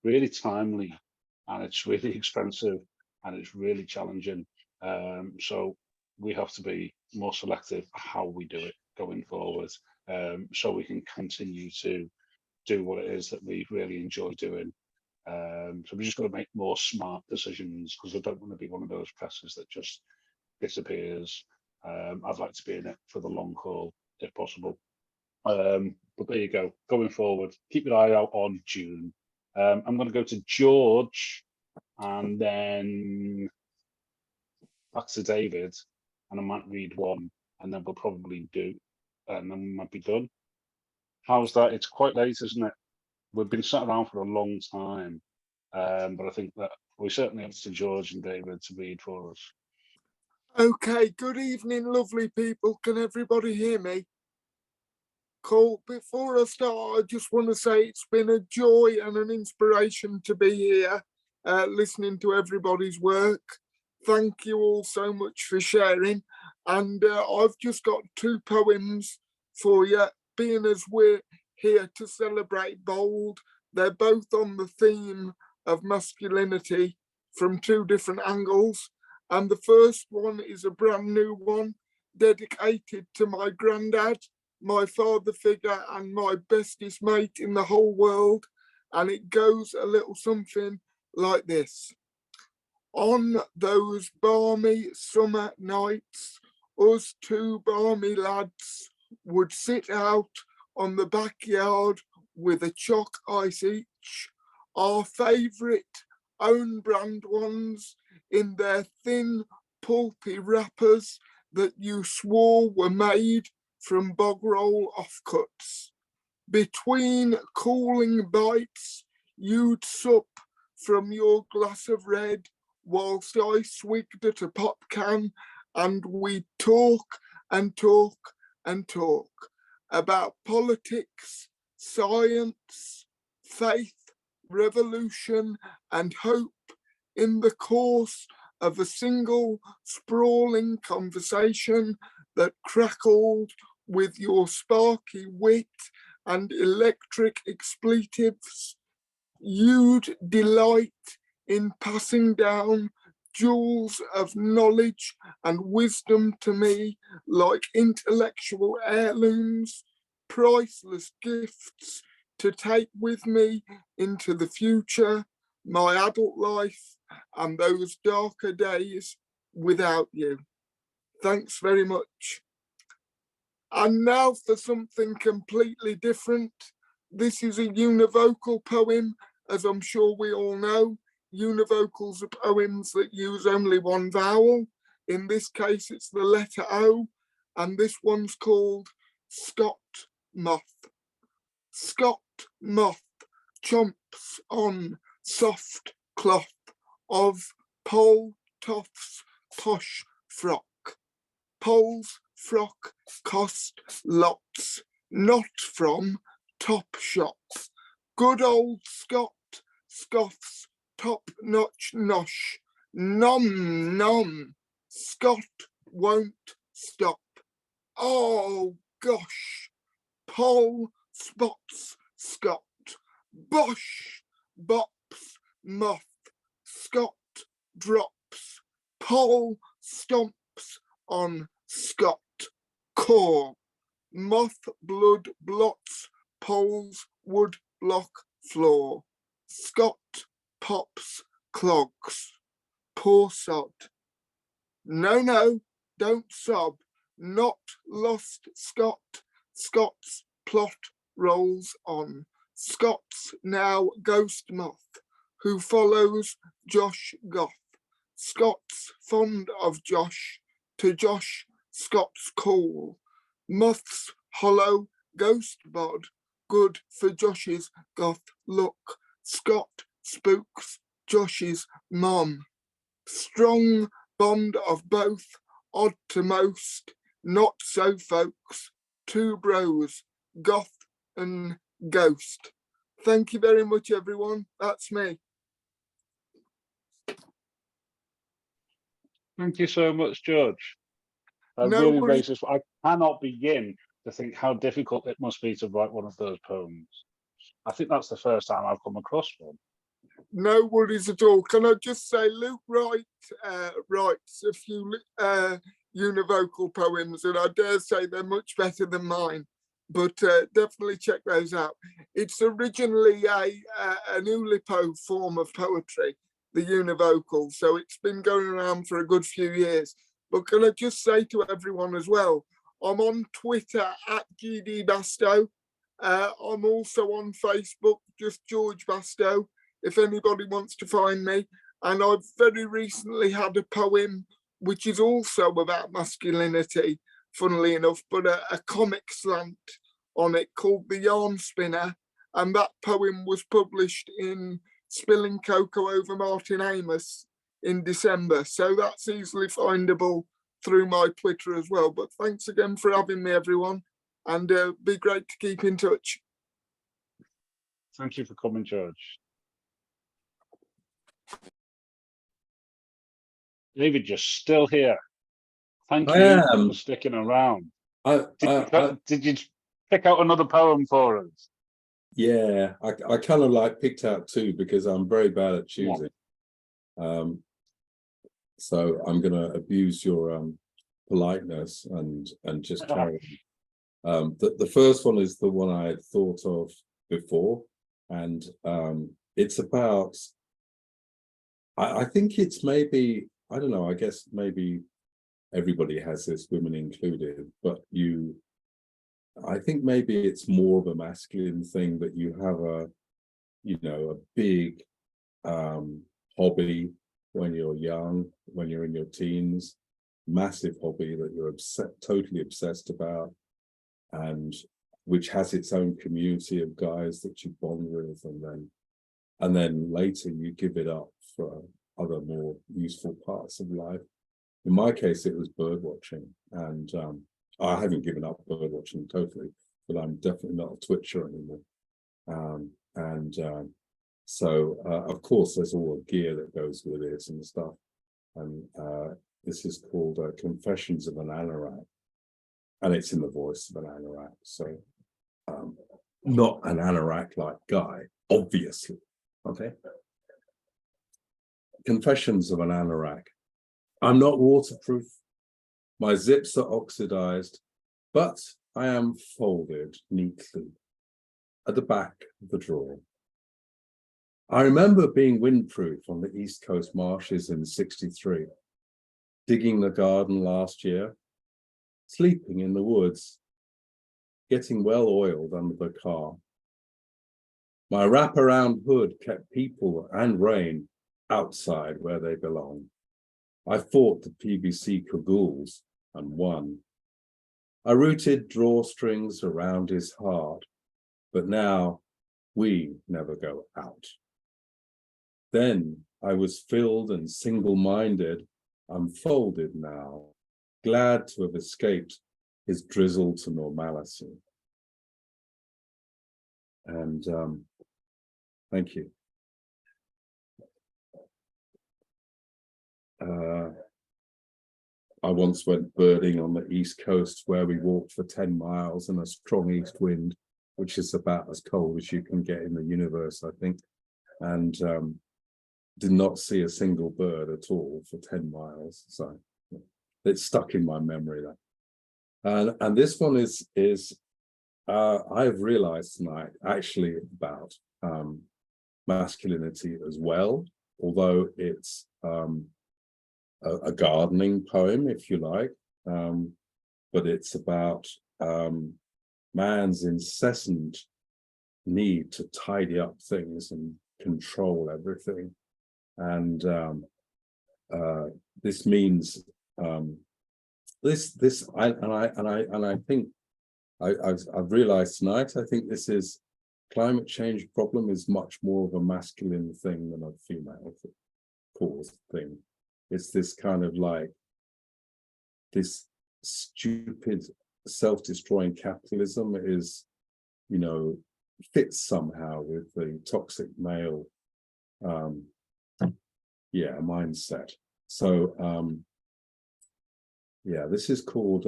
Speaker 2: really timely, and it's really expensive, and it's really challenging. So we have to be more selective how we do it going forward, so we can continue to do what it is that we really enjoy doing. So we just got to make more smart decisions, because I don't want to be one of those presses that just disappears. I'd like to be in it for the long haul if possible. But there you go. Going forward, keep your eye out on June. I'm going to go to George, and then back to David, and I might read one, and then we'll probably do, and then we might be done. How's that? It's quite late, isn't it? We've been sat around for a long time, but I think that we certainly have to George and David to read for us.
Speaker 18: Okay, good evening, lovely people. Can everybody hear me? Cool. Before I start, I just want to say it's been a joy and an inspiration to be here, listening to everybody's work. Thank you all so much for sharing. And I've just got 2 poems for you, being as we're here to celebrate Bold. They're both on the theme of masculinity from 2 different angles. And the first one is a brand new one dedicated to my granddad, my father figure, and my bestest mate in the whole world. And it goes a little something like this. On those balmy summer nights, us 2 balmy lads would sit out on the backyard with a chalk ice each, our favourite own brand ones in their thin, pulpy wrappers that you swore were made from bog roll offcuts. Between cooling bites, you'd sup from your glass of red, whilst I swigged at a pop can, and we'd talk and talk and talk about politics, science, faith, revolution, and hope in the course of a single sprawling conversation that crackled with your sparky wit and electric expletives. You'd delight in passing down jewels of knowledge and wisdom to me like intellectual heirlooms, priceless gifts to take with me into the future, my adult life, and those darker days without you. Thanks very much. And now for something completely different. This is a univocal poem, as I'm sure we all know. Univocals are poems that use only one vowel. In this case, it's the letter O, and this one's called Scott Moth. Scott Moth chomps on soft cloth of Pole Toff's posh frock. Pole's frock cost lots, not from top shops. Good old Scott scoffs top-notch nosh. Nom nom, Scott won't stop. Oh gosh, Pole spots Scott. Bosh, bops, moth, Scott drops. Pole stomps on Scott. Core, moth blood blots Pole's wood block floor. Scott pops clogs. Poor sod. No, no, don't sob. Not lost Scott. Scott's plot rolls on. Scott's now ghost moth, who follows Josh Goth. Scott's fond of Josh, to Josh Scott's call. Moth's hollow ghost bod, good for Josh's Goth look. Scott spooks Josh's mom. Strong bond of both, odd to most, not so folks. 2 bros, Goth and Ghost. Thank you very much, everyone. That's me.
Speaker 2: Thank you so much, George.
Speaker 18: No
Speaker 2: Really
Speaker 18: worries.
Speaker 2: racist. I cannot begin to think how difficult it must be to write one of those poems. I think that's the first time I've come across one.
Speaker 18: No worries at all. Can I just say Luke Wright writes a few univocal poems, and I dare say they're much better than mine, but definitely check those out. It's originally an Oulipo form of poetry, the univocal, so it's been going around for a good few years. But can I just say to everyone as well, I'm on Twitter at GD Basto. I'm also on Facebook, just George Basto, if anybody wants to find me. And I've very recently had a poem which is also about masculinity, funnily enough, but a comic slant on it called The Yarn Spinner. And that poem was published in Spilling Cocoa Over Martin Amis in December. So that's easily findable through my Twitter as well. But thanks again for having me, everyone. And be great to keep in touch.
Speaker 2: Thank you for coming, George. David, you're still here. Thank you for sticking around. Did you pick out another poem for us?
Speaker 1: Yeah, I kind of like picked out two because I'm very bad at choosing. So I'm going to abuse your politeness and just carry on. The first one is the one I had thought of before, and it's about, I think it's maybe, I don't know, I guess maybe everybody has this, women included, but I think maybe it's more of a masculine thing that you have a big hobby when you're young, when you're in your teens, massive hobby that you're totally obsessed about, and which has its own community of guys that you bond with, and then later you give it up for other more useful parts of life. In my case, it was bird watching, and I haven't given up bird watching totally, but I'm definitely not a Twitcher anymore. So of course, there's all the gear that goes with it and stuff. And this is called Confessions of an Anorak, and it's in the voice of an anorak. So not an anorak-like guy, obviously. Okay. Confessions of an Anorak. I'm not waterproof. My zips are oxidized, but I am folded neatly at the back of the drawer. I remember being windproof on the East Coast marshes in '63, digging the garden last year, sleeping in the woods, getting well oiled under the car. My wraparound hood kept people and rain outside where they belong. I fought the PVC cagoules and won. I rooted drawstrings around his heart, but now we never go out. Then I was filled and single-minded. I'm folded now, glad to have escaped his drizzle to normality. And thank you. I once went birding on the East Coast where we walked for 10 miles in a strong east wind, which is about as cold as you can get in the universe, I think. And did not see a single bird at all for 10 miles. So it's stuck in my memory there. And this one is I've realized tonight actually about masculinity as well, although it's a gardening poem, if you like, but it's about man's incessant need to tidy up things and control everything. And this means I think I've realized tonight, I think this is climate change problem is much more of a masculine thing than a female caused thing. It's this kind of like this stupid self-destroying capitalism is, fits somehow with the toxic male mindset. So this is called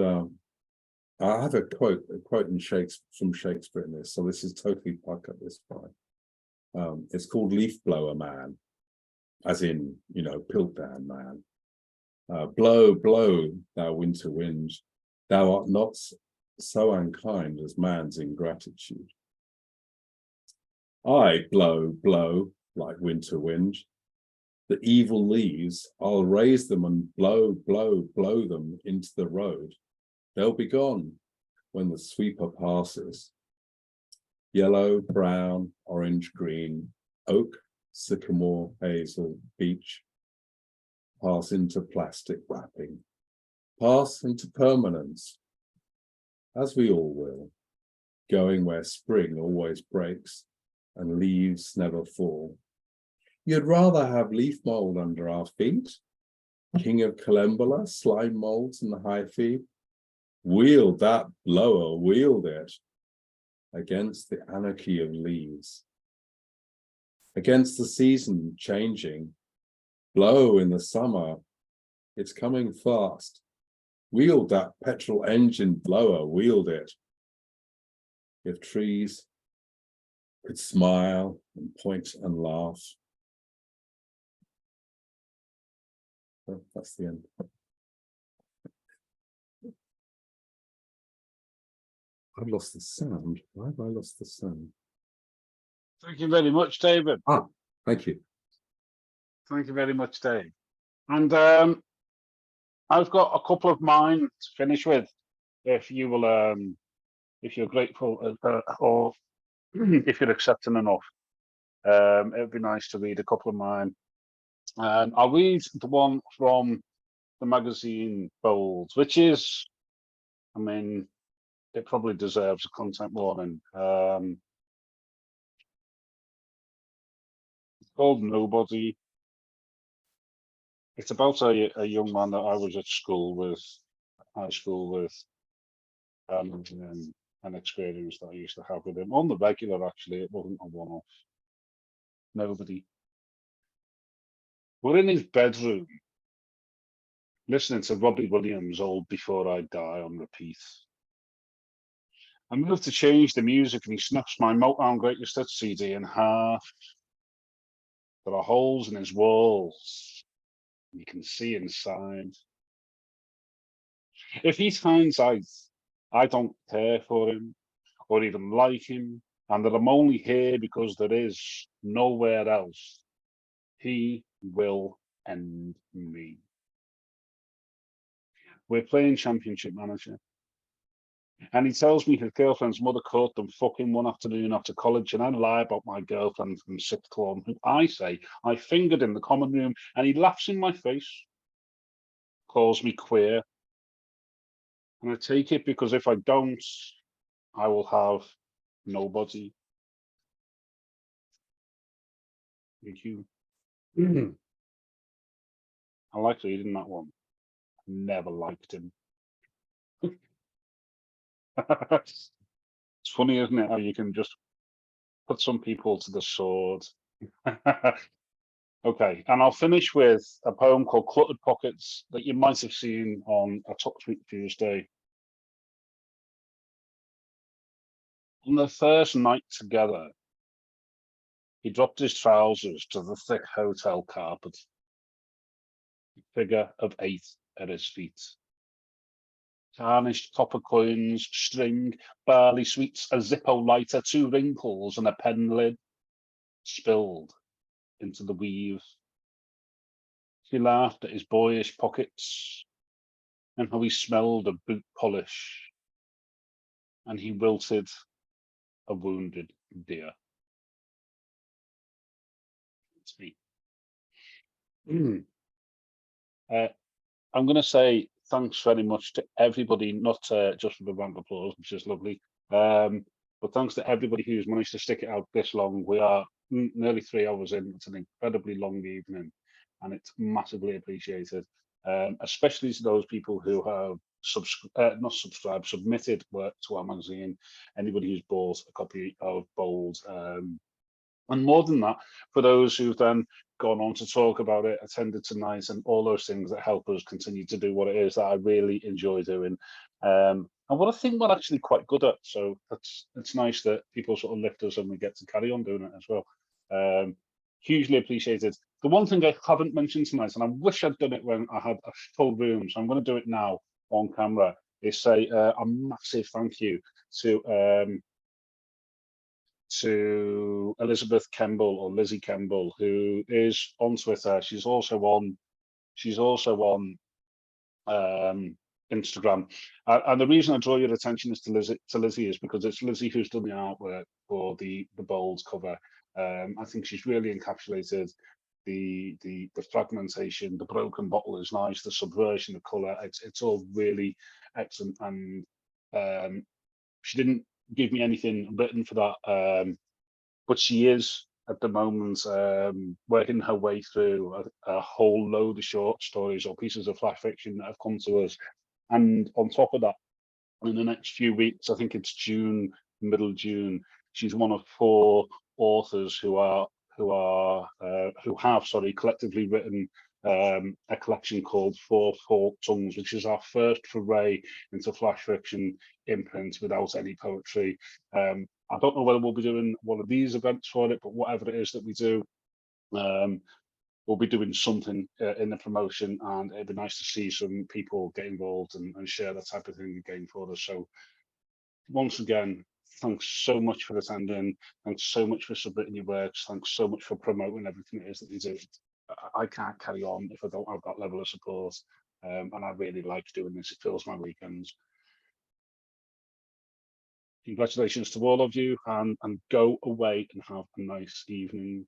Speaker 1: I have a quote from Shakespeare in this, so this is totally Puck at this point. It's called Leaf Blower Man, as in, you know, Piltdown Man. Blow, blow, thou winter wind, thou art not so unkind as man's ingratitude. I blow, blow, like winter wind. The evil leaves, I'll raise them and blow, blow, blow them into the road. They'll be gone when the sweeper passes. Yellow, brown, orange, green, oak, sycamore, hazel, beech, pass into plastic wrapping, pass into permanence, as we all will, going where spring always breaks and leaves never fall. You'd rather have leaf mold under our feet, king of Calembula, slime molds in the high feet. Wield that blower, wield it against the anarchy of leaves, against the season changing. Blow in the summer, it's coming fast. Wield that petrol engine blower, wield it. If trees could smile and point and laugh. Oh, that's the end. I've lost the sound. Why have I lost the sound?
Speaker 2: Thank you very much, David.
Speaker 1: Ah, thank you.
Speaker 2: Thank you very much, Dave. And I've got a couple of mine to finish with, if you will, if you're grateful or if you're accepting enough. It would be nice to read a couple of mine. I'll read the one from the magazine Bold, which is, I mean, it probably deserves a content warning. It's called Nobody. It's about a young man that I was at school with, high school with, and an experience that I used to have with him on the regular. Actually, it wasn't a one-off. Nobody. We're in his bedroom, listening to Robbie Williams' "Old Before I Die" on repeat. I moved to change the music, and he snaps my Motown Greatest Hits CD in half. There are holes in his walls. You can see inside. If he finds out I don't care for him or even like him, and that I'm only here because there is nowhere else, he will end me. We're playing Championship Manager, and he tells me his girlfriend's mother caught them fucking one afternoon after college, and I lie about my girlfriend from sixth form, who I say I fingered in the common room, and he laughs in my face, calls me queer, and I take it because if I don't, I will have nobody. Thank you. I like reading that one. Never liked him. It's funny, isn't it, how you can just put some people to the sword. Okay, and I'll finish with a poem called Cluttered Pockets that you might have seen on a Top Tweet Tuesday. On their first night together, he dropped his trousers to the thick hotel carpet. A figure of 8 at his feet. Tarnished copper coins, string, barley sweets, a Zippo lighter, 2 wrinkles and a pen lid spilled into the weave. She laughed at his boyish pockets and how he smelled of boot polish, and he wilted a wounded deer. It's me. I'm going to say thanks very much to everybody, not just for the round of applause, which is lovely, but thanks to everybody who's managed to stick it out this long. We are nearly 3 hours in. It's an incredibly long evening, and it's massively appreciated, especially to those people who have submitted work to our magazine, anybody who's bought a copy of Bold, and more than that, for those who've then gone on to talk about it, attended tonight, and all those things that help us continue to do what it is that I really enjoy doing, and what I think we're actually quite good at. So it's nice that people sort of lift us and we get to carry on doing it as well. Hugely appreciated. The one thing I haven't mentioned tonight, and I wish I'd done it when I had a full room, so I'm going to do it now on camera, is say a massive thank you to Elizabeth Kemble, or Lizzie Kemble, who is on Twitter. She's also on Instagram. And the reason I draw your attention is to Lizzie is because it's Lizzie who's done the artwork for the bold cover. I think she's really encapsulated the fragmentation. The broken bottle is nice. The subversion of colour. It's all really excellent. And she didn't give me anything written for that, but she is at the moment working her way through a whole load of short stories or pieces of flash fiction that have come to us. And on top of that, in the next few weeks, I think it's June, middle June, she's one of 4 authors who have collectively written a collection called Four Forked Tongues, which is our first foray into flash fiction in print without any poetry. I don't know whether we'll be doing one of these events for it, but whatever it is that we do, we'll be doing something in the promotion, and it'd be nice to see some people get involved and share that type of thing again for us. So once again, thanks so much for attending. Thanks so much for submitting your works. Thanks so much for promoting everything it is that you do. I can't carry on if I don't have that level of support. And I really like doing this. It fills my weekends. Congratulations to all of you, and go away and have a nice evening.